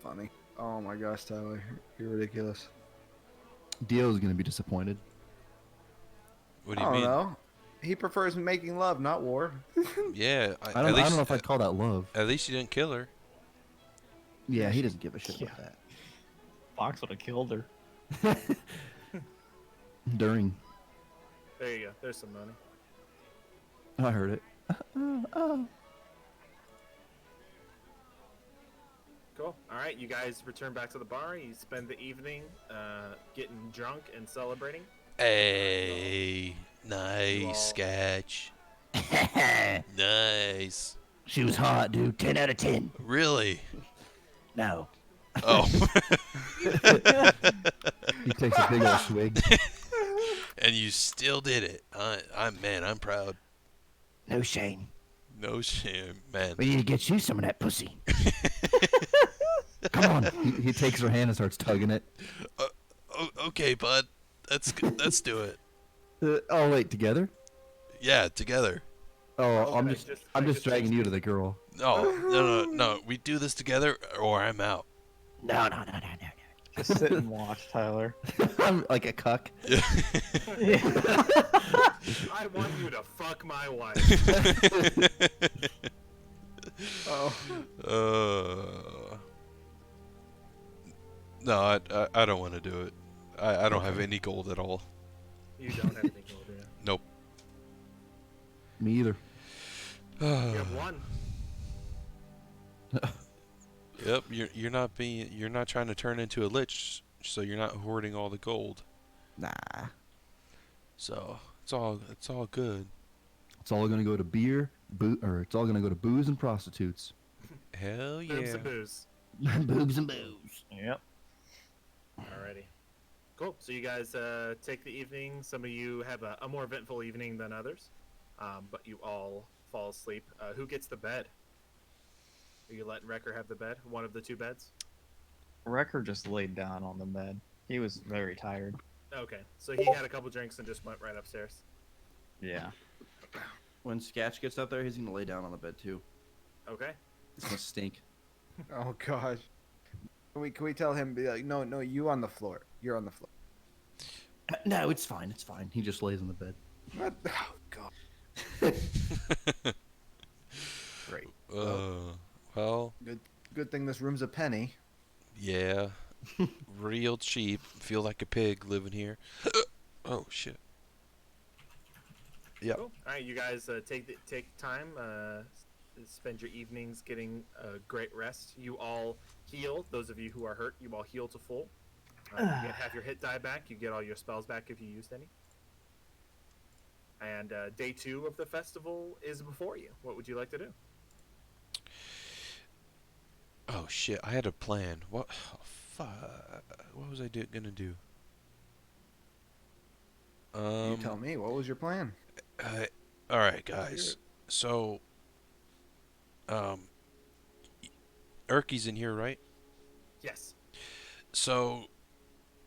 Funny. Oh my gosh, Tyler, you're ridiculous. Dio's gonna be disappointed. What do I you don't mean? know. He prefers making love, not war. Yeah, I don't know if I'd call that love. At least you didn't kill her. Yeah, he doesn't give a shit Yeah. about that. Fox would have killed her. During, There you go. There's some money. I heard it. Cool. All right, you guys return back to the bar. You spend the evening getting drunk and celebrating. Hey, You nice all- sketch. Nice. She was hot, dude. 10 out of 10. Really? No. Oh. He takes a big old swig. And you still did it. I'm proud. No shame. No shame, man. We need to get you some of that pussy. Come on. He takes her hand and starts tugging it. Okay, bud. Let's do it. Oh wait, together? Yeah, together. Oh, I'm I just I dragging changed you it. to the girl. No. We do this together, or I'm out. No. Just sit and watch, Tyler. I'm like a cuck. I want you to fuck my wife. No, I don't want to do it. I don't have any gold at all. You don't have any gold, yeah. Nope. Me either. You have one. Yep, you're not trying to turn into a lich, so you're not hoarding all the gold. Nah. So it's all good. It's all gonna go to beer, it's all gonna go to booze and prostitutes. Hell Boobs yeah. and booze. Boobs and booze. Yep. Alrighty. Cool. So you guys take the evening. Some of you have a more eventful evening than others, but you all fall asleep. Who gets the bed? Are you letting Wrecker have the bed? One of the two beds? Wrecker just laid down on the bed. He was very tired. Okay, so he had a couple drinks and just went right upstairs. Yeah. When Sketch gets up there, he's gonna lay down on the bed too. Okay. It's gonna stink. Oh gosh. Can we tell him, be like, no, you on the floor. You're on the floor. No, it's fine. It's fine. He just lays on the bed. What? Oh god. Great. Well, Good thing this room's a penny. yeah. Real cheap. Feel like a pig living here. Oh shit. Yep. Cool. All right, you guys take time. Spend your evenings getting great rest. You all heal. Those of you who are hurt, you all heal to full. You get half your hit die back. You get all your spells back if you used any. And day 2 of the festival is before you. What would you like to do? Oh shit. I had a plan. What? Oh, fuck. What was I gonna do? You tell me. What was your plan? All right, guys. So, Erky's in here, right? Yes. So,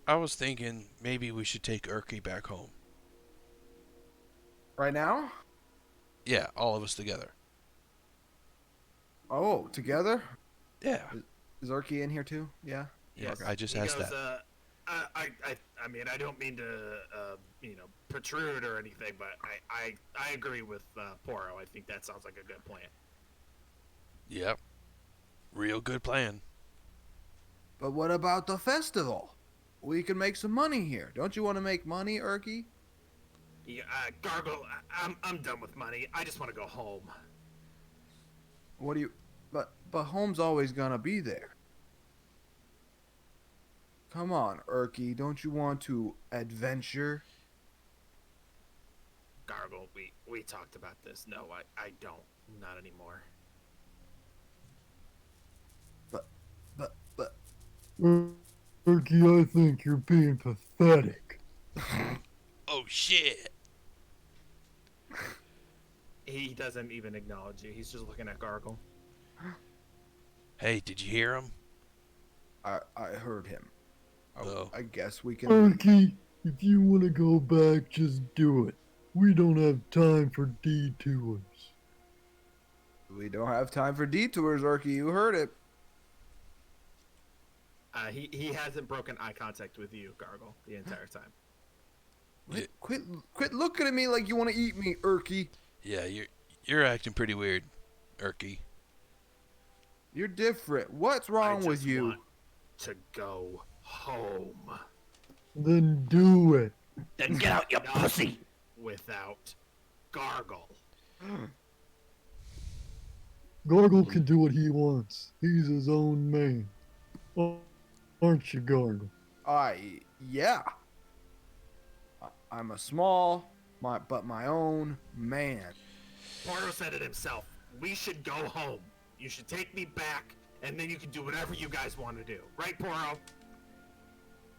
I was thinking maybe we should take Erky back home. Right now? Yeah, all of us together. Oh, together? Yeah. Is Orky in here too? Yeah. Yes. I just He asked goes, that. I mean, I don't mean to, protrude or anything, but I agree with Poro. I think that sounds like a good plan. Yep. Real good plan. But what about the festival? We can make some money here. Don't you want to make money, Erky? Yeah, Gargle, I'm done with money. I just want to go home. What do you? But home's always gonna be there. Come on, Erky. Don't you want to adventure? Gargle, we talked about this. No, I don't. Not anymore. But. Erky, I think you're being pathetic. Oh shit. He doesn't even acknowledge you. He's just looking at Gargle. Hey, did you hear him? I heard him. Oh. I guess we can. Erky, if you want to go back, just do it. We don't have time for detours. We don't have time for detours, Erky. You heard it. He hasn't broken eye contact with you, Gargle, the entire time. Quit looking at me like you want to eat me, Erky. Yeah, you're acting pretty weird, Erky. You're different. What's wrong with you? Want to go home. Then do it. Then get out, you Not pussy. Without Gargle. Gargle can do what he wants. He's his own man. Aren't you, Gargle? Yeah. I'm a small, but my own man. Poro said it himself. We should go home. You should take me back, and then you can do whatever you guys want to do. Right, Poro?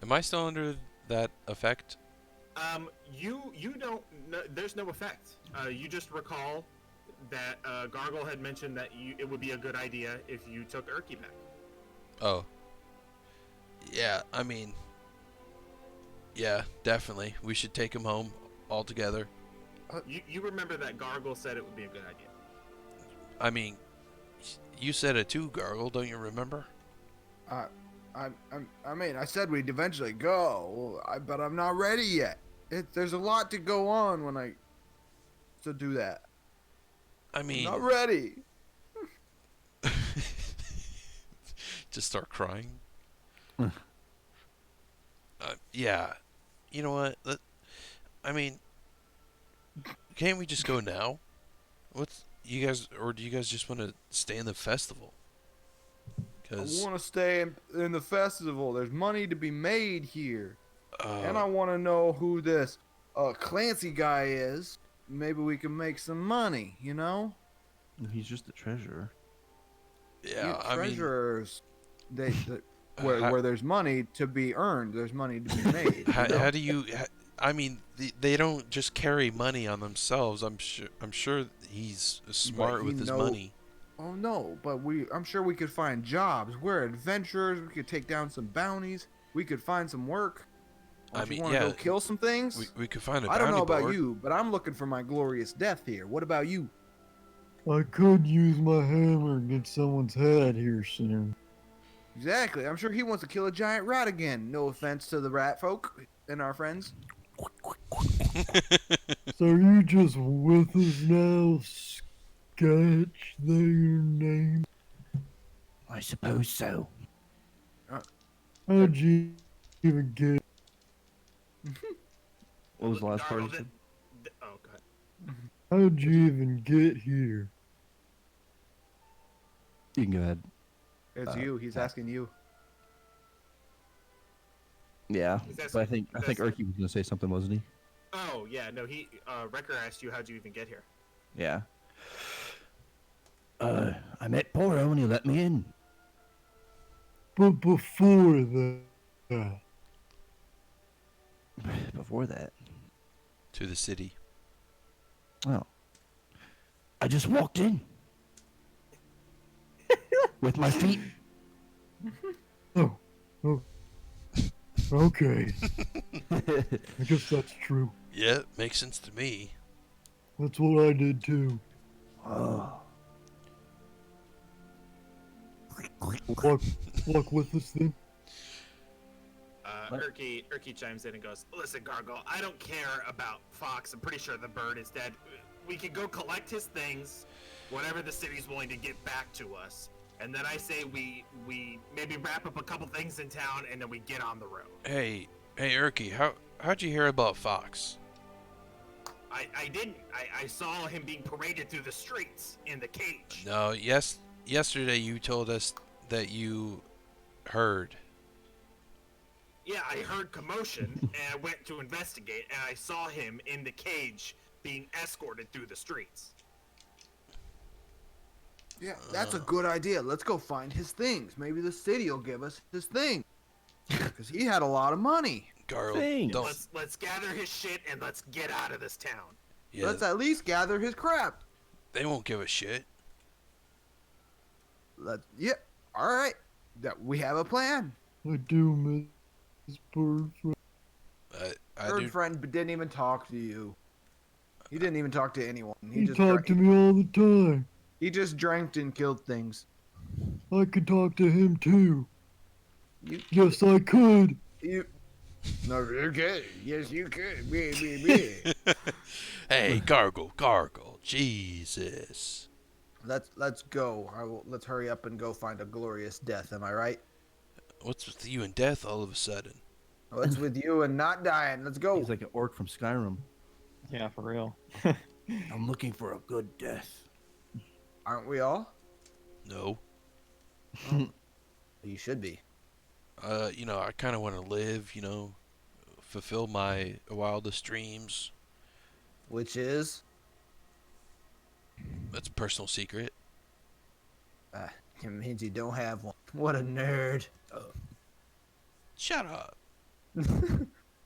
Am I still under that effect? You don't. No, there's no effect. You just recall that Gargle had mentioned that it would be a good idea if you took Erky back. Oh. Yeah, I mean, yeah, definitely. We should take him home all together. You remember that Gargle said it would be a good idea. I mean, you said it too, Gargle. Don't you remember? I mean, I said we'd eventually go, but I'm not ready yet. There's a lot to go on to do that. I mean, I'm not ready. just start crying. Yeah, you know what? I mean, can't we just go now? What's you guys, or do you guys just want to stay in the festival? I want to stay in the festival. There's money to be made here. And I want to know who this Clancy guy is. Maybe we can make some money, you know? He's just the treasurer. Yeah, I mean, treasurers, where there's money to be earned, there's money to be made. how do you? I mean, they don't just carry money on themselves. I'm sure he's smart with his money. Oh no, but I'm sure we could find jobs. We're adventurers. We could take down some bounties. We could find some work. I mean, you want to yeah, go kill some things? we could find a I don't know bounty about board. you, but I'm looking for my glorious death here. What about you? I could use my hammer and get someone's head here soon. Exactly. I'm sure he wants to kill a giant rat again. No offense to the rat folk and our friends. So are you just with us now, Sketch? That your name? I suppose so. How'd you even get? What was the last part you Gargle, said? Oh, go ahead. How'd you even get here? You can go ahead. It's you. He's asking you. Yeah, That's- but I think that's- Erky was gonna say something, wasn't he? Oh yeah, no. Wrecker asked you how'd you even get here. Yeah. I met Poro and he let me in. But before that, Before that. To the city. Oh. I just walked in. With my feet. okay. I guess that's true. Yeah, makes sense to me. That's what I did too. Oh. Walk with us then. Erky chimes in and goes, "Listen, Gargle, I don't care about Fox. I'm pretty sure the bird is dead. We can go collect his things, whatever the city's willing to get back to us, and then I say we maybe wrap up a couple things in town, and then we get on the road." Hey, Erky, how'd you hear about Fox? I didn't. I saw him being paraded through the streets in the cage. No, yesterday you told us that you heard. Yeah, I heard commotion and I went to investigate, and I saw him in the cage being escorted through the streets. Yeah, that's a good idea. Let's go find his things. Maybe the city will give us his thing. Because he had a lot of money. Garl, Thanks. don't. Let's gather his shit and let's get out of this town. Yeah, Let's at least gather his crap. they won't give a shit. Yeah, all right. That we have a plan. I do miss Bird. I Bird do. friend didn't even talk to you. He didn't even talk to anyone. He talked to me all the time. He just drank and killed things. I could talk to him too. You, Yes, I could. you. No, you could. Yes, you could. Me. Hey, gargle, Jesus. Let's go. Let's hurry up and go find a glorious death. Am I right? What's with you and death all of a sudden? What's with you and not dying? Let's go. He's like an orc from Skyrim. Yeah, for real. I'm looking for a good death. Aren't we all? No. You should be. I kind of want to live, fulfill my wildest dreams. Which is? That's a personal secret. It means you don't have one. What a nerd. Shut up.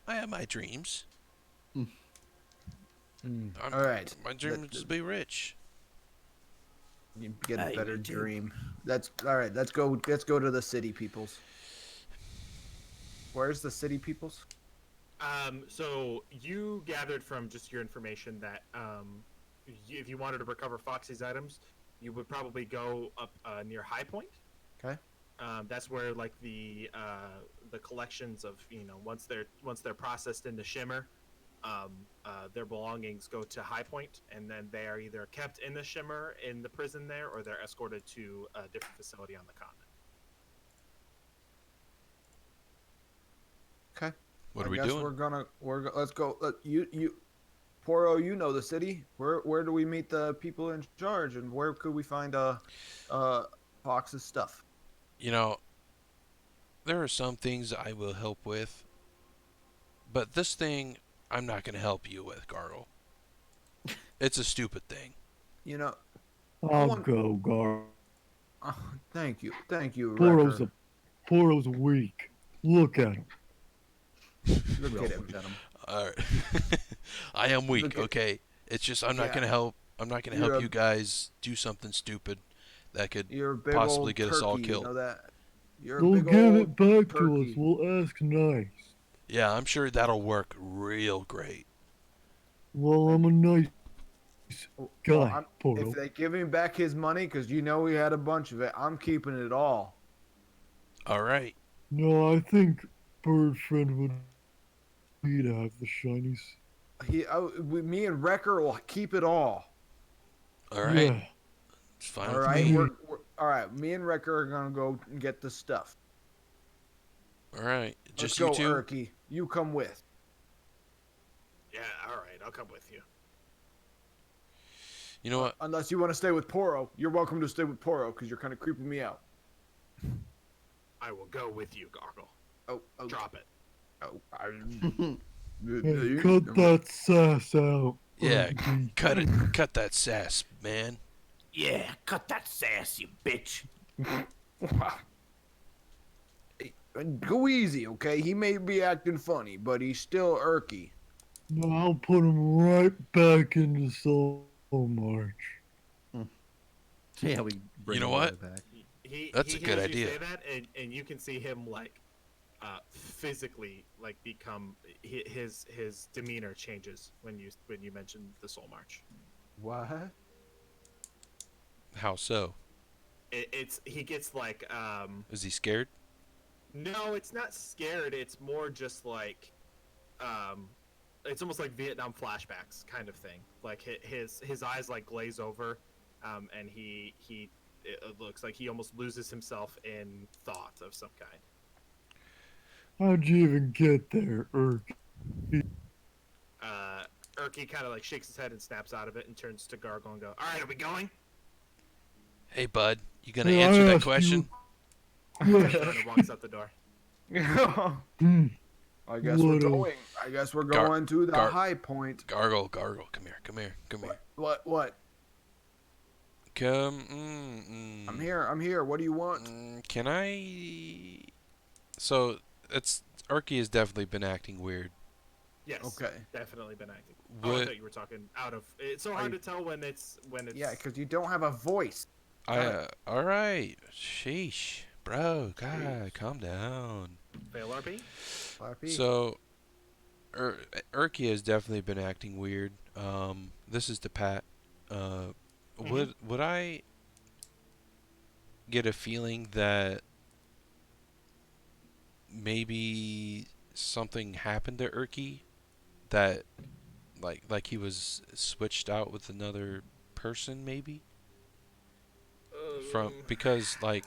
I have my dreams. All right. My dream is to be rich. You get a Hey, better me too. dream. That's all right. Let's go to the city peoples. Where's the city peoples? So you gathered from just your information that if you wanted to recover Foxy's items, you would probably go up near High Point. Okay. That's where like the collections of once they're processed into Shimmer, their belongings go to High Point, and then they are either kept in the Shimmer in the prison there, or they're escorted to a different facility on the continent. Okay. What I are we guess doing? Let's go. You, Poro, you know the city. Where do we meet the people in charge, and where could we find Fox's stuff? There are some things I will help with, but this thing I'm not going to help you with, Garl. It's a stupid thing. I'll want- go, Gar. Thank you, Poro's Wrecker. weak. Look at him. Look at him. All right. I am weak, Look at- okay? It's just I'm not Yeah. going to help. I'm not going to You're help a- you guys do something stupid that could You're a big possibly old get turkey, us all You killed. know that? You're a They'll big give old it back to turkey. us. We'll ask nice. Yeah, I'm sure that'll work real great. Well, I'm a nice Well, guy, if Poro. they give him back his money, because you know he had a bunch of it, I'm keeping it all. All right. No, I think Bird Friend would be to have the shinies. Me and Wrecker will keep it all. All right. Yeah. It's fine All with right, me. all right. Me and Wrecker are gonna go and get the stuff. All right. Let's Just go, you two? Erky. You come with. Yeah, all right, I'll come with you. You know what? Unless you want to stay with Poro, you're welcome to stay with Poro because you're kind of creeping me out. I will go with you, Gargle. Oh, Drop it. oh. Hey, cut that sass out. Yeah, Erky. cut it. Cut that sass, man. Yeah, cut that sass, you bitch. Go easy, okay? He may be acting funny, but he's still Erky. No, I'll put him right back into Soul March. Yeah, we bring You know the what? boy back. That's a good hears you idea. say that, and you can see him like physically like become his demeanor changes when you mention the Soul March. What? How so? He gets like Is he scared? no, it's not scared. It's more just like it's almost like Vietnam flashbacks kind of thing. Like his eyes like glaze over, and it looks like he almost loses himself in thought of some kind. How'd you even get there, Erky? Erky kind of like shakes his head and snaps out of it and turns to Gargle and go, "All right, are we going?" Hey, bud, you gonna Yeah, I answer that asked question? And walks out the door. Hmm. I guess we're What else? going. I guess we're Gar- going to the gar- high point. Gargle, Gargle, come here, come here, come here. What? Come. I'm here. What do you want? Can I? So Erky has definitely been acting weird. Yes. Okay. Definitely been acting. Oh, I What? thought you were talking out of. It's so hard to tell when it's. Yeah, because you don't have a voice. All right. Sheesh, bro. God, calm down. Fail RP. Flappy. So, Erky has definitely been acting weird. This is to Pat. Would I get a feeling that maybe something happened to Erky, that like he was switched out with another person, maybe? Because like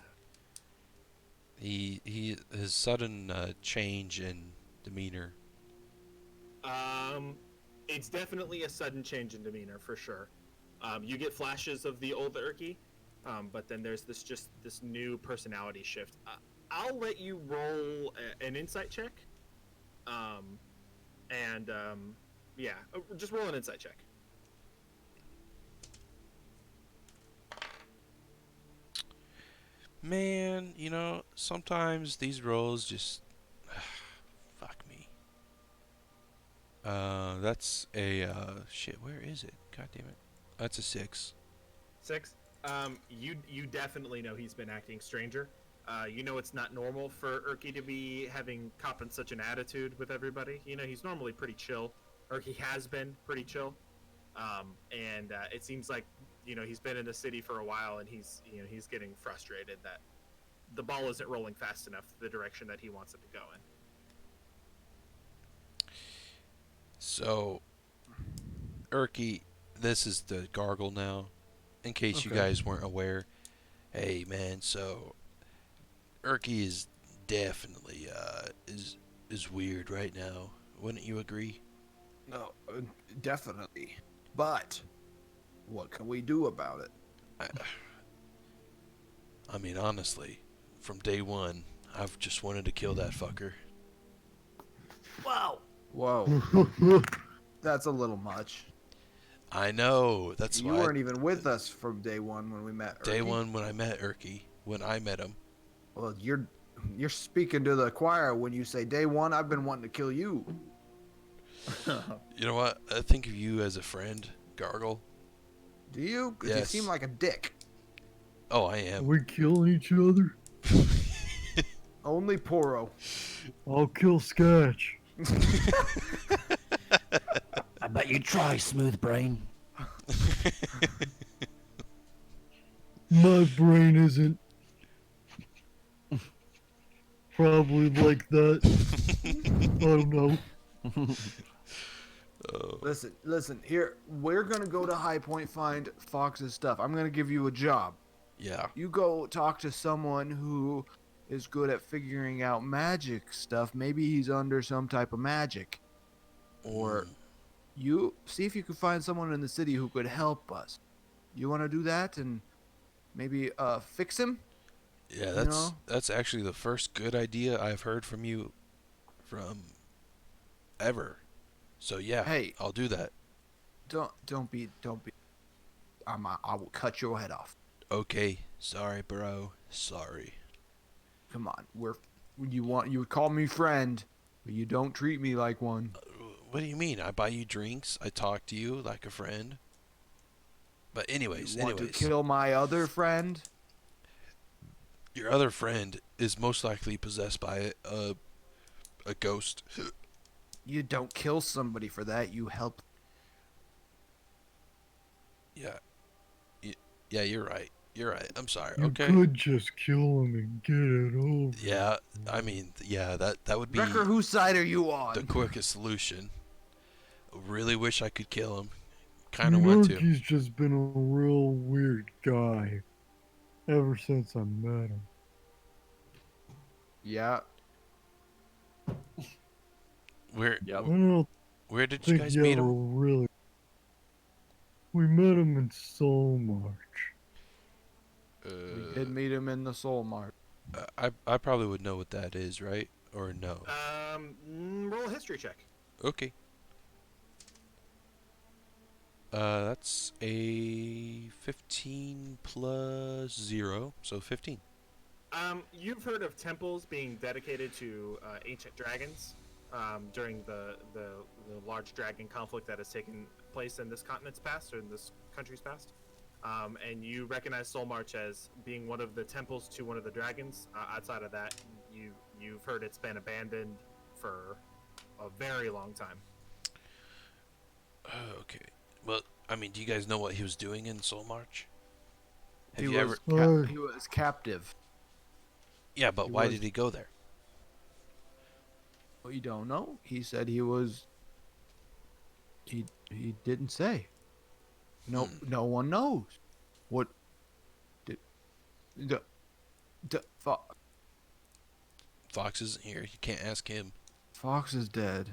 his sudden change in demeanor. It's definitely a sudden change in demeanor for sure. You get flashes of the old Erky, but then there's this new personality shift. I'll let you roll an insight check. Yeah, just roll an insight check. Man, you know, sometimes these rolls just fuck me. That's a shit. Where is it? God damn it. That's a 6. 6. You definitely know he's been acting stranger. You know it's not normal for Erky to be copping such an attitude with everybody. You know he's normally pretty chill. Erky has been pretty chill, and it seems like he's been in the city for a while, and he's getting frustrated that the ball isn't rolling fast enough the direction that he wants it to go in. So, Erky, this is the Gargle now. In case you Okay. guys weren't aware. Hey man, so Erky is definitely is weird right now. Wouldn't you agree? No, definitely. But what can we do about it? I mean, honestly, from day one, I've just wanted to kill that fucker. Wow. Whoa, that's a little much. I know. That's You why. weren't even with us from day one when we met. Day Erky. one when I met Erky, when I met him. Well, you're speaking to the choir when you say day one. I've been wanting to kill you. You know what? I think of you as a friend, Gargle. Do you? Because you Yes. seem like a dick. Oh, I Are am. we killing each other? Only Poro. I'll kill Sketch. I bet you try, Smooth Brain. My brain isn't probably like that. I don't know. Listen. Here, we're gonna go to High Point, find Fox's stuff. I'm gonna give you a job. Yeah. You go talk to someone who is good at figuring out magic stuff. Maybe he's under some type of magic. Or you see if you can find someone in the city who could help us. You want to do that and maybe fix him? Yeah, You know? that's actually the first good idea I've heard from you from ever. So yeah, Hey. I'll do that. Don't be. I will cut your head off. Okay, sorry, bro. Sorry. Come on, you would call me friend, but you don't treat me like one. What do you mean? I buy you drinks. I talk to you like a friend. But anyways, You want to kill my other friend? your other friend is most likely possessed by a ghost. You don't kill somebody for that. You help. Yeah. Yeah, you're right. You're right. I'm sorry. You Okay. could just kill him and get it over. Yeah, I mean, yeah, that would be Wrecker, whose side are you on? the quickest solution. Really wish I could kill him. Kind of want to. He's just been a real weird guy ever since I met him. Yeah. Where I don't where did you think guys you meet ever him? really. We met him in Soul March. We did meet him in the Soul Mart. I probably would know what that is, right? Or no? Roll a history check. Okay. That's a 15 plus 0, so 15. You've heard of temples being dedicated to ancient dragons during the large dragon conflict that has taken place in this continent's past, or in this country's past. And you recognize Soul March as being one of the temples to one of the dragons. Outside of that, you've heard it's been abandoned for a very long time. Okay. Well, I mean, do you guys know what he was doing in Soul March? He Have you was ever? he was captive. Yeah, but he why was- did he go there? We don't know. He said he was. He didn't say. No, no one knows. What? Did the Fox isn't here. You can't ask him. Fox is dead.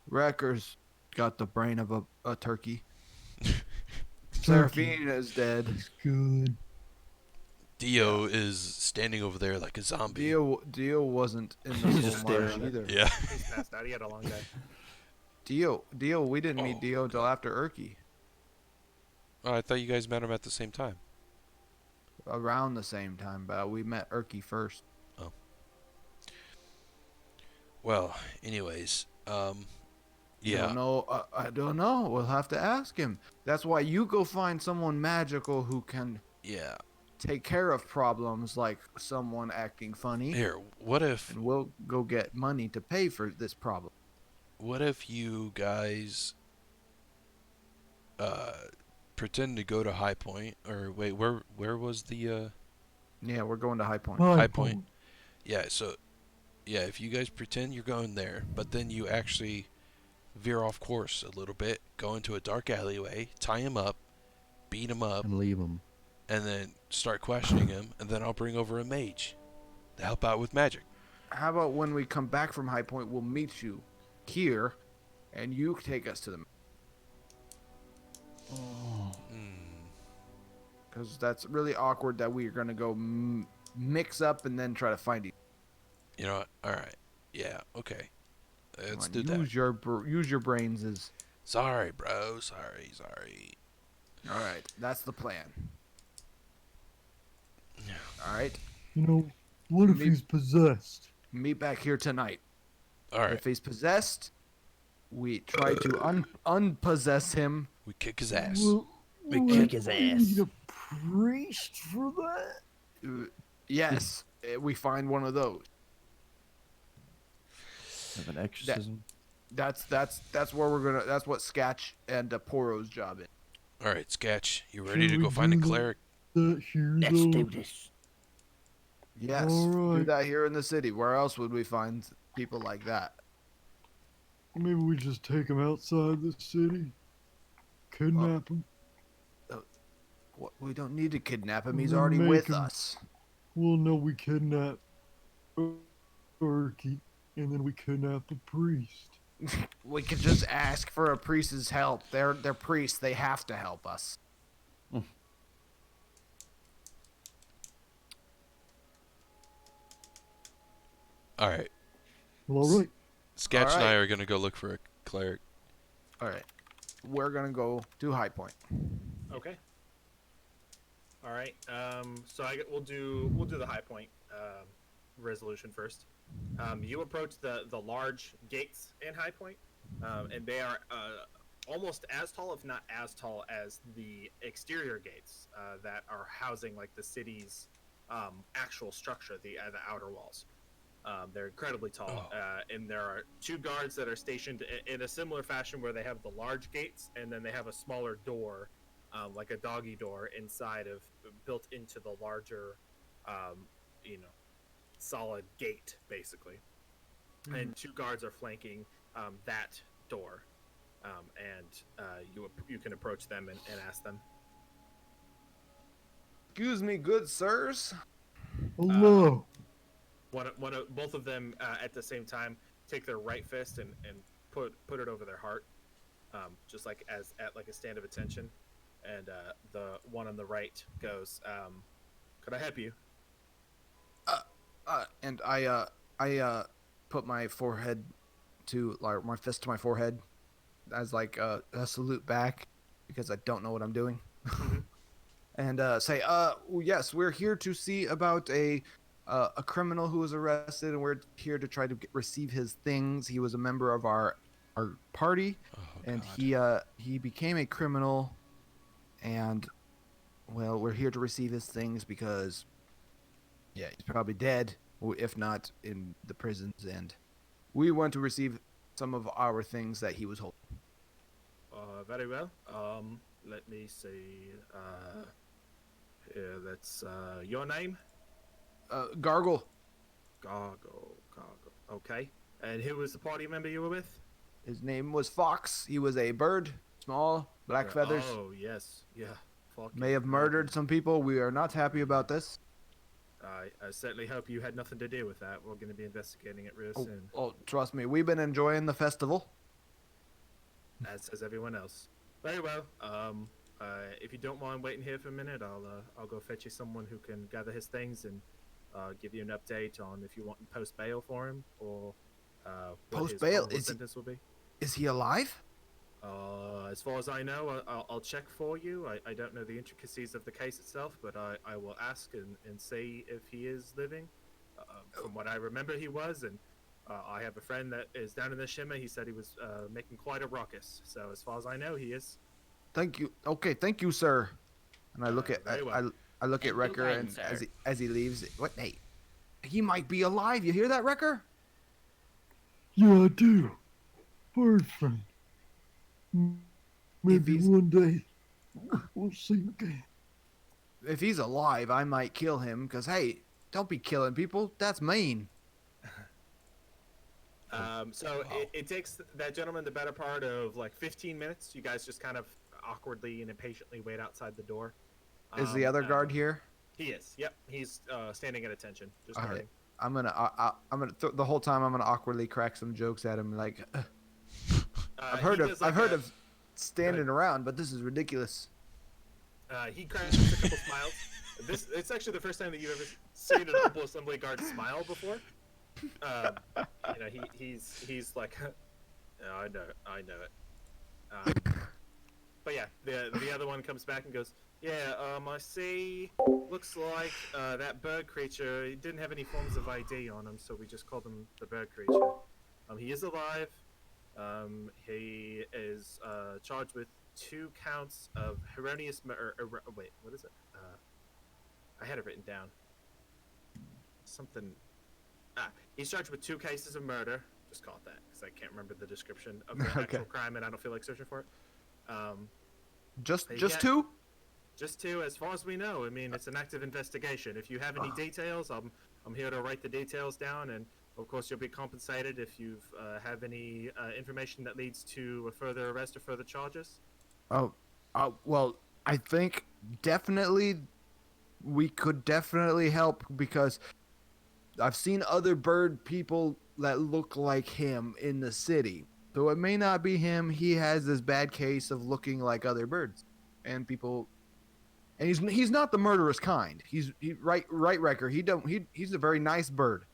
Wrecker's got the brain of a turkey. Seraphina is dead. It's good. Dio is standing over there like a zombie. Dio wasn't in He's the just Soul March staring at it. either. Yeah. He's passed out. He had a long day. Dio, we didn't meet Oh, Dio until after Urki. Oh, I thought you guys met him at the same time. Around the same time, but we met Urki first. Well, anyways, yeah. I don't know. We'll have to ask him. That's why you go find someone magical who can Yeah. take care of problems like someone acting funny, Here, what if and we'll go get money to pay for this problem. you guys pretend to go to High Point, or wait, where was the Yeah, we're going to High Point. High Point? Yeah, so yeah, if you guys pretend you're going there, but then you actually veer off course a little bit, go into a dark alleyway, tie him up, beat him up, And leave him. and then start questioning him, and then I'll bring over a mage to help out with magic. How about when we come back from High Point, we'll meet you here, and you take us to them. Because that's really awkward that we are going to go mix up and then try to find you. You know what? All right. Yeah. Okay. Let's Come do on, that. Use your brains. Sorry, bro. Sorry. All right. That's the plan. All right. You know, what if Me- he's possessed? Meet back here tonight. All right. If he's possessed, we try to unpossess him. We kick his ass. We'll We Wait, kick his we need ass. a priest for that? Yes, we find one of those. Have an exorcism. That's where we're gonna. That's what Sketch and Poro's job is. All right, Sketch, you ready Should to we go find a do cleric? That here, Let's though? do this. Yes, do Alright. that here in the city. Where else would we find people like that? Maybe we just take him outside the city, kidnap him. What, we don't need to kidnap him. He's We'll already make with him- us. Well, no, we kidnap Erky, and then we kidnap the priest. We could just ask for a priest's help. They're priests. They have to help us. All right, Well, all right. Sketch and I Alright. are gonna go look for a cleric. All right, we're gonna go to High Point. Okay. All right. So we'll do the high point resolution first. You approach the large gates in High Point, and they are almost as tall, if not as tall, as the exterior gates that are housing like the city's actual structure, the outer walls. They're incredibly tall, and there are 2 guards that are stationed in a similar fashion, where they have the large gates, and then they have a smaller door, like a doggy door, built into the larger, solid gate, basically. And 2 guards are flanking that door, and you can approach them and ask them. Excuse me, good sirs. Hello. Both of them at the same time take their right fist and put it over their heart, just like at a stand of attention. And the one on the right goes, "Could I help you?" And I put my forehead to my fist to my forehead as like a salute back because I don't know what I'm doing. And say, yes, we're here to see about a criminal who was arrested, and we're here to try to receive his things. He was a member of our party, Oh, and God. he became a criminal, and well, we're here to receive his things because he's probably dead, or if not in the prisons, and we want to receive some of our things that he was holding. Very well. Let me see. Here, that's your name. Gargle. Gargle. Okay. And who was the party member you were with? His name was Fox. He was a bird, small, black feathers. Oh yes, yeah. Fucking May have murdered some people. We are not happy about this. I certainly hope you had nothing to do with that. We're going to be investigating it real soon, Oh, trust me, we've been enjoying the festival. as has everyone else. Very well. If you don't mind waiting here for a minute, I'll go fetch you someone who can gather his things and give you an update on if you want post bail for him or what Post his bail? probable Is he- sentence will be. Is he alive? As far as I know, I'll check for you. I don't know the intricacies of the case itself, but I will ask and see if he is living. From what I remember, he was, and I have a friend that is down in the Shimmer. He said he was making quite a ruckus. So as far as I know, he is. Thank you. Okay, thank you, sir. And I look at very well. I look at Thank you, Wrecker, kind and sir. as he leaves, what? Hey, he might be alive. You hear that, Wrecker? Yeah, I do. Bird friend. Maybe he's- one day we'll see him again. If he's alive, I might kill him. Cause hey, don't be killing people. That's mean. So it takes that gentleman the better part of like 15 minutes. You guys just kind of awkwardly and impatiently wait outside the door. Is the other guard here? He is. Yep, he's standing at attention. Just All right. guarding. I'm gonna the whole time I'm gonna awkwardly crack some jokes at him like I've heard he of does like I've heard a- of standing around, but this is ridiculous. He cracks a couple smiles. It's actually the first time that you've ever seen an Opal Assembly guard smile before. He's like, "Oh, I know it. But yeah, the other one comes back and goes, yeah, I see. Looks like that bird creature. He didn't have any forms of ID on him, so we just called him the bird creature. He is alive. He is charged with 2 counts of erroneous wait, what is it? I had it written down. Something. He's charged with 2 cases of murder. Just call it that, because I can't remember the description of the Okay. actual crime, and I don't feel like searching for it. Just Yeah. 2? Just 2, as far as we know. I mean, it's an active investigation. If you have any details, I'm here to write the details down, and of course you'll be compensated if you have any information that leads to a further arrest or further charges. Well, I think definitely we could definitely help because I've seen other bird people that look like him in the city. Though it may not be him, he has this bad case of looking like other birds and people. And he's not the murderous kind. He's right, Wrecker. He's a very nice bird.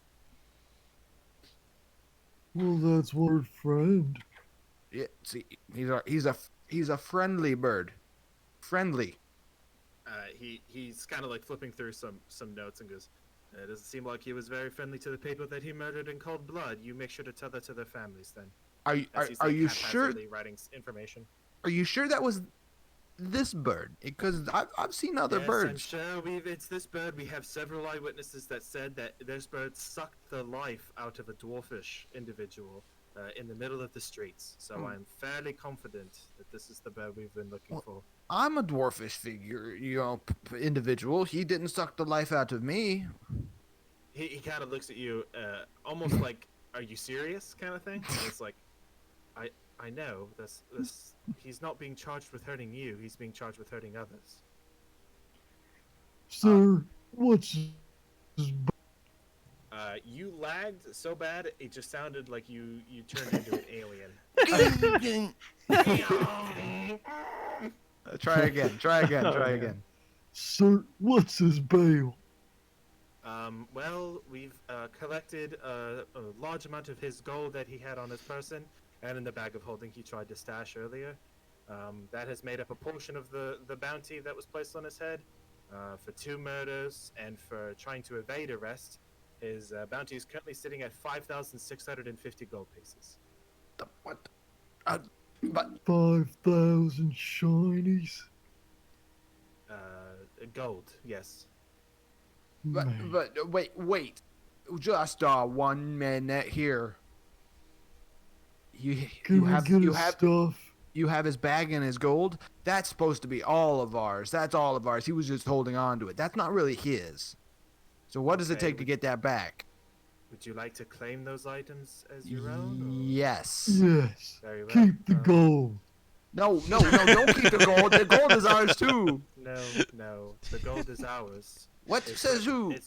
Well, that's word friend. Yeah, see, he's a friendly bird. Friendly. He's kind of like flipping through some notes and goes, "It doesn't seem like he was very friendly to the people that he murdered in cold blood. You make sure to tell that to their families, then." Are As he's, are like, you sure? haphazardly writing information? Are you sure that was this bird? Because I've seen other Yes, birds. I'm sure it's this bird. We have several eyewitnesses that said that this bird sucked the life out of a dwarfish individual in the middle of the streets. So I'm fairly confident that this is the bird we've been looking for. I'm a dwarfish figure, individual. He didn't suck the life out of me. He kind of looks at you, almost like, "Are you serious?" kind of thing. And it's like, I know this. He's not being charged with hurting you. He's being charged with hurting others. Sir, what's his You lagged so bad it just sounded like you turned into an alien. Try again. Try again. Sir, what's his bail? Well, we've collected a large amount of his gold that he had on his person and in the bag of holding he tried to stash earlier. That has made up a portion of the bounty that was placed on his head. For 2 murders and for trying to evade arrest, his bounty is currently sitting at 5,650 gold pieces. What? But 5,000 shinies? Gold, yes. Man. but wait. Just 1 minute here. Can we get his have stuff? you have his bag and his gold. That's supposed to be all of ours. That's all of ours. He was just holding on to it. That's not really his. So what does it Okay, take to get that back? Would you like to claim those items as your own? Or? Yes. Yes. Very well. Keep the gold. No, don't keep the gold. The gold is ours too. No, the gold is ours. What says who? It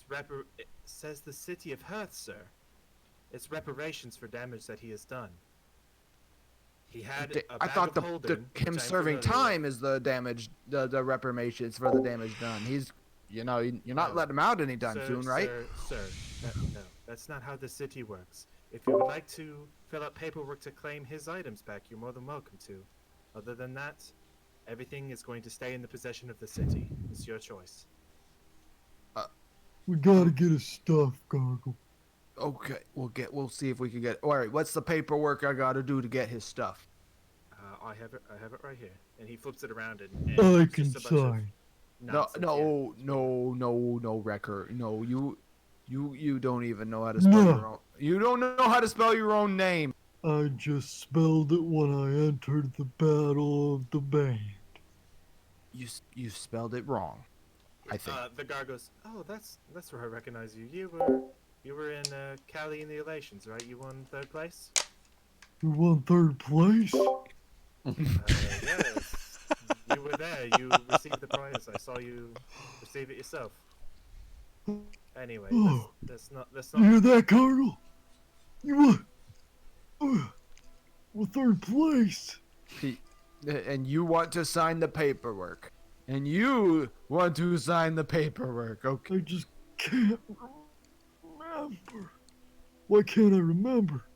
says the city of Hearth, sir. It's reparations for damage that he has done. He had a I bag thought of holding, him which I'm serving familiar time is the damage, the reparations for the damage done. He's, you're not No. letting him out anytime Sir, soon, right? Sir, no, that's not how the city works. If you would like to fill out paperwork to claim his items back, you're more than welcome to. Other than that, everything is going to stay in the possession of the city. It's your choice. We gotta get his stuff, Gargle. Okay, we'll see if we can get. All right, what's the paperwork I gotta do to get his stuff? I have it right here. And he flips it around and I it's can just a bunch of sign. nonsense, No, Wrecker. No, you don't even know how to spell your own. You don't know how to spell your own name. I just spelled it when I entered the battle of the band. You spelled it wrong. I think. The guard goes, "Oh, that's where I recognize you. You were in Cali in the Elations, right? You won 3rd place." We won 3rd place? Yes. You were there. You received the prize. I saw you receive it yourself. Anyway, Oh. that's not. You hear that, Gargle? You won. We're 3rd place. And you want to sign the paperwork. And you want to sign the paperwork. Okay. I just can't remember. Why can't I remember?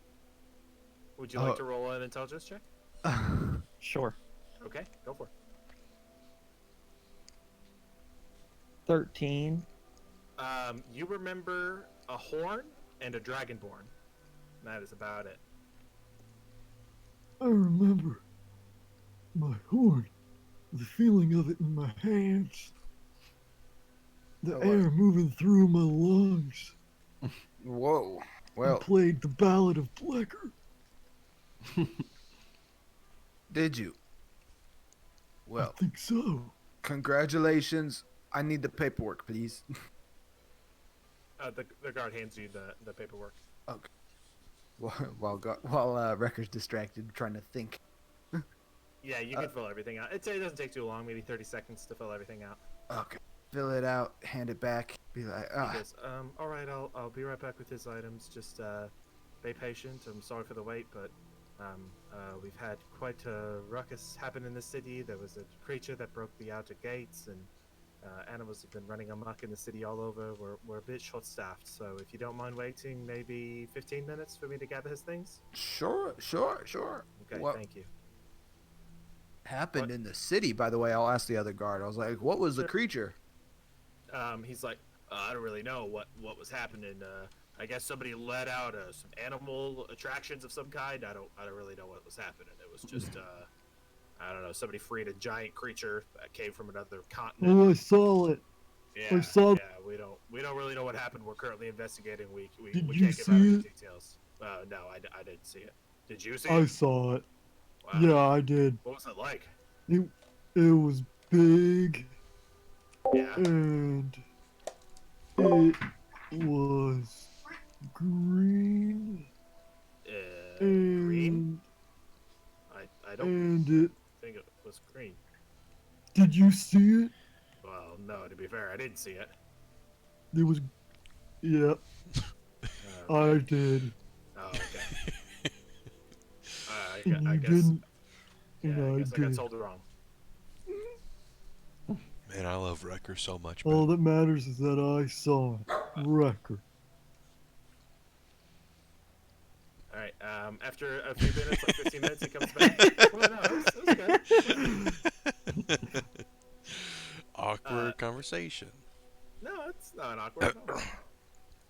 Would you like to roll an intelligence check? Sure. Okay, go for it. 13. You remember a horn and a dragonborn. That is about it. I remember my horn the feeling of it in my hands, the Oh, air moving through my lungs, Whoa. and Well, played the Ballad of Blecker. did you? I Well, think so. congratulations. I need the paperwork, please. The guard hands you the paperwork. While Wrecker's distracted trying to think. Yeah, you can fill everything out. It doesn't take too long, maybe 30 seconds to fill everything out. Okay. Fill it out, hand it back, be like, He goes, all right, I'll be right back with his items. Just be patient. I'm sorry for the wait, but we've had quite a ruckus happen in the city. There was a creature that broke the outer gates, and animals have been running amok in the city all over. We're a bit short-staffed, so if you don't mind waiting, maybe 15 minutes for me to gather his things. sure. Okay, What thank you. happened What? in the city, by the way? I'll ask the other guard. I was like, what was the Sure. creature? He's like, I don't really know what was happening. I guess somebody let out some animal attractions of some kind. I don't really know what was happening. It was just I don't know. Somebody freed a giant creature that came from another continent. Oh, I saw it. Yeah, saw- yeah. We don't really know what happened. We're currently investigating. We Did we you can't give out see any it? details. No, I didn't see it. Did you see I it? saw it. Wow. Yeah, I did. What was it like? It was big Yeah. and it was green Green? and I don't and it. think it was green. Did you see it? Well, no. To be fair, I didn't see it. It was. Yeah, I did. Oh, okay. And I you guess. didn't. Yeah, And I I guess I got did. told wrong. Man, I love Wrecker so much. All Man. that matters is that I saw it. Wrecker. All right. After a few minutes, like 15 minutes, he comes back. Well, no, it was good. Awkward conversation. No, it's not awkward. No.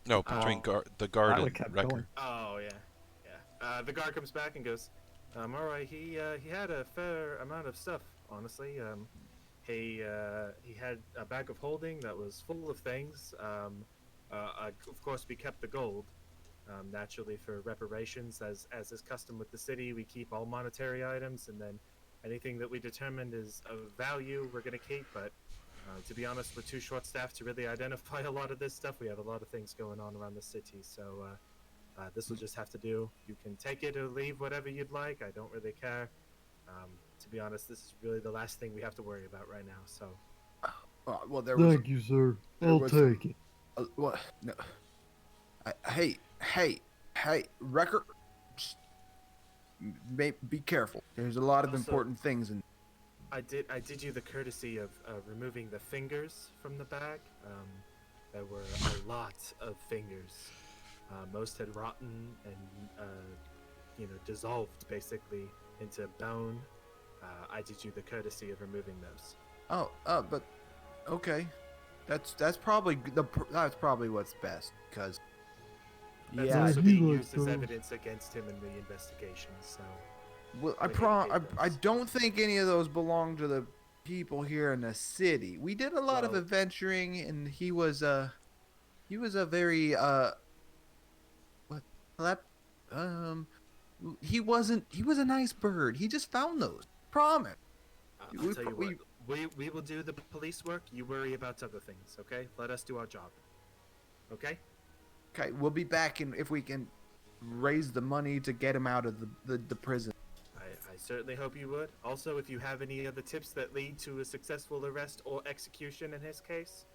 No, between the guard I and would kept Wrecker. going. Oh yeah. The guard comes back and goes, all right. He had a fair amount of stuff, honestly. He had a bag of holding that was full of things. Of course, we kept the gold. Naturally, for reparations, as is custom with the city, we keep all monetary items, and then anything that we determined is of value, we're gonna keep. But to be honest, we're too short-staffed to really identify a lot of this stuff. We have a lot of things going on around the city, so this will just have to do. You can take it or leave, whatever you'd like. I don't really care. To be honest, this is really the last thing we have to worry about right now. So, Well, there was. Thank you, sir. there I'll was- take it. What? No. Hey, Wrecker. Just be careful. There's a lot of Also- important things, and I did you the courtesy of removing the fingers from the bag. There were a lot of fingers. Most had rotten and dissolved basically into bone. I did you the courtesy of removing those. but okay, that's probably that's probably what's best because That's yeah, also he being like used as those. evidence against him in the investigation. So well, we can I take don't think any of those belong to the people here in the city. We did a lot of Well- adventuring, and he was a very what he was a nice bird. He just found those. Promise. I'll We tell pro- you what. We will do the police work. You worry about other things. Okay? Let us do our job. Okay? Okay, we'll be back if we can raise the money to get him out of the prison. I certainly hope you would. Also, if you have any other tips that lead to a successful arrest or execution in his case,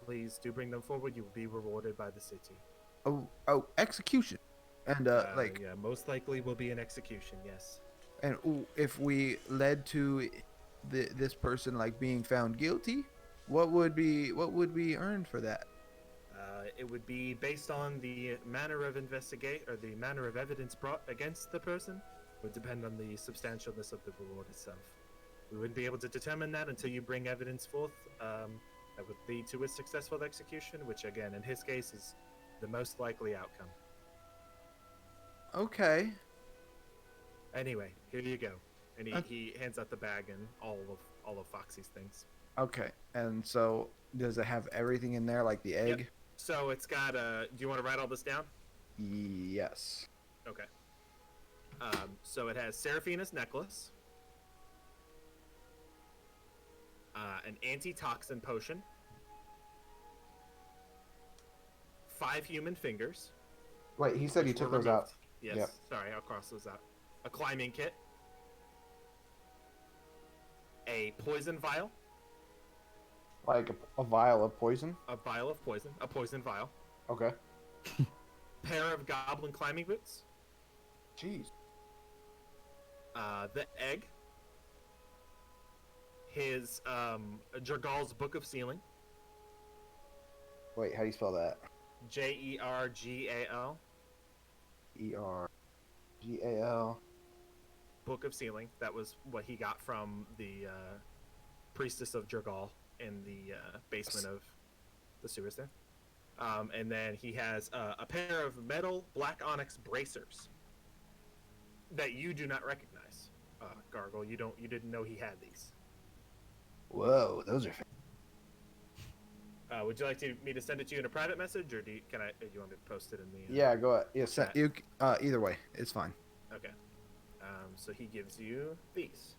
please do bring them forward. You will be rewarded by the city. Oh, execution, and Yeah, most likely will be an execution. Yes. and if we led to this person like being found guilty, what would be earned for that? It would be based on the manner of the manner of evidence brought against the person. Would depend on the substantialness of the reward itself. We wouldn't be able to determine that until you bring evidence forth that would lead to a successful execution, which again, in his case, is the most likely outcome. Okay. Anyway, here you go. And he, Okay. he hands out the bag and all of Foxy's things. Okay. And so, does it have everything in there, like the egg? So it's got do you want to write all this down? Yes. Okay. So it has Seraphina's necklace, an antitoxin potion, 5 human fingers. Wait, he said he which took were those out. removed. Yes. Yep. Sorry, I'll cross those out. A climbing kit, a poison vial, Like a vial of poison? a vial of poison, a poison vial, Okay. pair of goblin climbing boots, Jeez. the egg, his Jergal's Book of Sealing, Wait, how do you spell that? Jergal, E-R-G-A-L. Book of Sealing. That was what he got from the priestess of Jergal in the basement of the sewers there. And then he has a pair of metal black onyx bracers that you do not recognize. Gargle, you didn't know he had these. Whoa, those are. Would you like me to send it to you in a private message, or do you want me to post it in the? Yeah, go ahead. Yeah, chat? either way, it's fine. Okay. So he gives you these.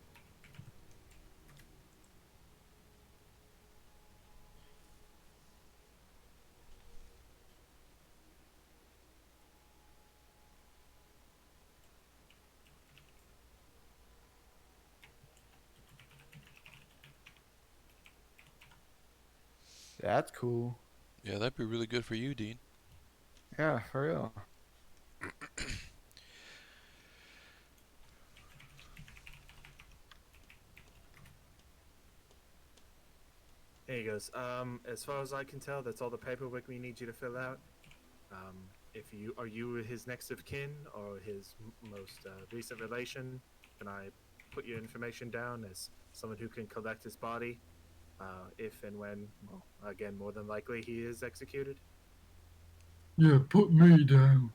That's cool. Yeah, that'd be really good for you, Dean. Yeah, for real. There he goes. As far as I can tell, that's all the paperwork we need you to fill out. If you are his next of kin or his most recent relation, can I put your information down as someone who can collect his body if and when, well, again, more than likely he is executed? Yeah, put me down.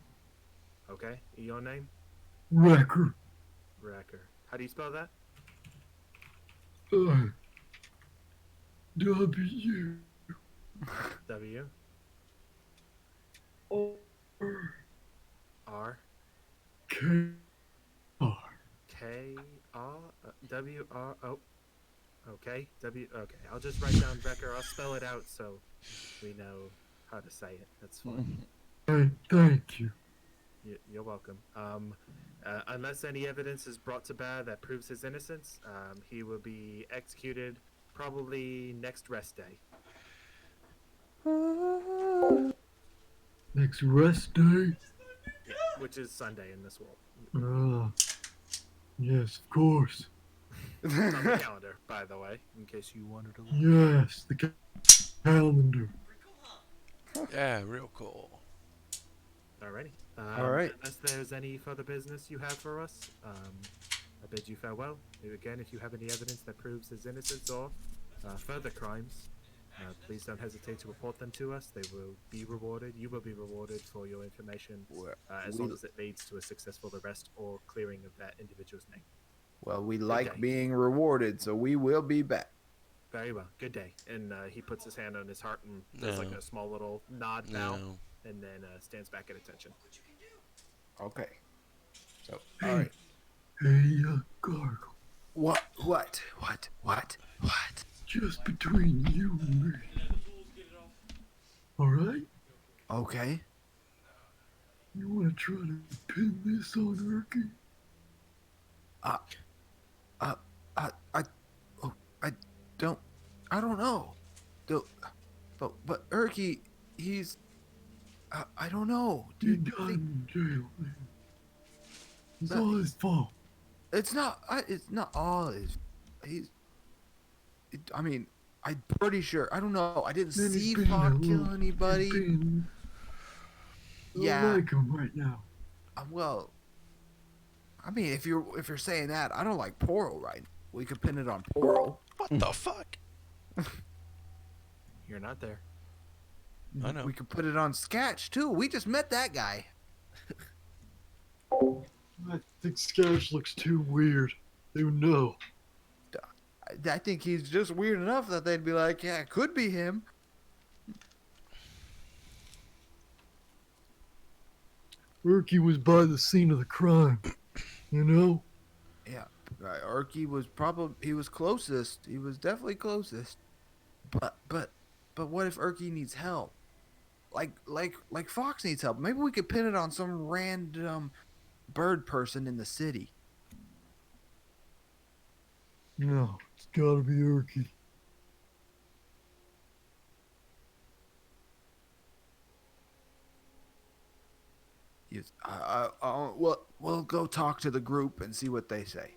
Okay. Your name? Wrecker. Wrecker. How do you spell that? W. W R. R K. R. K R W R O. Okay. W. Okay. I'll just write down Wrecker. I'll spell it out so we know how to say it. That's fine. Thank you. You're welcome. Unless any evidence is brought to bear that proves his innocence, he will be executed probably next rest day. Next rest day? Yeah, which is Sunday in this world. Yes, of course. It's on the calendar, by the way, in case you wanted to look. Yes, the calendar. Yeah, real cool. Alrighty. All right. Unless there's any further business you have for us, I bid you farewell. Again, if you have any evidence that proves his innocence or further crimes, please don't hesitate to report them to us. They will be rewarded. You will be rewarded for your information as long as it leads to a successful arrest or clearing of that individual's name. Well, we day. like being rewarded, so we will be back. Very well. Good day. And he puts his hand on his heart and does like No. a small little nod bow, No. and then stands back at attention. Okay. So, all right. Hey, Gargle. What? Just between you and me. Alright? Okay. You wanna try to pin this on Erky? I don't know. But Erky, he's, I don't know. He Dude, died in jail, man. It's But all his fault. it's not all his, I mean, I'm pretty sure. I don't know. I didn't Man, he's see being a Fogg kill little- anybody. he's being- I Yeah. don't like him right now. Well, I mean, if you're saying that, I don't like Poro right now. We could pin it on Poro. What the fuck? You're not there. I know. We could put it on Sketch too. We just met that guy. I think Sketch looks too weird. They would know. I think he's just weird enough that they'd be like, yeah, it could be him. Erky was by the scene of the crime. You know? Yeah, Erky was he was closest. He was definitely closest. But what if Erky needs help? Like Fox needs help. Maybe we could pin it on some random bird person in the city. No, it's gotta be Erky. Yes. We'll go talk to the group and see what they say.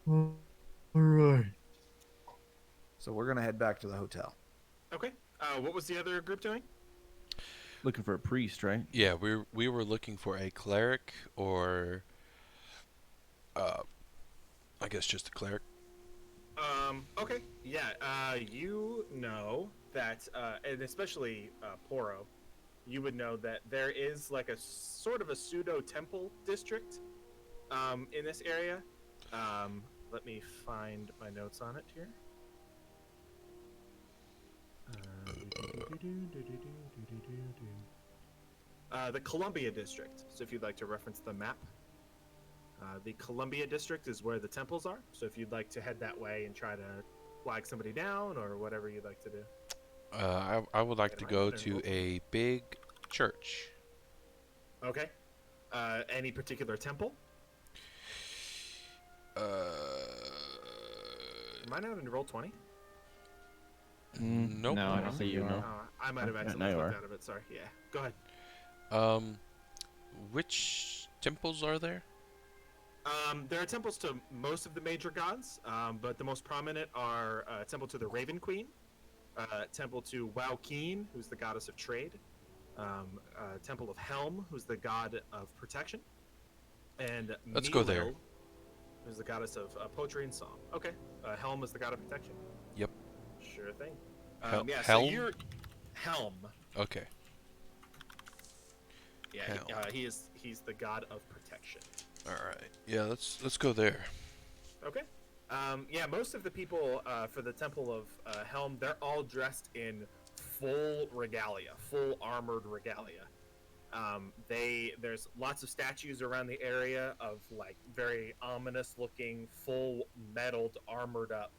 All right. So we're gonna head back to the hotel. Okay. What was the other group doing? Looking for a priest, right? Yeah, we were looking for a cleric or, I guess just a cleric. Okay. Yeah. You know that, and especially Poro, you would know that there is like a sort of a pseudo temple district, in this area. Let me find my notes on it here. The Columbia District. So if you'd like to reference the map, the Columbia District is where the temples are. So if you'd like to head that way and try to flag somebody down or whatever you'd like to do. I would like to go to a big church. Okay. Any particular temple? Am I not in Roll20? Nope. No, I don't think you know. I might have Yeah, accidentally now you flipped are. out of it. Sorry. Yeah. Go ahead. Which temples are there? There are temples to most of the major gods, but the most prominent are temple to the Raven Queen, temple to Waukeen, who's the goddess of trade, temple of Helm, who's the god of protection, and Let's go there. Meelil, who's the goddess of poetry and song. Okay, Helm is the god of protection. Yep. Sure thing. Helm? So you're Helm. Okay. Yeah, Helm. he's the god of protection. All right. Yeah, let's go there. Okay. Yeah, most of the people for the Temple of Helm, they're all dressed in full regalia, full armored regalia. There's lots of statues around the area of like very ominous looking, full metalled, armored up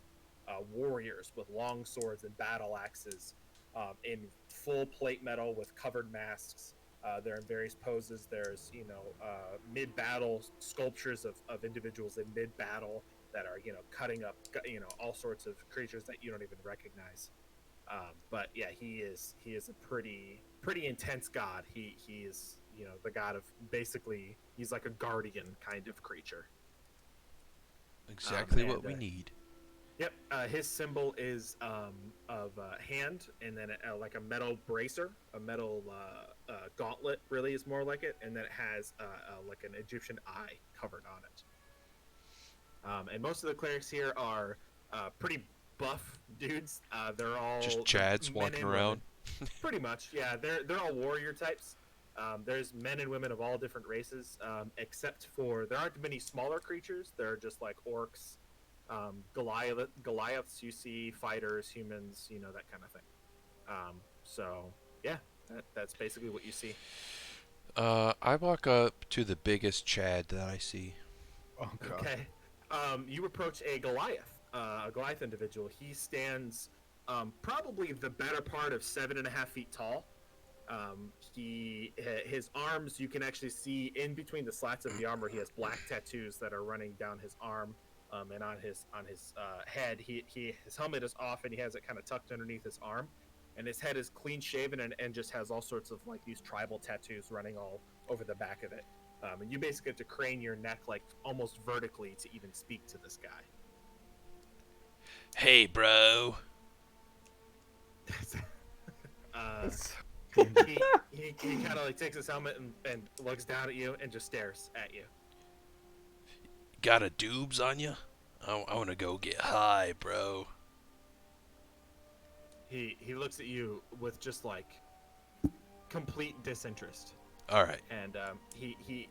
warriors with long swords and battle axes, in full plate metal with covered masks. They're in various poses. There's, mid-battle sculptures of individuals in mid-battle that are, cutting up, all sorts of creatures that you don't even recognize. But yeah, he is a pretty intense god. He is, the god of basically, he's like a guardian kind of creature. Exactly what we need. Yep. His symbol is of hand, and then like a metal bracer, a metal gauntlet. Really, is more like it, and then it has like an Egyptian eye covered on it. And most of the clerics here are pretty buff dudes. They're all Just Chads men walking and around. women. Pretty much, yeah. They're all warrior types. There's men and women of all different races, except for there aren't many smaller creatures. They're just like orcs. Goliaths you see, fighters, humans, that kind of thing. So yeah, that's basically what you see. I walk up to the biggest Chad that I see. Oh god. Okay. You approach a Goliath individual. He stands probably the better part of 7.5 feet tall. His arms, you can actually see in between the slats of the armor. He has black tattoos that are running down his arm. And on his head, his helmet is off, and he has it kind of tucked underneath his arm, and his head is clean shaven and just has all sorts of like these tribal tattoos running all over the back of it. And you basically have to crane your neck like almost vertically to even speak to this guy. Hey, bro. He kind of like takes his helmet and looks down at you and just stares at you. Got a doobs on you? I want to go get high, bro. He looks at you with just like complete disinterest. All right. And he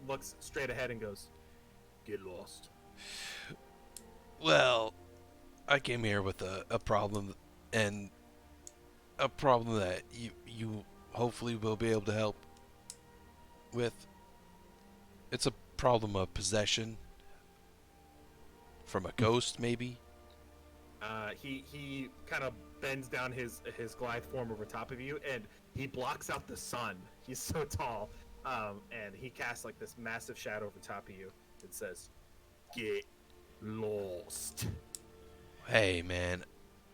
looks straight ahead and goes, "Get lost." Well, I came here with a problem, and a problem that you hopefully will be able to help with. It's a problem of possession from a ghost, maybe. He kind of bends down his glide form over top of you, and he blocks out the sun. He's so tall, and he casts like this massive shadow over top of you. It says, "Get lost." Hey, man,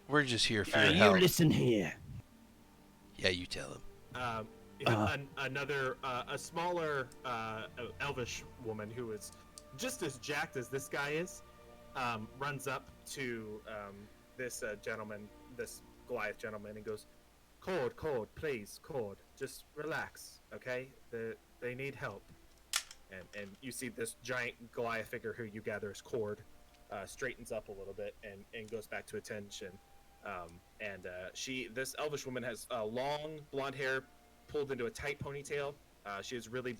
we're just here for Now your you help. listen here. Yeah, you tell him. Another, a smaller elvish woman who is just as jacked as this guy is, runs up to this gentleman, this Goliath gentleman, and goes, Cord, please, Cord, just relax, okay? They need help." And you see this giant Goliath figure who you gather is Cord, straightens up a little bit and goes back to attention. This elvish woman has long blonde hair pulled into a tight ponytail. She has really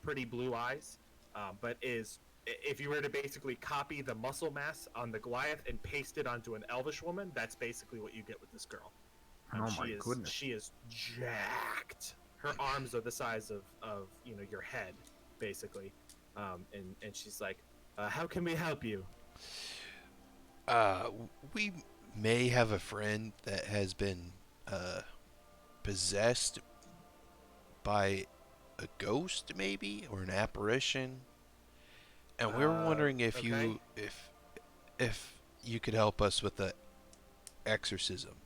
pretty blue eyes, but if you were to basically copy the muscle mass on the Goliath and paste it onto an elvish woman, that's basically what you get with this girl. Oh my goodness. She is jacked. Her arms are the size of your head, basically. And she's like, "How can we help you?" We may have a friend that has been possessed by a ghost, maybe, or an apparition, and we were wondering if okay. if you could help us with the exorcism.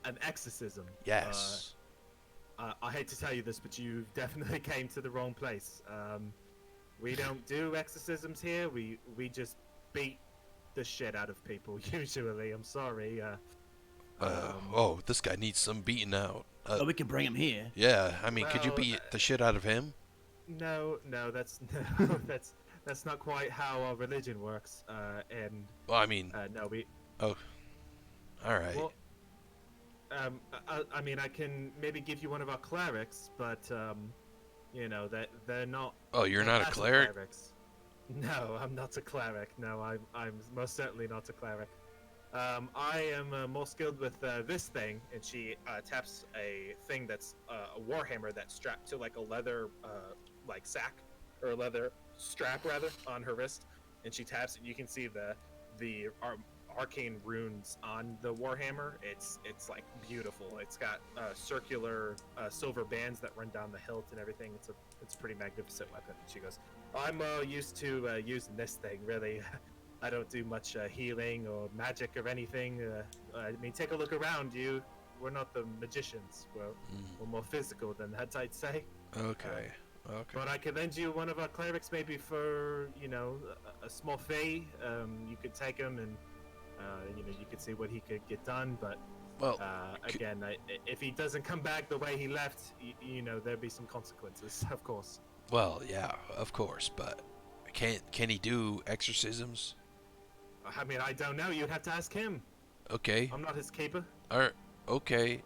An exorcism. Yes. I hate to tell you this, but you definitely came to the wrong place. We don't do exorcisms here. We just beat the shit out of people usually. I'm sorry. Oh, this guy needs some beating out. Oh, we can bring him here. Yeah, I mean, could you well, beat the shit out of him? No, that's that's not quite how our religion works. Well, I mean, no, we. oh, all right. Well, I mean, I can maybe give you one of our clerics, but that they're not. Oh, you're they're not a passive cleric? clerics. No, I'm not a cleric. No, I'm most certainly not a cleric. I am more skilled with this thing, and she taps a thing that's a warhammer that's strapped to like a leather like sack or a leather strap rather on her wrist, and she taps it. You can see the arcane runes on the warhammer. It's like beautiful. It's got circular silver bands that run down the hilt and everything. It's a pretty magnificent weapon. She goes, "I'm used to using this thing. Really, I don't do much healing or magic or anything. I mean, take a look around you. We're not the magicians. We're more physical than that, I'd say. Okay. Okay. But I could lend you one of our clerics, maybe for a small fee. You could take him and you could see what he could get done. But Well, again, if he doesn't come back the way he left, there'd be some consequences, of course. well, yeah, of course, but can he do exorcisms? I mean, I don't know. You'd have to ask him. Okay. I'm not his keeper. Okay.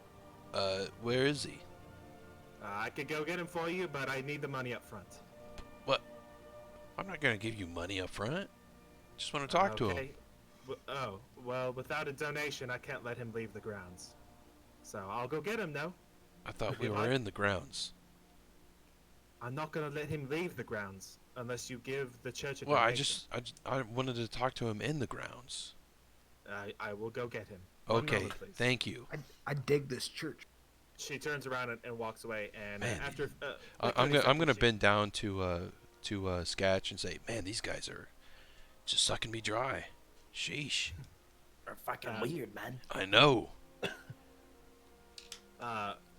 Where is he? I could go get him for you, but I need the money up front. What? I'm not gonna give you money up front. Just want to talk to him. Okay. Well, without a donation, I can't let him leave the grounds. So I'll go get him, though. I thought we you were like- in the grounds. I'm not gonna let him leave the grounds unless you give the church a Well, I donation. I wanted to talk to him in the grounds. I will go get him. One Okay. moment, please. Thank you. I dig this church. She turns around and walks away, and Man, after I'm 30 gonna seconds, she- bend down to Sketch and say, man, these guys are just sucking me dry. Sheesh. They're fucking weird, man. I know.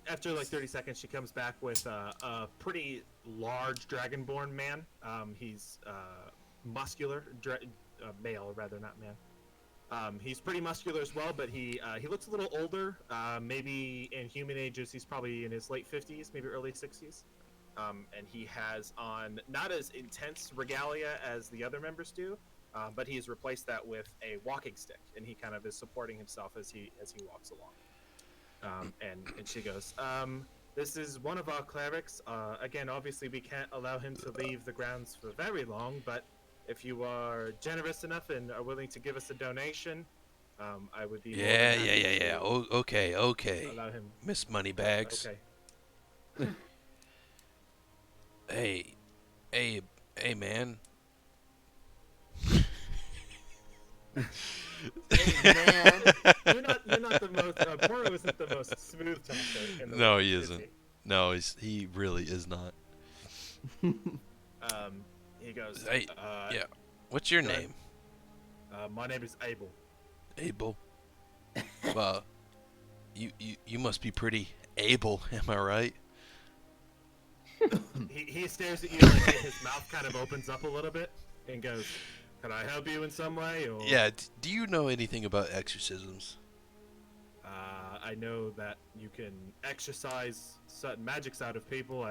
After like 30 seconds, she comes back with a pretty large dragonborn man. He's muscular, male rather, not man. He's pretty muscular as well, but he looks a little older. Maybe in human ages, he's probably in his late 50s, maybe early 60s. And he has on not as intense regalia as the other members do, but he has replaced that with a walking stick, and he kind of is supporting himself as he walks along. And she goes, this is one of our clerics. Again, obviously we can't allow him to leave the grounds for very long, but if you are generous enough and are willing to give us a donation, I would be more than Yeah, happy yeah. to Oh, okay. allow him. Miss Moneybags. Okay. Hey, man. Man, you're not the most. Poro isn't the most smooth talker in the No, world, he is isn't. No, he really is not. He goes. Hey, yeah. What's your go ahead. name? My name is Abel. Abel. You must be pretty able, am I right? He stares at you like his mouth kind of opens up a little bit and goes, "Can I help you in some way?" Or Yeah. Do you know anything about exorcisms? I know that you can exercise certain magics out of people.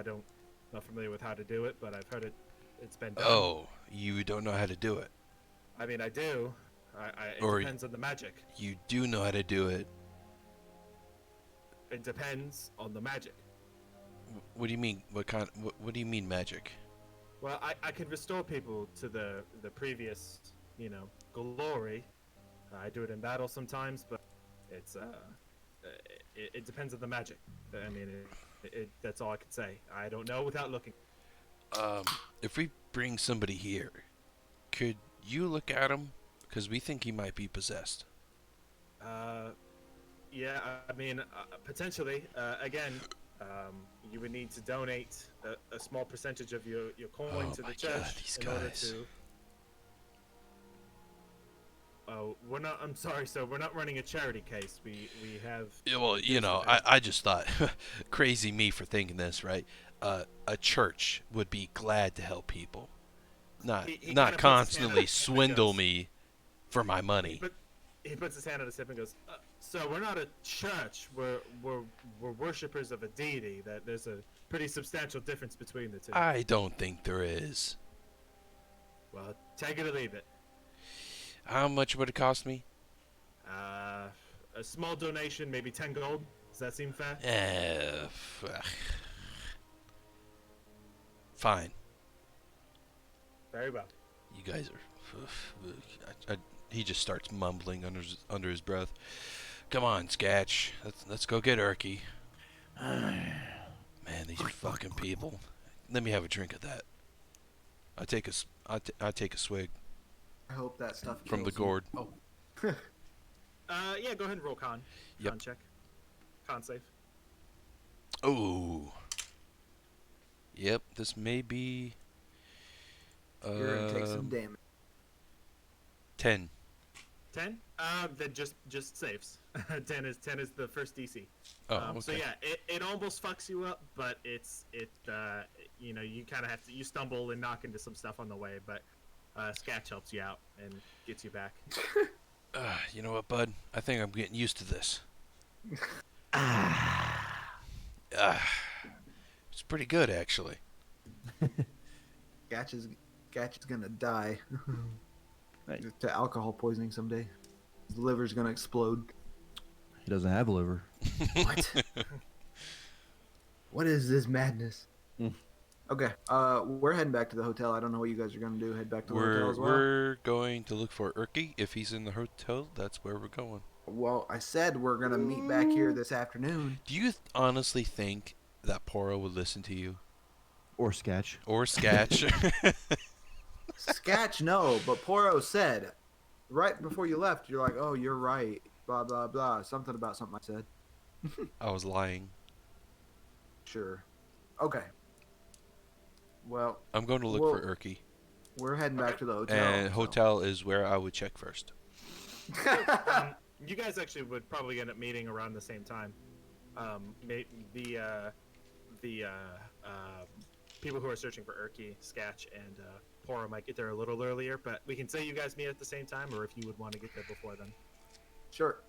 Not familiar with how to do it, but I've heard it's been done. Oh, you don't know how to do it. I mean, I do. It Or- depends on the magic. You do know how to do it. It depends on the magic. What do you mean? What do you mean magic? Well, I can restore people to the previous, glory. I do it in battle sometimes, but it's it depends on the magic. I mean, that's all I can say. I don't know without looking. If we bring somebody here, could you look at him? Because we think he might be possessed. Yeah, I mean, potentially. Again, you would need to donate a small percentage of your coin Oh to my the church God, these in order guys. to. Oh, we're not. I'm sorry, sir. We're not running a charity case. We have. Yeah, well, Here's the I just thought, crazy me for thinking this, right? A church would be glad to help people, not He kinda not puts his hand constantly up and swindle goes- me for my money. But he puts his hand on his hip and goes, "So we're not a church. We're worshippers of a deity. That there's a pretty substantial difference between the two." I don't think there is. Well, take it or leave it. How much would it cost me? A small donation, maybe 10 gold. Does that seem fair? Fine. Very well. You guys are. He just starts mumbling under his breath. Come on, Sketch. Let's go get Erky. Man, these fucking people. Let me have a drink of that. I take a swig I hope that stuff from the kills you. gourd. Oh, Yeah, go ahead and roll con. Yep. Con check. Con save. Oh. Yep, this may be. you're gonna take some damage. 10. 10? Then just saves. 10 is the first DC. Oh, okay. So yeah, it almost fucks you up, but you kind of have to, you stumble and knock into some stuff on the way, but Sketch helps you out and gets you back. You know what, bud? I think I'm getting used to this. It's pretty good, actually. Gatch is gonna die Hey. to alcohol poisoning someday. His liver's gonna explode. He doesn't have a liver. What? What is this madness? Mm. Okay, we're heading back to the hotel. I don't know what you guys are gonna do. Head back to the hotel as well. We're going to look for Erky. If he's in the hotel, that's where we're going. Well, I said we're gonna meet back here this afternoon. Do you honestly think that Poro would listen to you? Or Sketch. Or Sketch? Sketch, no, but Poro said right before you left, you're like, "Oh, you're right." Blah blah blah. Something about something I said. I was lying. Sure. Okay. Well, I'm going to look Well, for Erky. we're heading back to the hotel. And so- hotel is where I would check first. You guys actually would probably end up meeting around the same time. The people who are searching for Erky, Sketch, and Poro might get there a little earlier, but we can say you guys meet at the same time, or if you would want to get there before then. Sure.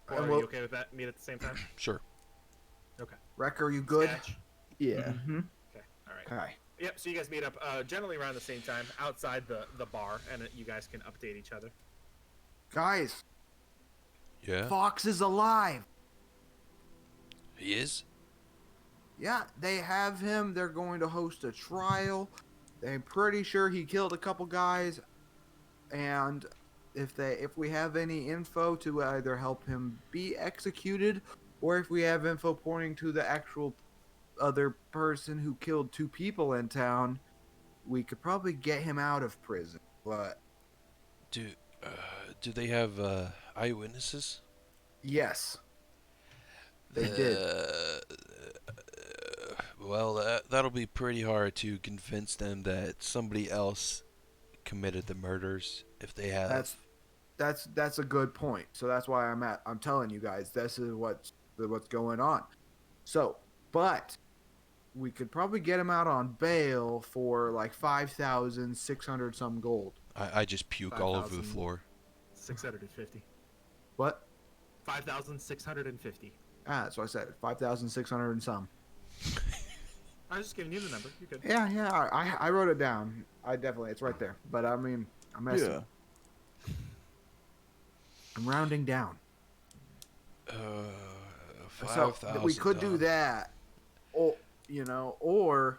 Poro, And are we'll- you okay with that? Meet at the same time? Sure. Okay. Wrecker, you good? Sketch? Yeah. Mm-hmm. Okay. All right. Okay. Yep. So you guys meet up generally around the same time outside the bar, and you guys can update each other. Guys, Yeah? Fox is alive. He is? Yeah, they have him. They're going to host a trial. they're pretty sure he killed a couple guys, and if we have any info to either help him be executed, or if we have info pointing to the actual other person who killed 2 people in town, we could probably get him out of prison. But Do they have eyewitnesses? yes, they did. Well, that'll be pretty hard to convince them that somebody else committed the murders if they have. That's a good point. So that's why I'm telling you guys this is what's going on. So, but we could probably get him out on bail for like 5,600 some gold. I just puke all over the 5,000. floor. 650. What? 5,650. That's what I said. 5,600 and some. I was just giving you the number. You're good. Yeah. I wrote it down. It's right there. But I mean, I'm messing. Yeah. I'm rounding down. So 5,000. we could do that, or or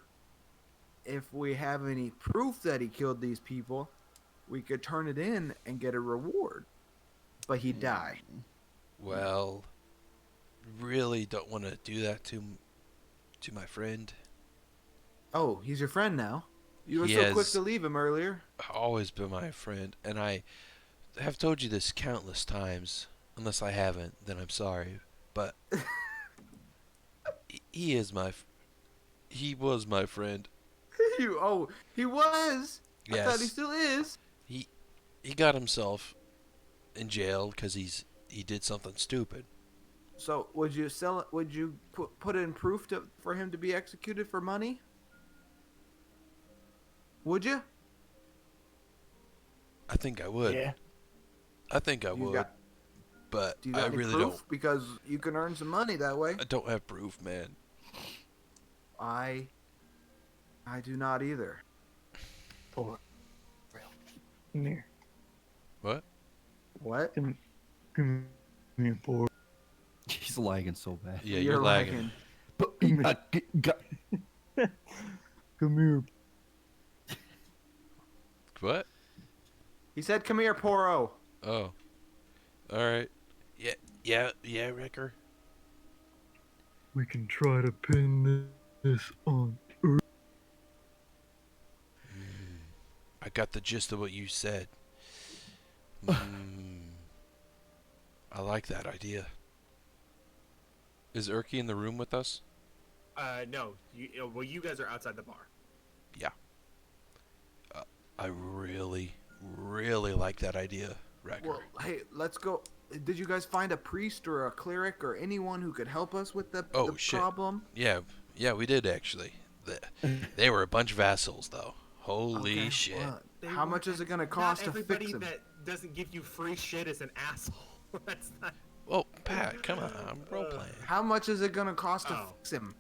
if we have any proof that he killed these people, we could turn it in and get a reward. But he'd die. Well, really don't want to do that to my friend. Oh, he's your friend now. You were He so quick has- to leave him earlier. Always been my friend, and I have told you this countless times. Unless I haven't, then I'm sorry. But he is he was my friend. He was. I thought he Yes, still is. he got himself in jail because he did something stupid. So would you sell it? Would you put in proof for him to be executed for money? Would you? I think I would. Yeah. I think I You would, got- but Do you I got any really proof? don't. Because you can earn some money that way. I don't have proof, man. I do not either. Poor. Come here. What? What? Come here, poor. He's lagging so bad. Yeah, you're lagging. Come here. What? He said, "Come here, Poro." Oh. All right. Yeah, Ricker. We can try to pin this on. I got the gist of what you said. I like that idea. Is Erky in the room with us? No. You guys are outside the bar. I really, really like that idea, Wrecker. Well, hey, let's go. Did you guys find a priest or a cleric or anyone who could help us with the Shit. problem? Yeah, we did actually. They were a bunch of assholes, though. Holy Okay, shit. well, They how won't- much is it gonna cost to Not everybody fix him? that doesn't give you free shit is an asshole. That's not. Well, Pat, come on, I'm role playing. How much is it gonna cost to Oh. fix him?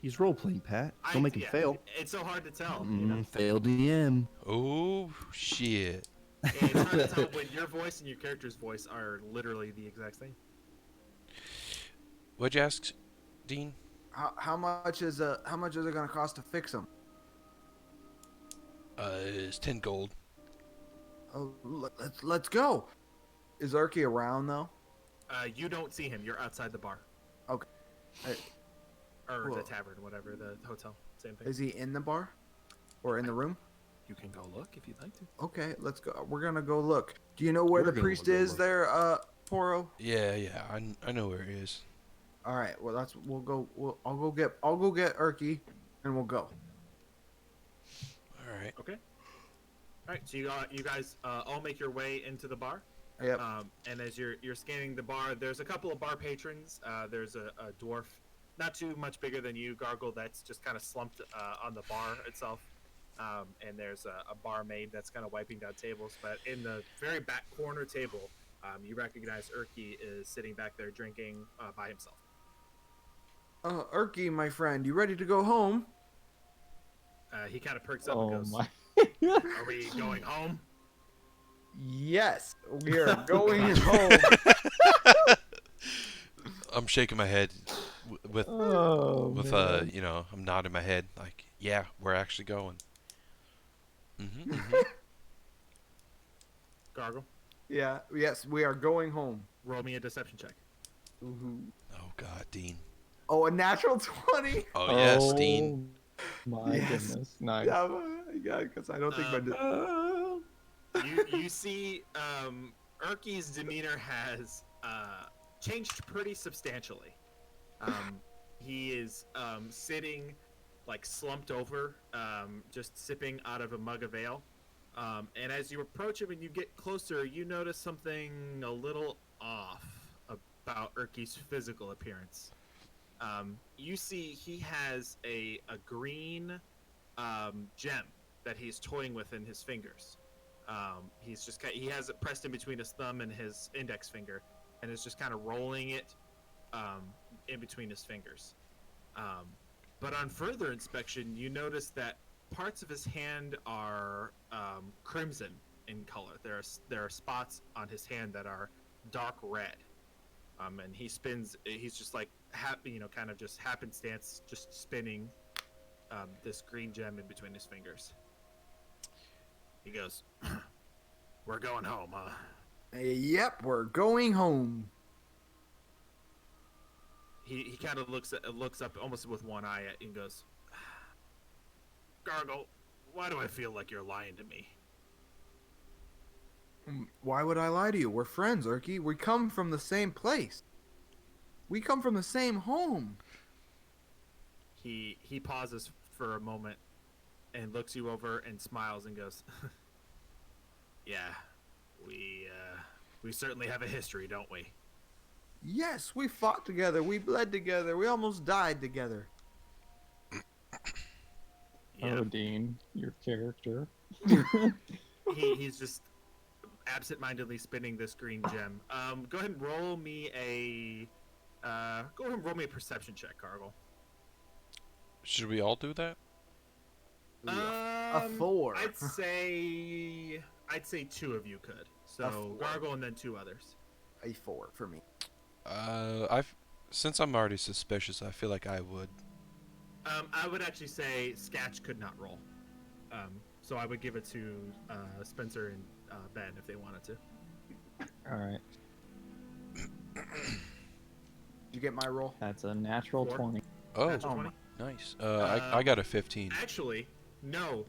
He's role playing, Pat. Don't make him fail. It's so hard to tell. You know? Fail DM. Oh shit. It's hard to tell when your voice and your character's voice are literally the exact same. What'd you ask, Dean? How much is it gonna cost to fix him? It's 10 gold. Oh, let's go. Is Erky around though? You don't see him. You're outside the bar. Okay. Or Well- the tavern, whatever, the hotel. Same thing. Is he in the bar, or in the room? You can go look if you'd like to. Okay, let's go. We're gonna go look. Do you know where We're the gonna priest go is look. there, Poro? Yeah, I know where he is. All right. Well, I'll go get Erky, and we'll go. All right. Okay. All right. So you guys all make your way into the bar. Yep. And as you're scanning the bar, there's a couple of bar patrons. There's a dwarf, not too much bigger than you, Gargle, that's just kind of slumped on the bar itself. And there's a barmaid that's kind of wiping down tables. But in the very back corner table, you recognize Erky is sitting back there drinking by himself. Erky, my friend, you ready to go home? He kind of perks up and Oh goes, my. "Are we going home?" Yes, we are going home. I'm shaking my head with Oh, man. I'm nodding my head like, yeah, we're actually going. Mm-hmm. Gargle, Yeah. Yes, we are going home. roll me a deception check. Ooh. Oh God, Dean. Oh, a natural 20. Oh yes, Dean. My Yes. goodness, nice. Yeah, because I don't think my. You see, Erky's demeanor has changed pretty substantially. He is sitting like slumped over, just sipping out of a mug of ale. And as you approach him and you get closer, you notice something a little off about Erky's physical appearance. You see he has a green gem that he's toying with in his fingers. He has it pressed in between his thumb and his index finger, and is just kind of rolling it in between his fingers. But on further inspection, you notice that parts of his hand are crimson in color. There are spots on his hand that are dark red. And he's just like kind of just happenstance, just spinning this green gem in between his fingers. He goes, "We're going home, huh?" Yep, we're going home. He kind of looks up almost with one eye at you and goes, "Gargle, why do I feel like you're lying to me?" Why would I lie to you? We're friends, Erky. We come from the same place. We come from the same home. He pauses for a moment and looks you over and smiles and goes, "Yeah, we certainly have a history, don't we?" Yes, we fought together. We bled together. We almost died together. Yeah. Oh, Dean, your character. He's just absent-mindedly spinning this green gem. Go ahead and roll me a perception check, Cargill. Should we all do that? A 4. I'd say two of you could. So 4. Gargle and then two others. A 4 for me. Since I'm already suspicious, I feel like I would. I would actually say Sketch could not roll. So I would give it to Spencer and Ben if they wanted to. All right, Did you get my roll? that's a natural 4. 20. Oh, Natural 20? nice. I got a 15. Actually, no.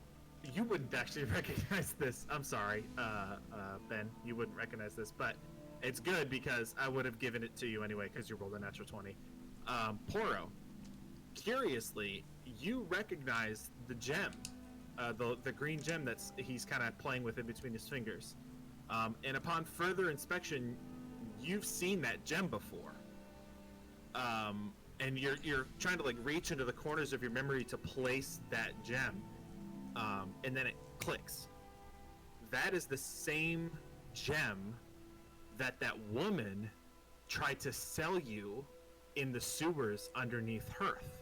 You wouldn't actually recognize this. I'm sorry, Ben. You wouldn't recognize this, but it's good because I would have given it to you anyway because you rolled a natural 20. Poro, curiously, you recognize the gem, the green gem he's kind of playing with in between his fingers. And upon further inspection, you've seen that gem before. And you're trying to like reach into the corners of your memory to place that gem. And then it clicks. That is the same gem that woman tried to sell you in the sewers underneath Hearth.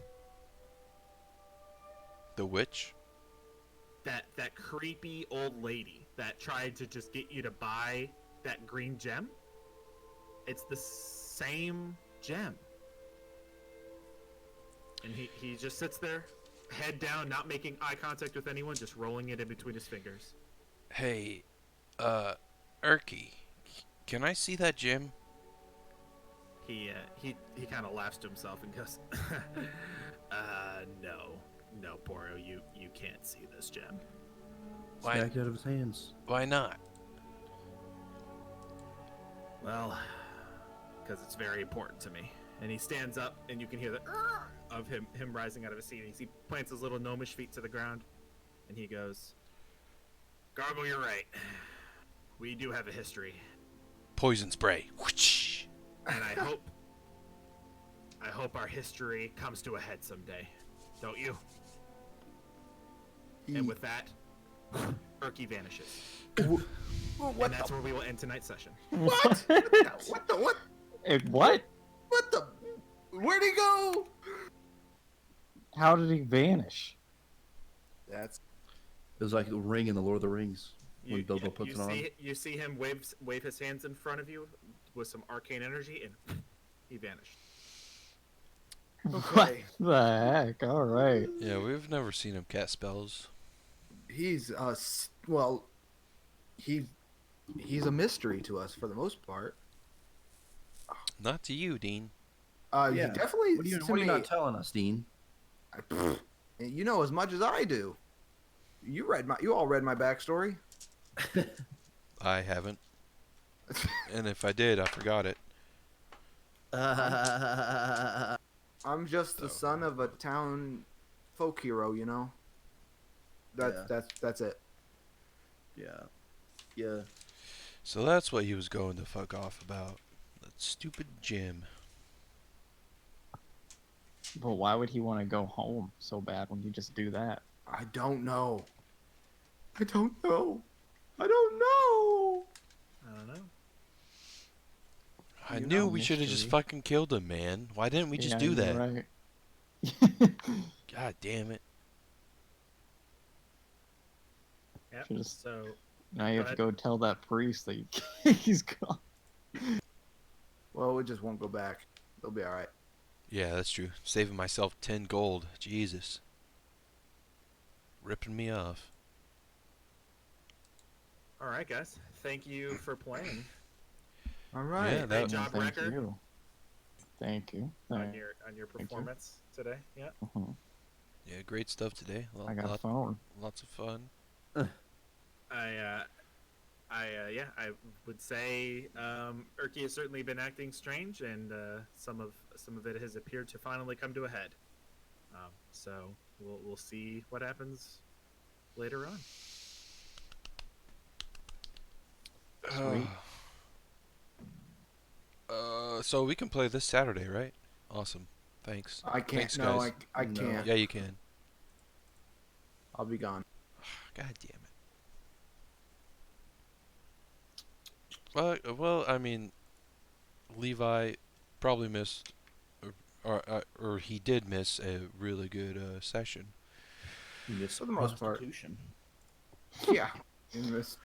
The witch? That creepy old lady that tried to just get you to buy that green gem. It's the same gem. And he just sits there, head down, not making eye contact with anyone, just rolling it in between his fingers. Hey, Erky, can I see that gem? He kind of laughs to himself and goes, no, Poro, you can't see this gem. Why? Smacked out of his hands. Why not? Well, because it's very important to me. And he stands up, and you can hear the of him rising out of his seat. He plants his little gnomish feet to the ground, and he goes, "Gargle, you're right. We do have a history, Poison spray. Whoosh. and I hope our history comes to a head someday. Don't you?" And with that, Erky vanishes. What And that's where we will end tonight's session. What? What? What? What the? Where'd he go? How did he vanish? That's It was like the ring in the Lord of the Rings when You, Bilbo you- puts you it on. see, you see him wave his hands in front of you with some arcane energy, and he vanished. okay. What the heck? All right. Yeah, we've never seen him cast spells. He's well, he's a mystery to us for the most part. Not to you, Dean. He Yeah. definitely What are you, to what are you me, not telling us, Dean? you know as much as I do. You all read my backstory. I haven't. And if I did, I forgot it. I'm just the So- son of a town folk hero, you know. Yeah. That's it. Yeah. Yeah. So that's what he was going to fuck off about. That stupid gym. But why would he want to go home so bad when you just do that? I don't know. I don't know. I don't know. I don't know. I You knew know, we should have just mystery. fucking killed him, man. Why didn't we just Yeah, do you're that? Right. God damn it. Yep. Just- So Now you have to Go go tell that priest that he's gone. Well, it just won't go back. They'll be all right. Yeah, that's true. Saving myself 10 gold. Jesus. Ripping me off. all right, guys. Thank you for playing All right. Yeah, Great that, job, Thank Wrecker, you. Thank you. on Thank your you. performance today. Yeah. Mhm. yeah, great stuff today. I got a phone. Lots of fun. I would say Urki has certainly been acting strange, and some of it has appeared to finally come to a head. So we'll see what happens later on. Sweet. So we can play this Saturday, right? Awesome. Thanks. I can't. Thanks, No, guys. I No. can't. Yeah, you can. I'll be gone. God damn it. Well, I mean, Levi probably missed, or he did miss a really good session. Just For the most part. prostitution. Yeah. In this